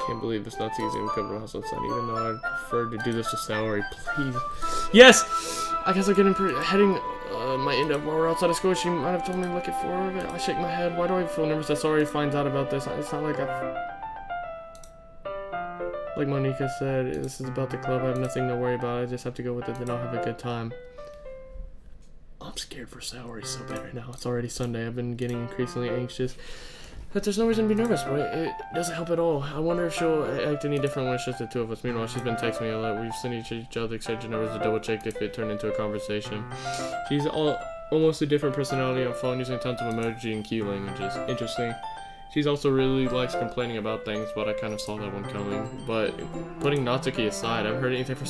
can't believe this Nazi's gonna come to my house on Sunday, even though I'd prefer to do this with Saori. Please. Yes! I guess I'm heading my end up while we're outside of school. She might have told me to look at 4 of it. I shake my head. Why do I feel nervous that Saori finds out about this? It's not like like Monika said, this is about the club. I have nothing to worry about. I just have to go with it, then I'll have a good time. I'm scared for Saori so bad right now. It's already Sunday. I've been getting increasingly anxious. But there's no reason to be nervous, right? It doesn't help at all. I wonder if she'll act any different when it's just the 2 of us. Meanwhile, she's been texting me a lot. We've sent each other exchanging numbers to double check if it turned into a conversation. She's almost a different personality on phone, using tons of emoji and key languages. Interesting. She's also really likes complaining about things, but I kind of saw that one coming. But putting Natsuki aside, I haven't heard anything from...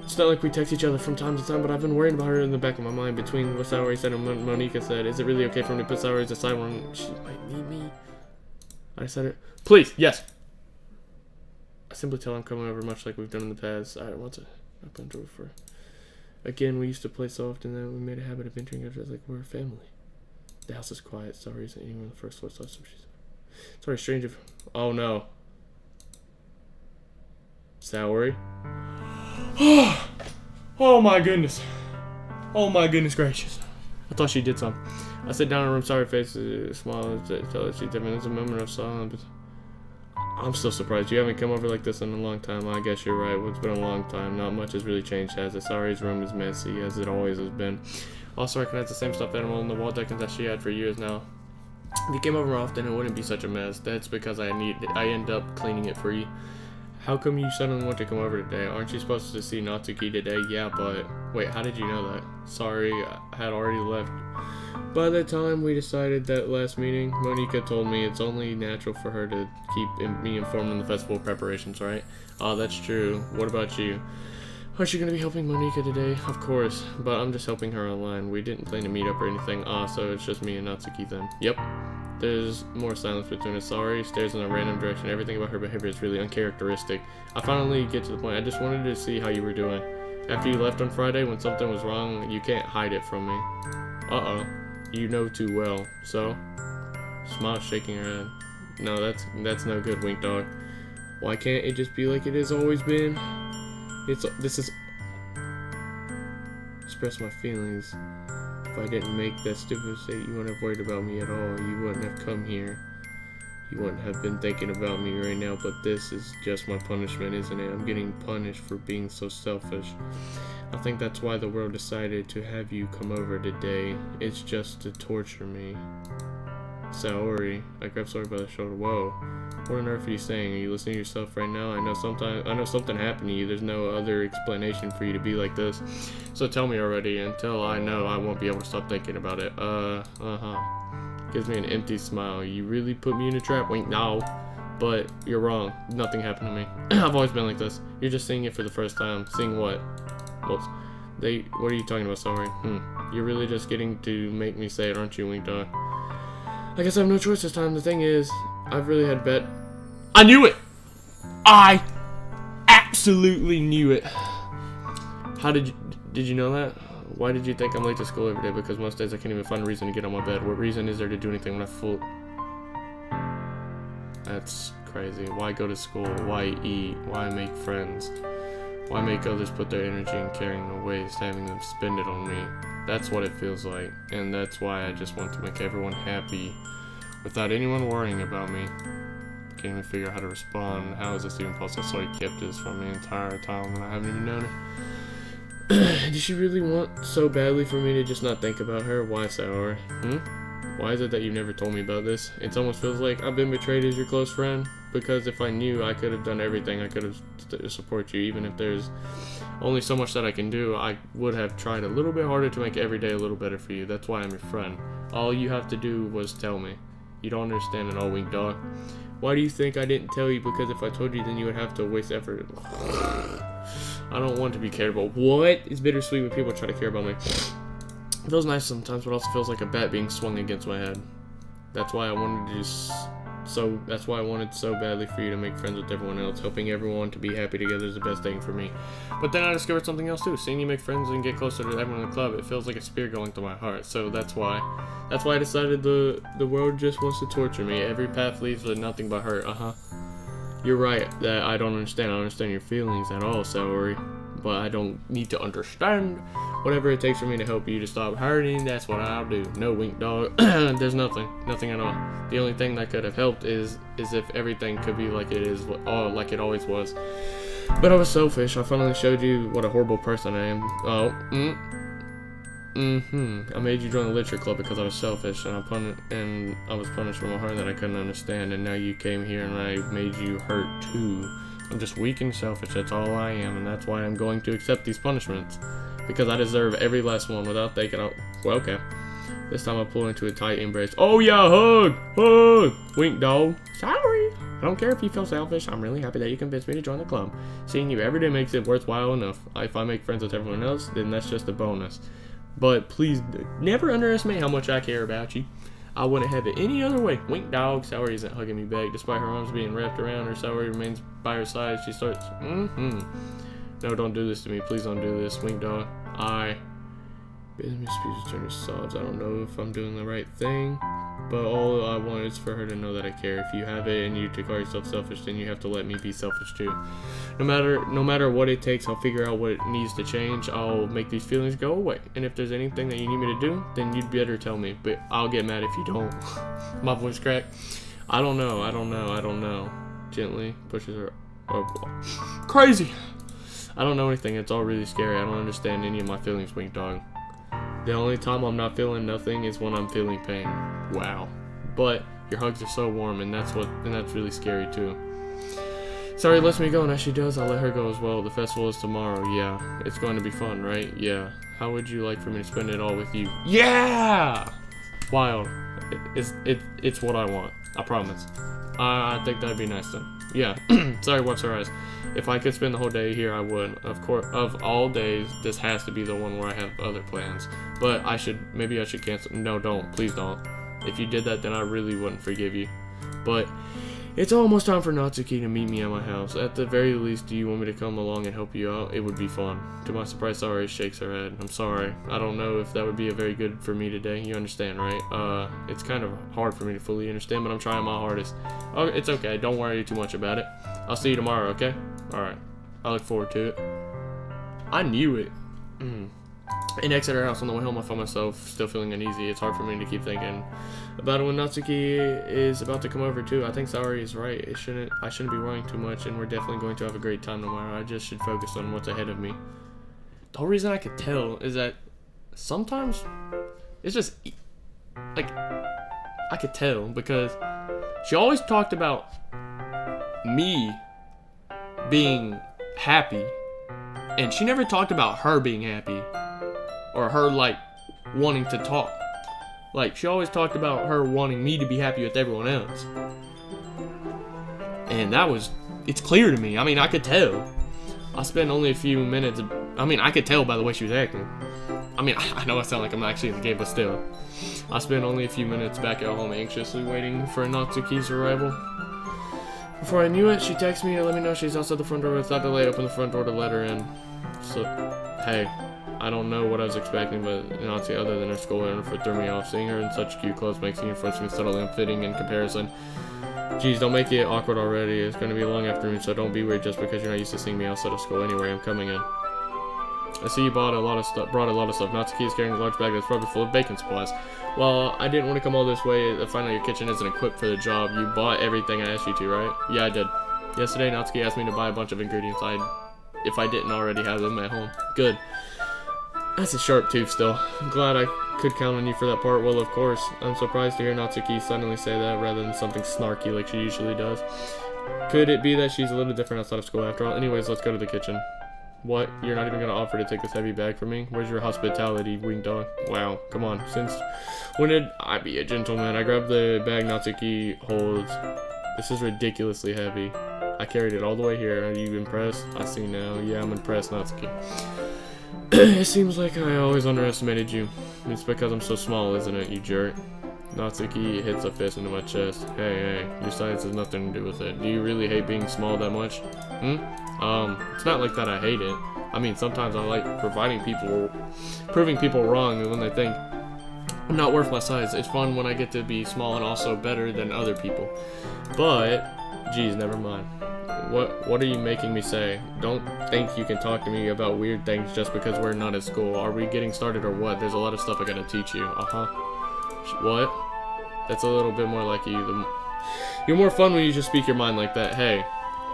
It's not like we text each other from time to time, but I've been worrying about her in the back of my mind between what Saori said and what Monika said. Is it really okay for me to put Saori aside when she might need me? I said it. Please, yes. I simply tell her I'm coming over, much like we've done in the past. I want to open the door for... Again, we used to play so often that we made a habit of entering each other like we're a family. The house is quiet. Sorry, isn't anyone on the first floor? Sorry, stranger. Oh no. Saori. Oh my goodness. Oh my goodness gracious. I thought she did something. I sit down in the room, sorry face, smile, tell her she's different. It's a moment of silence, but I'm still surprised. You haven't come over like this in a long time. I guess you're right. It's been a long time. Not much has really changed, has it? Saori's room is messy, as it always has been. Also recognize the same stuffed animal in the wall decorations that she had for years now. If you came over more often, it wouldn't be such a mess. That's because I end up cleaning it for you. How come you suddenly want to come over today? Aren't you supposed to see Natsuki today? Yeah, but... Wait, how did you know that? Sorry, I had already left. By the time we decided that last meeting, Monika told me it's only natural for her to keep me informed on the festival preparations, right? Oh, that's true. What about you? Aren't you going to be helping Monika today? Of course, but I'm just helping her online. We didn't plan to meet up or anything. So it's just me and Natsuki then. Yep. There's more silence between us. Saori stares in a random direction. Everything about her behavior is really uncharacteristic. I finally get to the point. I just wanted to see how you were doing. After you left on Friday, when something was wrong, you can't hide it from me. Uh-oh. You know too well. So? Smile, shaking her head. No, that's no good, Wink Dog. Why can't it just be like it has always been? This is... Express my feelings. If I didn't make that stupid mistake, you wouldn't have worried about me at all. You wouldn't have come here. You wouldn't have been thinking about me right now, but this is just my punishment, isn't it? I'm getting punished for being so selfish. I think that's why the world decided to have you come over today. It's just to torture me. Saori. I grabbed Saori by the shoulder. Whoa. What on earth are you saying? Are you listening to yourself right now? I know something happened to you. There's no other explanation for you to be like this. So tell me already. Until I know, I won't be able to stop thinking about it. Gives me an empty smile. You really put me in a trap? Wink, no. But you're wrong. Nothing happened to me. I've always been like this. You're just seeing it for the first time. Seeing what? Whoops. What are you talking about, Saori? You're really just getting to make me say it, aren't you, Wink Dog? I guess I have no choice this time. The thing is, I've really had bet. I knew it! I absolutely knew it. How did you know that? Why did you think I'm late to school every day? Because most days I can't even find a reason to get on my bed. What reason is there to do anything when I'm full? That's crazy. Why go to school? Why eat? Why make friends? Why make others put their energy in carrying the waste, having them spend it on me? That's what it feels like, and that's why I just want to make everyone happy without anyone worrying about me. Can't even figure out how to respond. How is this even possible? So he kept this from the entire time and I haven't even known her. Did she really want so badly for me to just not think about her? Why, Saori? Why is it that you've never told me about this? It almost feels like I've been betrayed as your close friend. Because if I knew, I could have done everything. I could have support you. Even if there's only so much that I can do, I would have tried a little bit harder to make every day a little better for you. That's why I'm your friend. All you have to do was tell me. You don't understand at all, Wink Dog. Why do you think I didn't tell you? Because if I told you, then you would have to waste effort. I don't want to be cared about. What? It's bittersweet when people try to care about me. It feels nice sometimes, but also feels like a bat being swung against my head. That's why I wanted so badly for you to make friends with everyone else. Helping everyone to be happy together is the best thing for me. But then I discovered something else too. Seeing you make friends and get closer to everyone in the club, it feels like a spear going through my heart. So that's why I decided the world just wants to torture me. Every path leads to nothing but hurt. You're right that I don't understand. I don't understand your feelings at all, Saori. But I don't need to understand. Whatever it takes for me to help you to stop hurting, that's what I'll do. No, Wink Dog. There's nothing at all. The only thing that could have helped is if everything could be like it is, like it always was. But I was selfish. I finally showed you what a horrible person I am. I made you join the literature club because I was selfish, and I was punished from a heart that I couldn't understand. And now you came here, and I made you hurt too. I'm just weak and selfish, that's all I am, and that's why I'm going to accept these punishments. Because I deserve every last one without thinking, oh, well, okay. This time I'll pull into a tight embrace. Oh yeah, hug! Hug! Wink, dog. Sorry. I don't care if you feel selfish. I'm really happy that you convinced me to join the club. Seeing you every day makes it worthwhile enough. If I make friends with everyone else, then that's just a bonus. But please, never underestimate how much I care about you. I wouldn't have it any other way. Wink, dog. Saori isn't hugging me back. Despite her arms being wrapped around her, Saori remains by her side. She starts, No, don't do this to me. Please don't do this. Wink, dog. Business speeches turn to sobs. I don't know if I'm doing the right thing, but all I want is for her to know that I care. If you have it and you declare yourself selfish, then you have to let me be selfish too. No matter what it takes, I'll figure out what needs to change. I'll make these feelings go away. And if there's anything that you need me to do, then you'd better tell me. But I'll get mad if you don't. My voice cracked. I don't know. Gently pushes her. Oh, crazy. I don't know anything. It's all really scary. I don't understand any of my feelings, Wink Dog. The only time I'm not feeling nothing is when I'm feeling pain. Wow. But your hugs are so warm, and that's really scary too. Saori lets me go, and as she does, I'll let her go as well. The festival is tomorrow. Yeah. It's going to be fun, right? Yeah. How would you like for me to spend it all with you? Yeah! Wild. It's what I want. I promise. I think that'd be nice then. Yeah. Saori wipes her eyes. If I could spend the whole day here, I would. Of course, of all days, this has to be the one where I have other plans. But maybe I should cancel. No, don't. Please don't. If you did that, then I really wouldn't forgive you. But it's almost time for Natsuki to meet me at my house. At the very least, do you want me to come along and help you out? It would be fun. To my surprise, Saori shakes her head. I'm sorry. I don't know if that would be a very good for me today. You understand, right? It's kind of hard for me to fully understand, but I'm trying my hardest. Oh, it's okay. Don't worry too much about it. I'll see you tomorrow, okay? Alright. I look forward to it. I knew it. In Exeter House on the way home, I find myself still feeling uneasy. It's hard for me to keep thinking about it when Natsuki is about to come over too. I think Saori is right. I shouldn't be worrying too much, and we're definitely going to have a great time tomorrow. I just should focus on what's ahead of me. The whole reason I could tell is that sometimes it's just like I could tell because she always talked about me being happy, and she never talked about her being happy or her like wanting to talk. Like she always talked about her wanting me to be happy with everyone else, and it's clear to me. I mean, I could tell. I spent only a few minutes. I could tell by the way she was acting. I know I sound like I'm actually in the game, but still. I spent only a few minutes back at home anxiously waiting for Natsuki's arrival. Before I knew it, she texted me to let me know she's outside the front door. Without delay, I opened the front door to let her in. So, hey, I don't know what I was expecting, but Natsuki, other than her school uniform, threw me off. Seeing her in such cute clothes makes the uniform seem subtly unfitting in comparison. Geez, don't make it awkward already. It's going to be a long afternoon, so don't be weird just because you're not used to seeing me outside of school. Anyway, I'm coming in. I see you brought a lot of stuff. Natsuki is carrying a large bag that's probably full of baking supplies. Well, I didn't want to come all this way to find out your kitchen isn't equipped for the job. You bought everything I asked you to, right? Yeah, I did. Yesterday, Natsuki asked me to buy a bunch of ingredients if I didn't already have them at home. Good. That's a sharp tooth still. I'm glad I could count on you for that part. Well, of course. I'm surprised to hear Natsuki suddenly say that rather than something snarky like she usually does. Could it be that she's a little different outside of school after all? Anyways, let's go to the kitchen. What? You're not even going to offer to take this heavy bag from me? Where's your hospitality, Wing Dog? Wow, come on. Since when did I be a gentleman? I grabbed the bag Natsuki holds. This is ridiculously heavy. I carried it all the way here. Are you impressed? I see now. Yeah, I'm impressed, Natsuki. It seems like I always underestimated you. It's because I'm so small, isn't it, you jerk? Natsuki hits a fist into my chest. Hey, your size has nothing to do with it. Do you really hate being small that much? It's not like that I hate it. Sometimes I like proving people wrong when they think I'm not worth my size. It's fun when I get to be small and also better than other people. But, geez, never mind. What are you making me say? Don't think you can talk to me about weird things just because we're not at school. Are we getting started or what? There's a lot of stuff I gotta teach you. What? That's a little bit more like you. You're more fun when you just speak your mind like that. Hey,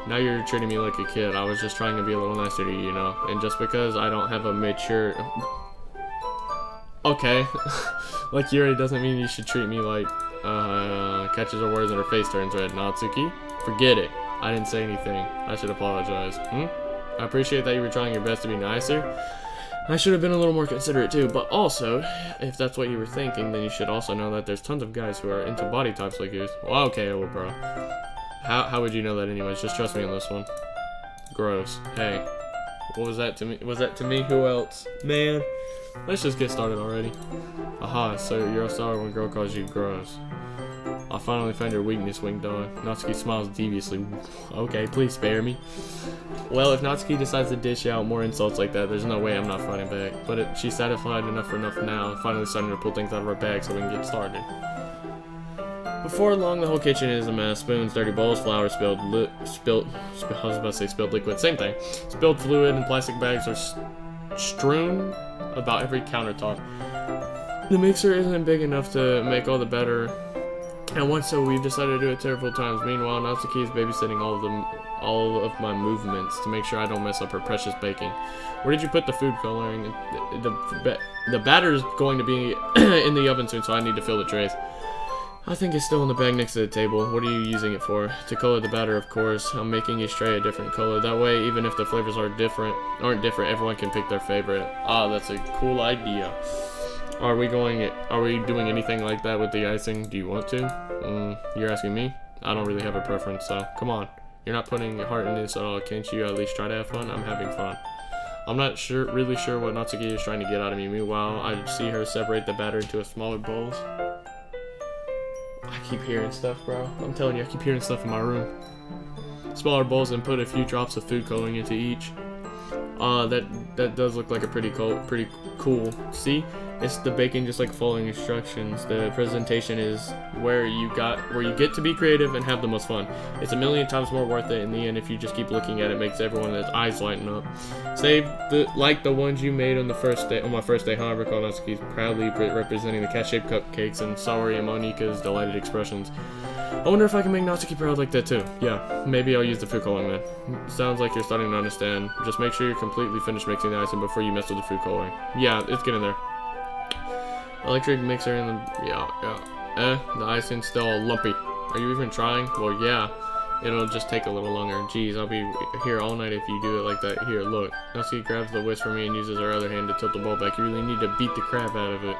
now you're treating me like a kid. I was just trying to be a little nicer to you, you know? And just because I don't have a mature... Okay. Like Yuri doesn't mean you should treat me like... catches her words and her face turns red. Natsuki? Forget it. I didn't say anything. I should apologize. I appreciate that you were trying your best to be nicer. I should have been a little more considerate too, but also, if that's what you were thinking, then you should also know that there's tons of guys who are into body types like yours. Well, okay, well, bro. How would you know that anyways? Just trust me on this one. Gross. Hey. What was that to me? Was that to me? Who else? Man. Let's just get started already. Aha, so you're sorry when a girl calls you gross. I finally found your weakness, Wing Dog. Natsuki smiles deviously. Okay, please spare me. Well, if Natsuki decides to dish out more insults like that, there's no way I'm not fighting back. But she's satisfied enough for enough now, finally starting to pull things out of her bag so we can get started. Before long, the whole kitchen is a mess. Spoons, dirty bowls, flour spilled, I was about to say spilled liquid, same thing. Spilled fluid and plastic bags are strewn about every countertop. The mixer isn't big enough to make all the batter at once, so we've decided to do it several times. Meanwhile, Natsuki is babysitting all of my movements to make sure I don't mess up her precious baking. Where did you put the food coloring? The batter is going to be in the oven soon, so I need to fill the trays. I think it's still in the bag next to the table. What are you using it for? To color the batter, of course. I'm making each tray a different color. That way, even if the flavors aren't different, everyone can pick their favorite. Ah, that's a cool idea. Are we doing anything like that with the icing? Do you want to? You're asking me? I don't really have a preference, so come on. You're not putting your heart into this at all. Can't you at least try to have fun? I'm having fun. I'm not really sure what Natsuki is trying to get out of me. Meanwhile, I see her separate the batter into smaller bowls. I keep hearing stuff, bro. I'm telling you, I keep hearing stuff in my room. Smaller bowls and put a few drops of food coloring into each. That does look like a pretty cool. See? It's the baking just like following instructions. The presentation is where you get to be creative and have the most fun. It's a million times more worth it in the end if you just keep looking at it. Makes everyone's eyes lighten up. Save like the ones you made on my first day, huh? Recall Natsuki's proudly representing the cat-shaped cupcakes and Saori and Monika's delighted expressions. I wonder if I can make Natsuki proud like that too. Yeah, maybe I'll use the food coloring then. Sounds like you're starting to understand. Just make sure you're completely finished mixing the icing before you mess with the food coloring. Yeah, it's getting there. Electric mixer and the icing's still all lumpy. Are you even trying? Well, yeah. It'll just take a little longer. Jeez, I'll be here all night if you do it like that. Here, look. Natsuki grabs the whisk from me and uses her other hand to tilt the bowl back. You really need to beat the crap out of it.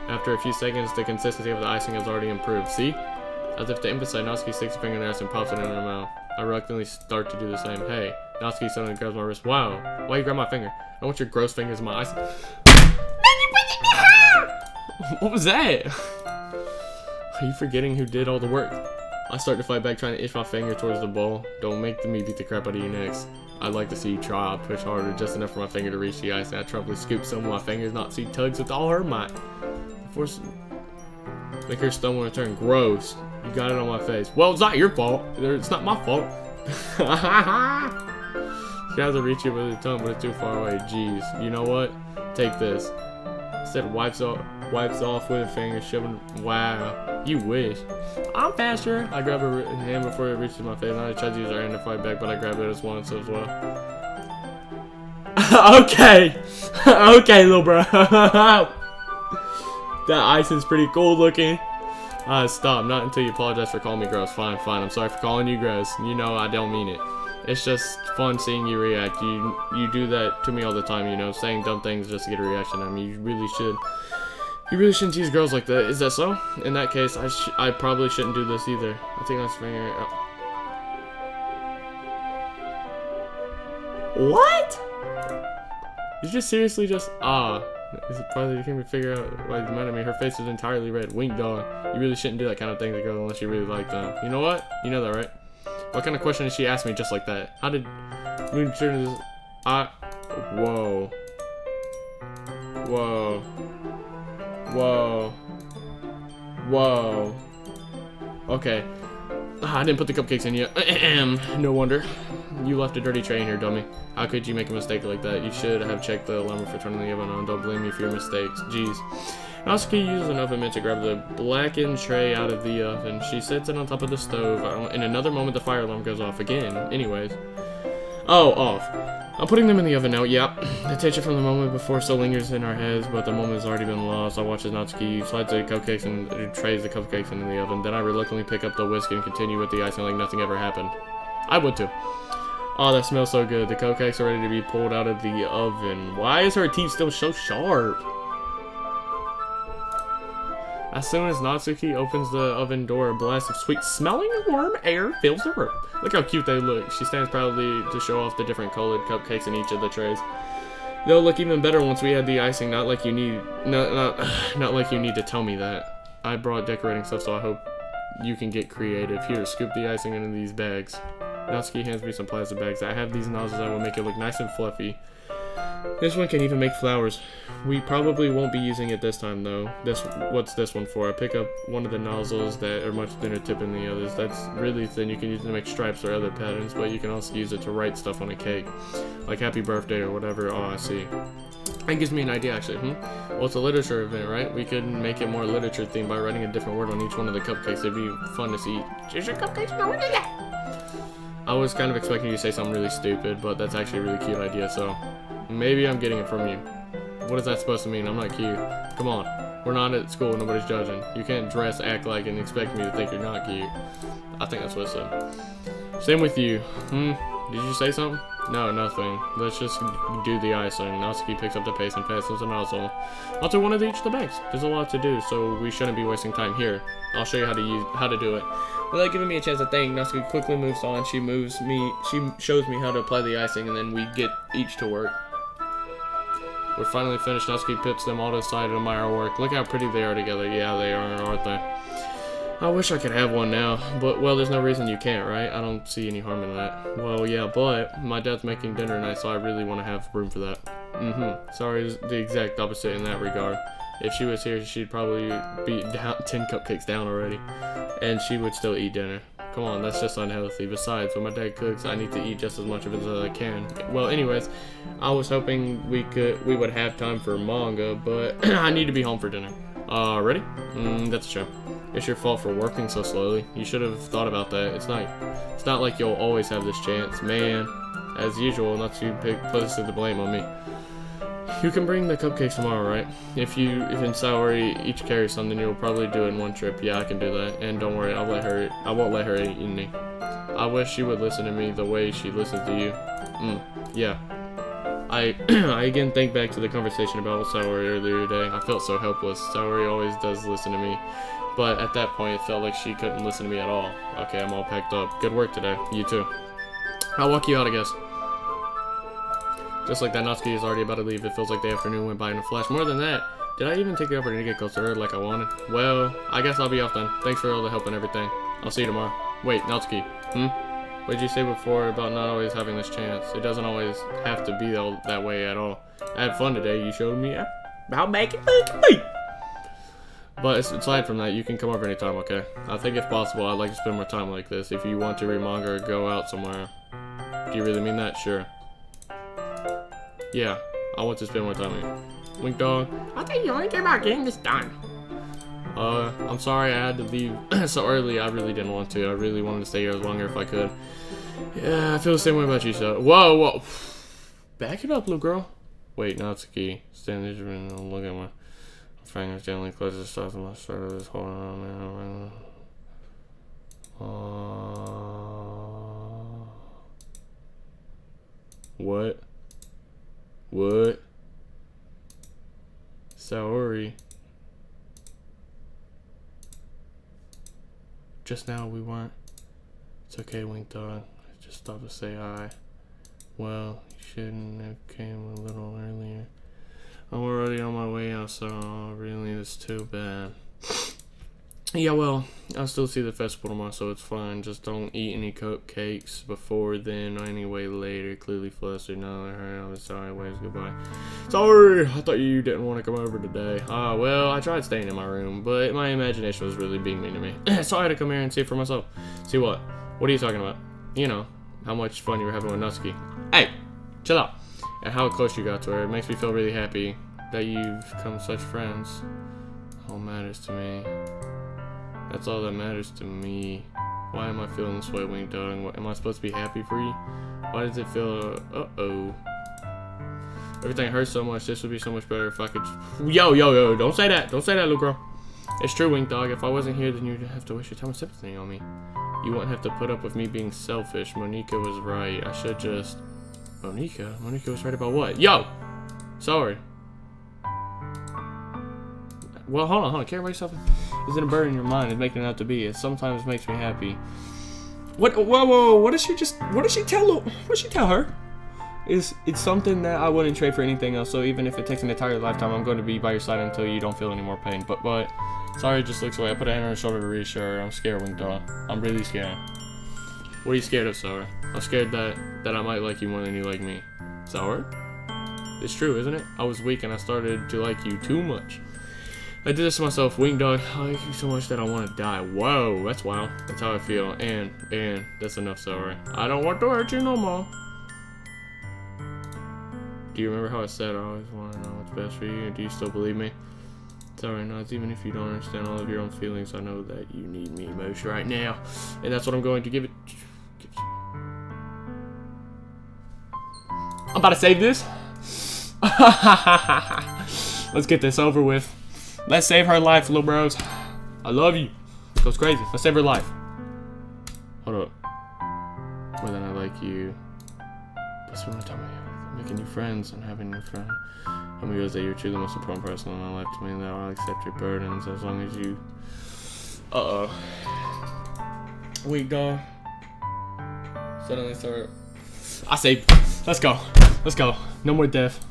After a few seconds, the consistency of the icing has already improved. See? As if to emphasize, Natsuki sticks a finger in her ass and pops it in her mouth. I reluctantly start to do the same. Hey. Natsuki suddenly grabs my wrist. Wow. Why you grab my finger? I want your gross fingers in my icing. What was that? Are you forgetting who did all the work? I start to fight back, trying to itch my finger towards the bowl. Don't make me beat the crap out of you next. I'd like to see you try. I'll push harder, just enough for my finger to reach the ice. I troubly scoop some of my fingers. Natsuki tugs with all her might. Make her stumble and turn. Gross. You got it on my face. Well, it's not your fault. It's not my fault. She tries to reach it with her tongue, but it's too far away. Jeez. You know what? Take this. Instead, wipes off with a finger, shoving. Wow, you wish. I'm faster. I grab her hand before it reaches my face. I try to use her hand to fight back, but I grab it as once as well. Okay, okay, little bro. That icing's pretty cool looking. Stop. Not until you apologize for calling me gross. Fine. I'm sorry for calling you gross. You know I don't mean it. It's just fun seeing you react. You do that to me all the time, you know, saying dumb things just to get a reaction. I mean, you really shouldn't tease girls like that. Is that so? In that case, I probably shouldn't do this either. I think that's finger. What? You just seriously just Is it probably you can't figure out why he's mad at me. Her face is entirely red. Wink, dog. You really shouldn't do that kind of thing to girls unless you really like them. You know what? You know that, right? What kind of question did she ask me just like that? How did Moon turn this? Whoa. Whoa. Whoa. Whoa. Okay. I didn't put the cupcakes in yet. No wonder. You left a dirty tray in here, dummy. How could you make a mistake like that? You should have checked the alarm for turning the oven on. Don't blame me for your mistakes. Jeez. Natsuki uses an oven mitt to grab the blackened tray out of the oven. She sets it on top of the stove. In another moment, the fire alarm goes off again. Anyways. Oh, off. I'm putting them in the oven now. Yep. The tension from the moment before still lingers in our heads, but the moment has already been lost. I watch as Natsuki slides the cupcakes and trays the cupcakes into the oven. Then I reluctantly pick up the whisk and continue with the icing like nothing ever happened. I would too. Oh, that smells so good. The cupcakes are ready to be pulled out of the oven. Why is her teeth still so sharp? As soon as Natsuki opens the oven door, a blast of sweet-smelling warm air fills the room. Look how cute they look. She stands proudly to show off the different colored cupcakes in each of the trays. They'll look even better once we add the icing. Not like you need to tell me that. I brought decorating stuff, so I hope you can get creative. Here, scoop the icing into these bags. Natsuki hands me some plastic bags. I have these nozzles that will make it look nice and fluffy. This one can even make flowers. We probably won't be using it this time though. What's this one for? I pick up one of the nozzles that are much thinner tip than the others. That's really thin. You can use it to make stripes or other patterns, but you can also use it to write stuff on a cake. Like happy birthday or whatever. Oh, I see. That gives me an idea actually. Well, it's a literature event, right? We could make it more literature themed by writing a different word on each one of the cupcakes. It'd be fun to see. Here's your cupcakes. I was kind of expecting you to say something really stupid, but that's actually a really cute idea, so maybe I'm getting it from you. What is that supposed to mean? I'm not cute. Come on. We're not at school. Nobody's judging. You can't dress, act like, and expect me to think you're not cute. I think that's what it said. Same with you. Did you say something? No, nothing. Let's just do the icing. Natsuki picks up the paste and fastens the nozzle onto one of each of the bags. There's a lot to do, so we shouldn't be wasting time here. I'll show you how to do it. Without giving me a chance to think, Natsuki quickly moves on. She shows me how to apply the icing, and then we get each to work. We're finally finished. Natsuki pips them all to the side and admire our work. Look how pretty they are together. Yeah, they are, aren't they? I wish I could have one now, but, well, there's no reason you can't, right? I don't see any harm in that. Well, yeah, but my dad's making dinner tonight, so I really want to have room for that. Sorry, is the exact opposite in that regard. If she was here, she'd probably be 10 cupcakes down already, and she would still eat dinner. Come on, that's just unhealthy. Besides, when my dad cooks, I need to eat just as much of it as I can. Well, anyways, I was hoping we would have time for manga, but I need to be home for dinner. Ready? That's a shame. It's your fault for working so slowly. You should have thought about that. It's not like you'll always have this chance. Man, as usual, Natsuki places the blame on me. You can bring the cupcakes tomorrow, right? If in Saori each carry something, you'll probably do it in one trip. Yeah, I can do that. And don't worry, I won't let her eat any. I wish she would listen to me the way she listens to you. Yeah. I again think back to the conversation about Saori earlier today. I felt so helpless. Saori always does listen to me, but at that point it felt like she couldn't listen to me at all. Okay, I'm all packed up. Good work today. You too. I'll walk you out, I guess. Just like that, Natsuki is already about to leave. It feels like the afternoon went by in a flash. More than that, did I even take the opportunity to get close to her like I wanted? Well, I guess I'll be off then. Thanks for all the help and everything. I'll see you tomorrow. Wait, Natsuki. What did you say before about not always having this chance? It doesn't always have to be that way at all. I had fun today. You showed me how making fun can be. But aside from that, you can come over anytime, okay? I think if possible, I'd like to spend more time like this. If you want to read manga or go out somewhere. Do you really mean that? Sure. Yeah, I want to spend more time with you. Wink dog. I think you only care about getting this done. I'm sorry I had to leave so early. I really didn't want to. I really wanted to stay here longer if I could. Yeah, I feel the same way about you, so. Whoa. Back it up, little girl. Wait, Natsuki. Stand there and look at my fingers gently close the stuff in my shirt. Just holding on, man. What? Saori. Just now we weren't. It's okay, Wink Dog. I just stopped to say hi. Well, you shouldn't have came a little earlier. I'm already on my way out, so really it's too bad. Yeah, well, I'll still see the festival tomorrow, so it's fine. Just don't eat any cupcakes before then or anyway later. Clearly flustered. No, I heard. I'm sorry. Waves goodbye. Sorry, I thought you didn't want to come over today. Well, I tried staying in my room, but my imagination was really being mean to me. So I had to come here and see it for myself. See what? What are you talking about? You know, how much fun you were having with Natsuki. Hey, chill out. And how close you got to her. It makes me feel really happy that you've become such friends. All matters to me. That's all that matters to me. Why am I feeling this way, Wink Dog? Am I supposed to be happy for you? Why does it feel... Uh-oh. Everything hurts so much. This would be so much better if I could... Yo. Don't say that. Don't say that, little girl. It's true, Wink Dog. If I wasn't here, then you'd have to waste your time with sympathy on me. You won't have to put up with me being selfish. Monica was right. I should just... Monica? Monica was right about what? Yo! Sorry. Well, hold on. Care about yourself. Isn't a burden in your mind. It's making it out to be. It sometimes makes me happy. What? Whoa. What did she tell her? It's something that I wouldn't trade for anything else. So even if it takes an entire lifetime, I'm going to be by your side until you don't feel any more pain. But sorry, just looks away. I put a hand on her shoulder to reassure her. I'm scared, Wing Dog. I'm really scared. What are you scared of, Sour? I'm scared that I might like you more than you like me. Sour? It's true, isn't it? I was weak and I started to like you too much. I did this to myself, Wing Dog. I like you so much that I want to die. Whoa, that's wild. That's how I feel. And that's enough, Sour. I don't want to hurt you no more. Do you remember how I said I always want to know what's best for you? Do you still believe me? Sorry, Nuts. Even if you don't understand all of your own feelings, I know that you need me most right now. And that's what I'm going to give it. I'm about to save this. Let's get this over with. Let's save her life, little bros. I love you. Goes crazy. Let's save her life. Hold up. More than I like you. That's what I'm talking about. Making new friends and having new friends. How many goes that you're truly the most important person in my life to me, that I'll accept your burdens as long as you... Weak Dog. Suddenly start... I say, let's go. Let's go. No more death.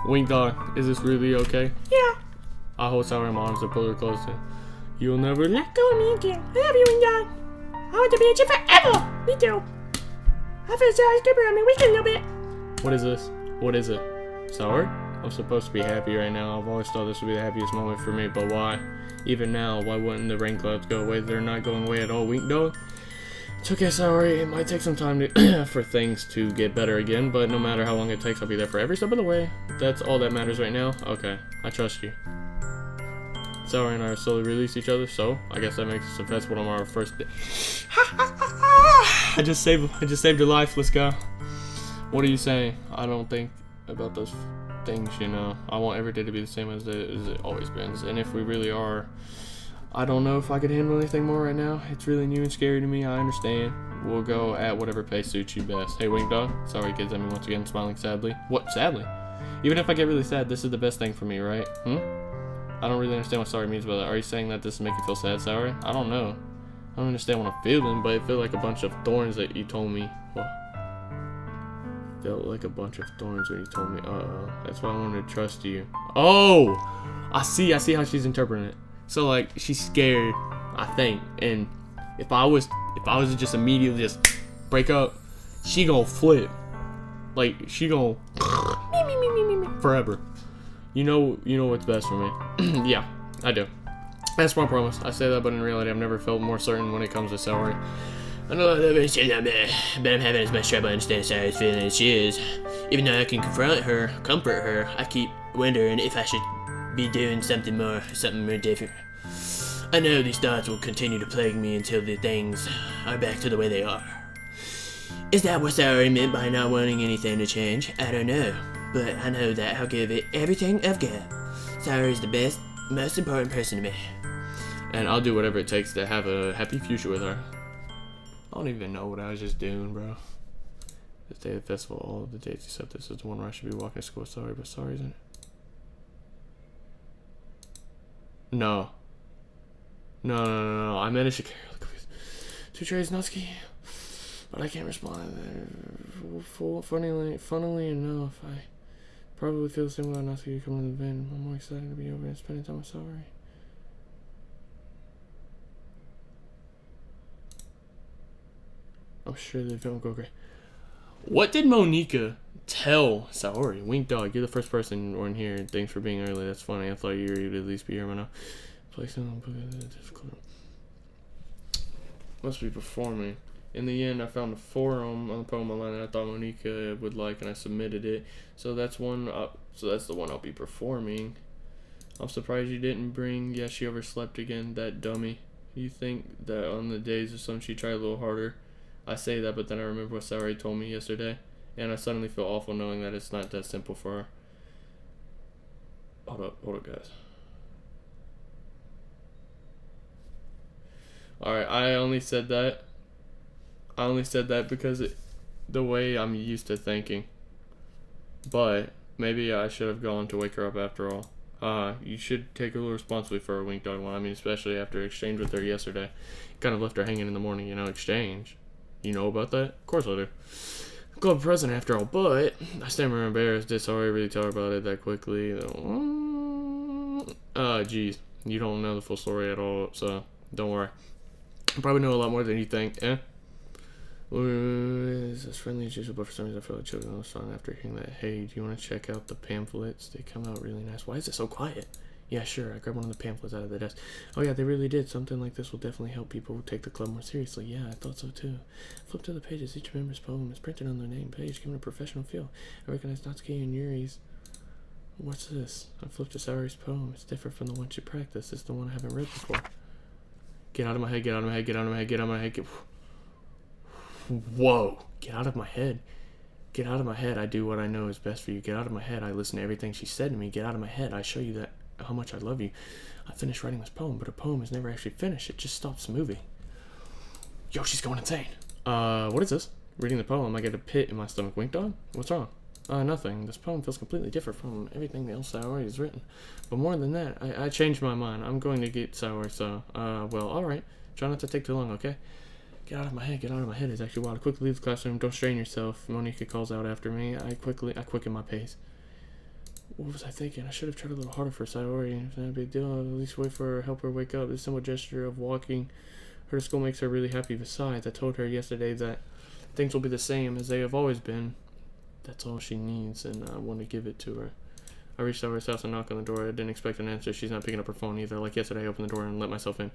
Wing Dog, is this really okay? Yeah. I hold Sour in my arms and pull her closer. You'll never let go of me again. I love you, Wing Dog. I want to be with you forever. Me too. I feel so stupid on me weekend a little bit. What is this? What is it? Sour? I'm supposed to be happy right now. I've always thought this would be the happiest moment for me, but why? Even now, why wouldn't the rain clouds go away? They're not going away at all, Wing Dog. It's okay, Sour. It might take some time to for things to get better again, but no matter how long it takes, I'll be there for every step of the way. That's all that matters right now. Okay, I trust you. Sour and I slowly release each other, so I guess that makes us successful on our first day. I just saved your life. Let's go. What are you saying? I don't think about those things, you know. I want every day to be the same as it always been. And if we really are, I don't know if I could handle anything more right now. It's really new and scary to me. I understand. We'll go at whatever pace suits you best. Hey, Wing Dog. Sorry, kids. I mean, once again, smiling sadly. What? Sadly? Even if I get really sad, this is the best thing for me, right? I don't really understand what sorry means by that. Are you saying that this make you feel sad, Sour? I don't know. I don't understand what I'm feeling, but it felt like a bunch of thorns that you told me. What? Felt like a bunch of thorns when you told me. That's why I wanted to trust you. Oh, I see how she's interpreting it. So like she's scared, I think, and if I was to just immediately just break up, she gonna flip. Like she gonna forever. You know what's best for me. Yeah, I do. That's my promise. I say that, but in reality, I've never felt more certain when it comes to Sour. I know that but I'm having as much trouble understanding Sour's feelings as she is. Even though I can comfort her, I keep wondering if I should be doing something more different. I know these thoughts will continue to plague me until the things are back to the way they are. Is that what Sour meant by not wanting anything to change? I don't know, but I know that I'll give it everything I've got. Sour is the best, most important person to me. And I'll do whatever it takes to have a happy future with her. I don't even know what I was just doing, bro. This day of the festival, all of the dates except this is the one where I should be walking to school. Sorry, but sorry, isn't it? No. No. I managed to carry two trays, Nutski. But I can't respond. Funnily enough, I probably feel the same way about Nutski coming to the van. I'm more excited to be over and spending time with Sorry. I'm sure they don't go great. What did Monica tell Saori? Wink Dog, you're the first person in here. Thanks for being early. That's funny. I thought you would at least be here by now. Must be performing. In the end, I found a forum on the poem online that I thought Monica would like, and I submitted it. So that's one. So that's the one I'll be performing. I'm surprised you didn't bring. Yeah, she overslept again. That dummy. You think that on the days or something she tried a little harder? I say that, but then I remember what Saori told me yesterday, and I suddenly feel awful knowing that it's not that simple for her. Hold up, guys. Alright, I only said that I only said that because the way I'm used to thinking. But maybe I should have gone to wake her up after all. You should take a little responsibility for a wink dog one. I mean, especially after exchange with her yesterday. Kind of left her hanging in the morning, exchange. You know about that? Of course I do. Club president after all, but I stand there embarrassed. Did sorry really tell her about it that quickly. Geez. You don't know the full story at all, so don't worry. I probably know a lot more than you think, Is this friendly as usual, but for some reason I feel like children on the song after hearing that. Hey, do you want to check out the pamphlets? They come out really nice. Why is it so quiet? Yeah, sure. I grabbed one of the pamphlets out of the desk. Oh yeah, they really did. Something like this will definitely help people take the club more seriously. Yeah, I thought so too. Flip to the pages. Each member's poem is printed on their name page, giving a professional feel. I recognize Natsuki and Yuri's. What's this? I flipped to Saori's poem. It's different from the one she practiced. It's the one I haven't read before. Get out of my head, get out of my head, get out of my head, get out of my head. Whoa. Get out of my head. Get out of my head. I do what I know is best for you. Get out of my head. I listen to everything she said to me. Get out of my head. I show you that how much I love you. I finished writing this poem, but a poem is never actually finished. It just stops moving. Yo, she's going insane. What is this? Reading the poem, I get a pit in my stomach. Wink dog? What's wrong? Nothing. This poem feels completely different from everything else Saori has written. But more than that, I changed my mind. I'm going to get Saori, so, well, alright. Try not to take too long, okay? Get out of my head. Get out of my head. It's actually wild. I quickly leave the classroom. Don't strain yourself. Monika calls out after me. I quicken my pace. What was I thinking? I should have tried a little harder for Saori. It's not a big deal. I'll at least wait for her, help her wake up. This simple gesture of walking her to school makes her really happy. Besides, I told her yesterday that things will be the same as they have always been. That's all she needs, and I want to give it to her. I reached Saori's house and knocked on the door. I didn't expect an answer. She's not picking up her phone either. Like yesterday, I opened the door and let myself in.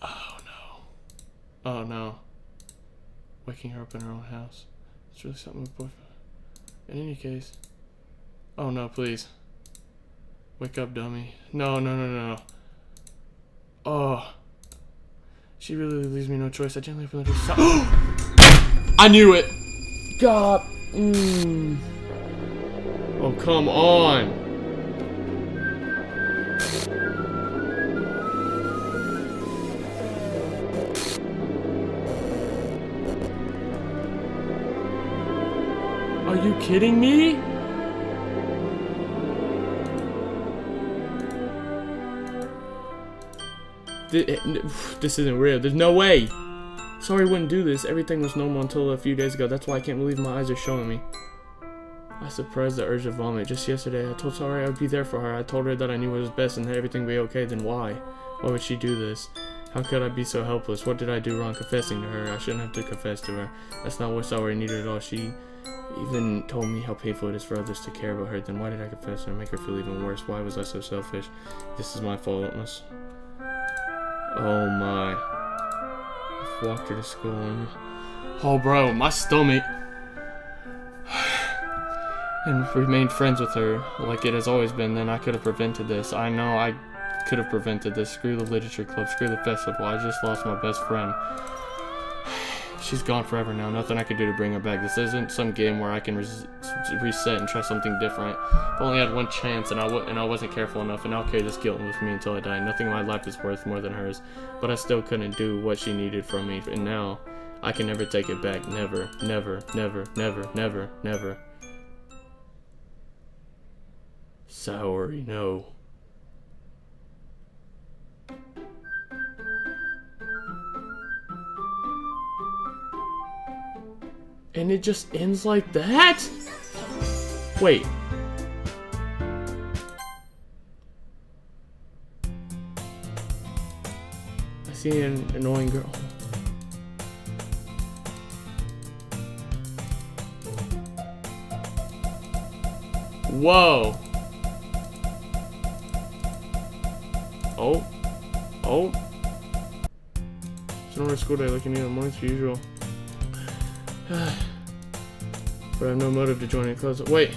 Oh no. Oh no. Waking her up in her own house. It's really something with boyfriend. In any case. Oh no, please. Wake up, dummy. No, no, no, no. Oh. She really leaves me no choice. I gently open the door. I knew it! God. Oh, come on. Are you kidding me? This isn't real. There's no way. Sorry, I wouldn't do this. Everything was normal until a few days ago. That's why I can't believe my eyes are showing me. I suppressed the urge to vomit. Just yesterday, I told Sorry I would be there for her. I told her that I knew what was best and that everything would be okay. Then why? Why would she do this? How could I be so helpless? What did I do wrong confessing to her? I shouldn't have to confess to her. That's not what Sorry needed at all. She even told me how painful it is for others to care about her. Then why did I confess to her and make her feel even worse? Why was I so selfish? This is my fault. Oh my. I've walked her to school and... Oh bro, my stomach. And remained friends with her like it has always been. Then I could have prevented this. I know I could have prevented this. Screw the literature club, screw the festival. I just lost my best friend. She's gone forever now. Nothing I can do to bring her back. This isn't some game where I can reset and try something different. I only had one chance, and I wasn't careful enough, and I'll carry this guilt with me until I die. Nothing in my life is worth more than hers, but I still couldn't do what she needed from me, and now I can never take it back. Never, never, never, never, never, never. Saori, no. And it just ends like that? Wait. I see an annoying girl. Whoa. Oh. Oh. It's another school day like you need in the mornings as usual. But I have no motive to join any clubs. Wait.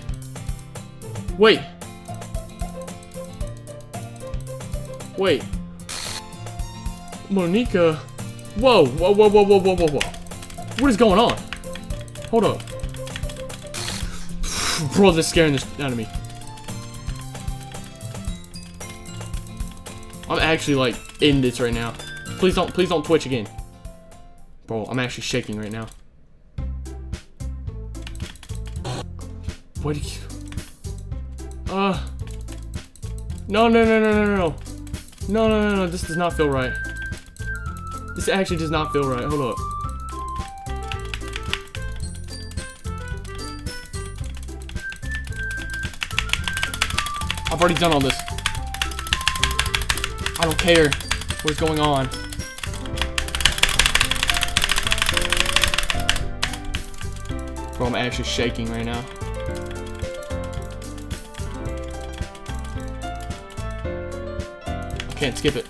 Wait. Wait. Monika. Whoa. Whoa, whoa, whoa, whoa, whoa, whoa, whoa. What is going on? Hold up. Bro, this is scaring the shit out of me. I'm actually like in this right now. Please don't twitch again. Bro, I'm actually shaking right now. What did you... No, no, no, no, no, no, no. No, no, no, no, this does not feel right. This actually does not feel right. Hold up. I've already done all this. I don't care what's going on. Bro, I'm actually shaking right now. I can't skip it.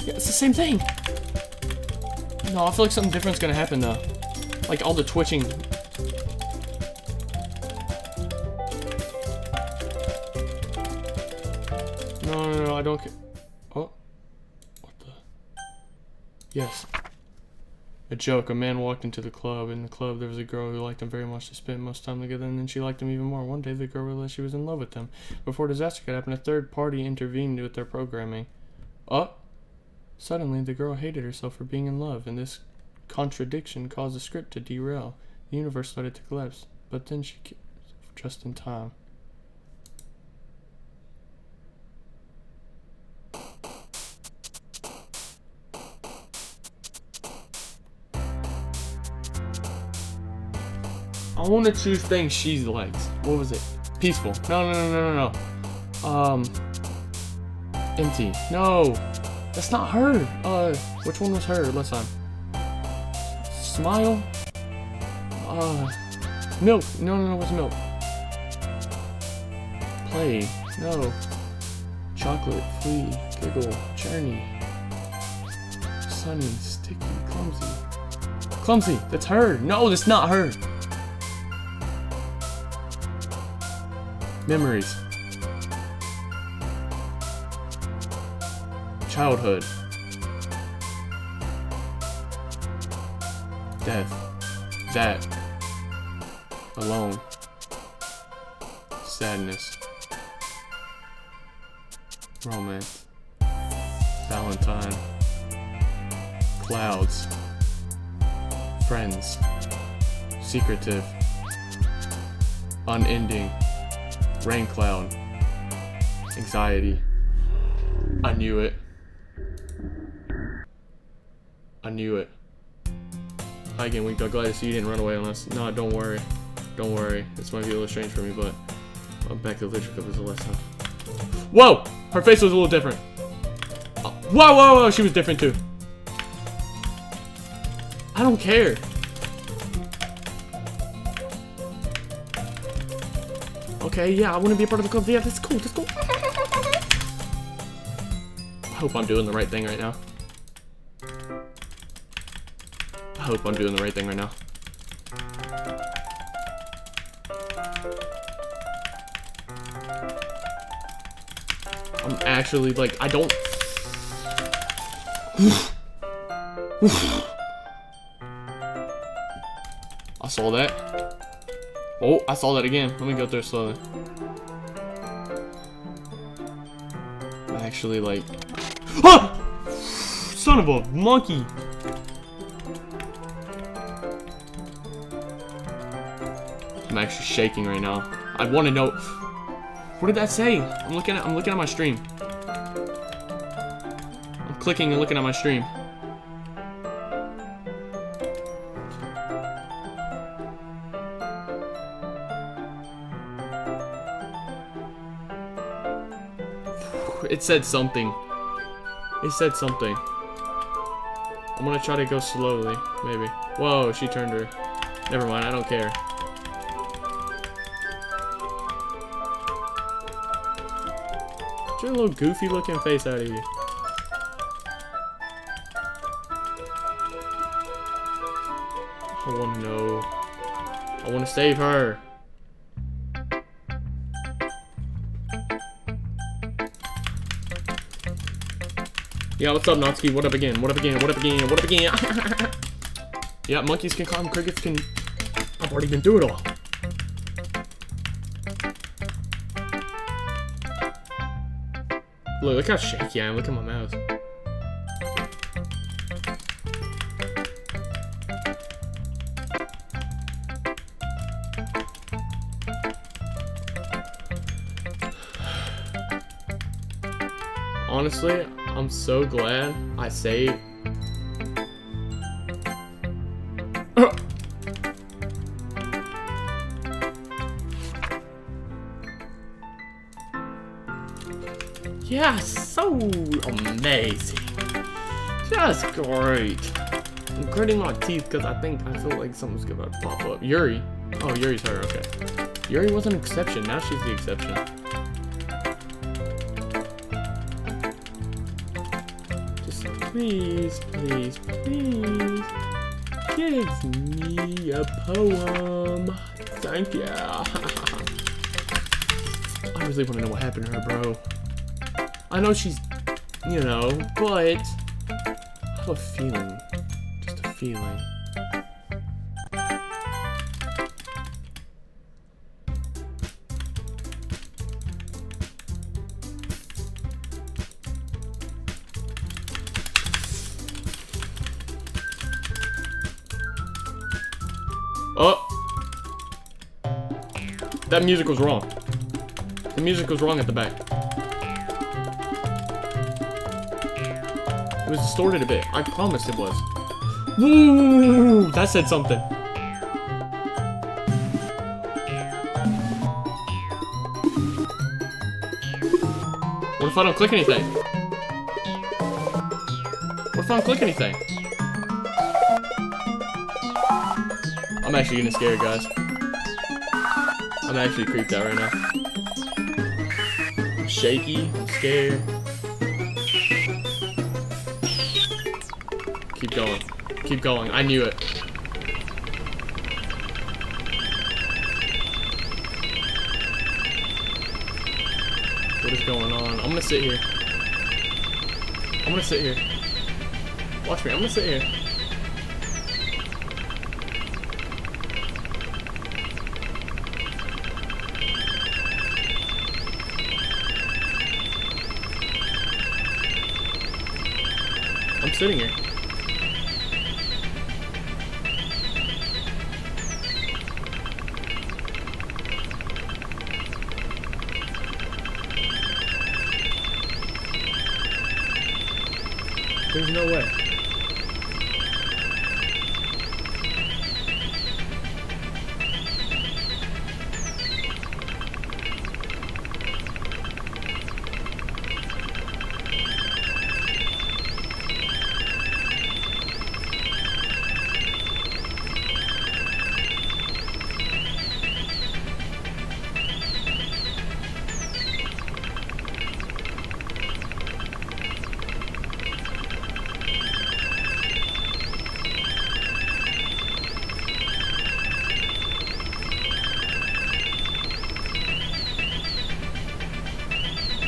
Yeah, it's the same thing. No, I feel like something different's gonna happen though. Like all the twitching. No, no, no, I don't care. Oh. What the? Yes. A joke. A man walked into the club. In the club, there was a girl who liked him very much. They spent most time together, and then she liked him even more. One day, the girl realized she was in love with him. Before disaster could happen, a third party intervened with their programming. Suddenly, the girl hated herself for being in love, and this contradiction caused the script to derail. The universe started to collapse, but then she killed herself just in time. I want to choose things she likes. What was it? Peaceful. No, no, no, no, no, no. Empty. No. That's not her. Which one was her last time? Smile? Milk. No, no, no, what's milk? Play. No. Chocolate. Flee. Giggle. Journey. Sunny. Sticky. Clumsy. Clumsy. That's her. No, that's not her. Memories. Childhood. Death. That. Alone. Sadness. Romance. Valentine. Clouds. Friends. Secretive. Unending. Rain cloud. Anxiety. I knew it. I knew it. Hi again, Week. I'm glad to see you didn't run away on us. No, don't worry. Don't worry. This might be a little strange for me, but I'm back to literature club as the last time. Whoa! Her face was a little different. Whoa, whoa, whoa! She was different too. I don't care. Okay, yeah, I want to be a part of the club. Yeah, that's cool. That's cool. I hope I'm doing the right thing right now. I hope I'm doing the right thing right now. I'm actually, like, I don't... I saw that. Oh, I saw that again. Let me go through it slowly. I'm actually, like... Ah! Son of a monkey! I'm actually shaking right now. I want to know... What did that say? I'm looking at my stream. I'm clicking and looking at my stream. It said something. It said something. I'm gonna try to go slowly, maybe. Whoa, she turned her. Never mind, I don't care. Get your little goofy looking face out of here. I wanna know. I wanna save her. Yeah, what's up, Natsuki? What up again? What up again? What up again? What up again? Yeah, monkeys can climb, crickets can... I've already been through it all. Look how shaky I am. Look at my mouse. Honestly, I'm so glad I saved. Yeah, so amazing. Just great. I'm gritting my teeth because I feel like something's about to pop up. Yuri. Oh, Yuri's her, okay. Yuri was an exception, now she's the exception. Just please, please, please. Give me a poem. Thank you. I really want to know what happened to her, bro. I know she's, you know, but I have a feeling. Just a feeling. Oh! That music was wrong. The music was wrong at the back. It was distorted a bit. I promised it was. Woo! That said something. What if I don't click anything? What if I don't click anything? I'm actually getting scared, guys. I'm actually creeped out right now. I'm shaky. I'm scared. Keep going. Keep going. I knew it. What is going on? I'm gonna sit here. I'm gonna sit here. Watch me. I'm gonna sit here. I'm sitting here. There's no way.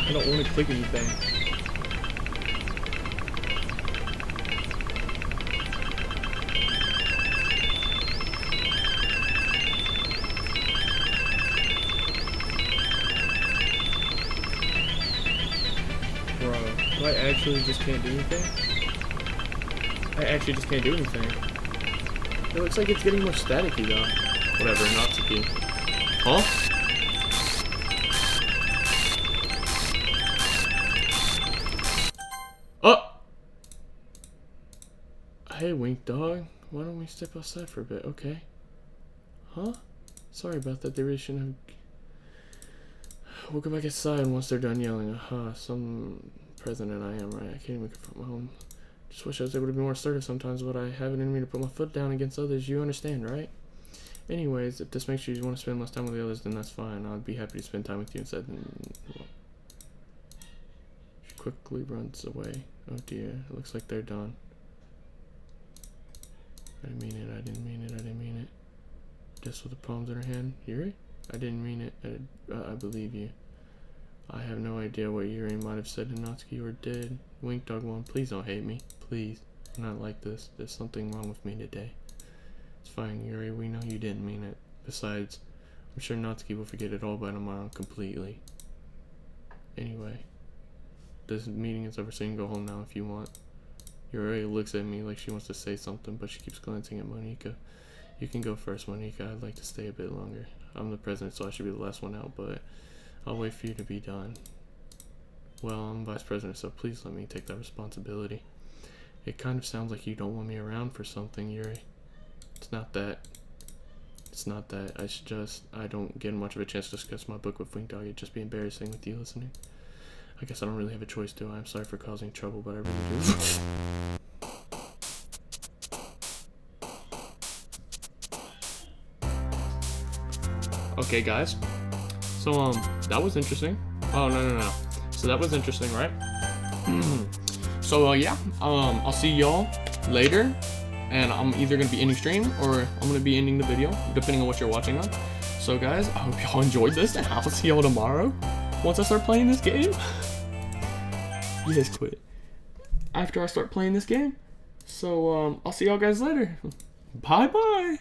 I don't want to click anything. Bro, I actually just can't do anything? I actually just can't do anything. It looks like it's getting more staticky though. Whatever, Natsuki. Huh? Oh! Hey, Wink Dog. Why don't we step outside for a bit? Okay. Huh? Sorry about that. They really shouldn't have... We'll go back inside once they're done yelling. Aha, some president I am, right? I can't even confront my home. Just wish I was able to be more assertive sometimes, but I have it in me to put my foot down against others. You understand, right? Anyways, if this makes you want to spend less time with the others, then that's fine. I'd be happy to spend time with you instead. She quickly runs away. Oh dear, it looks like they're done. I didn't mean it, I didn't mean it, I didn't mean it. Just with the palms in her hand. Yuri? I didn't mean it. I believe you. I have no idea what Yuri might have said to Natsuki or did. Wink Dog 1, please don't hate me. Please. I'm not like this. There's something wrong with me today. It's fine, Yuri. We know you didn't mean it. Besides, I'm sure Natsuki will forget it all by tomorrow completely. Anyway. this meeting is over, so you can go home now if you want. Yuri looks at me like she wants to say something, but she keeps glancing at Monica. You can go first, Monica. I'd like to stay a bit longer. I'm the president, so I should be the last one out, but I'll wait for you to be done. Well, I'm vice president, so please let me take that responsibility. It kind of sounds like you don't want me around for something, Yuri. It's not that. It's not that. I don't get much of a chance to discuss my book with Wing Dog. It'd just be embarrassing with you listening. I guess I don't really have a choice, do I? I'm sorry for causing trouble, but I really do. Okay, guys. So, that was interesting. Oh, no. So that was interesting, right? So, yeah. I'll see y'all later. And I'm either going to be ending stream or I'm going to be ending the video, depending on what you're watching on. So, guys, I hope y'all enjoyed this, and I'll see y'all tomorrow once I start playing this game. You guys quit. After I start playing this game. So, I'll see y'all guys later. Bye-bye.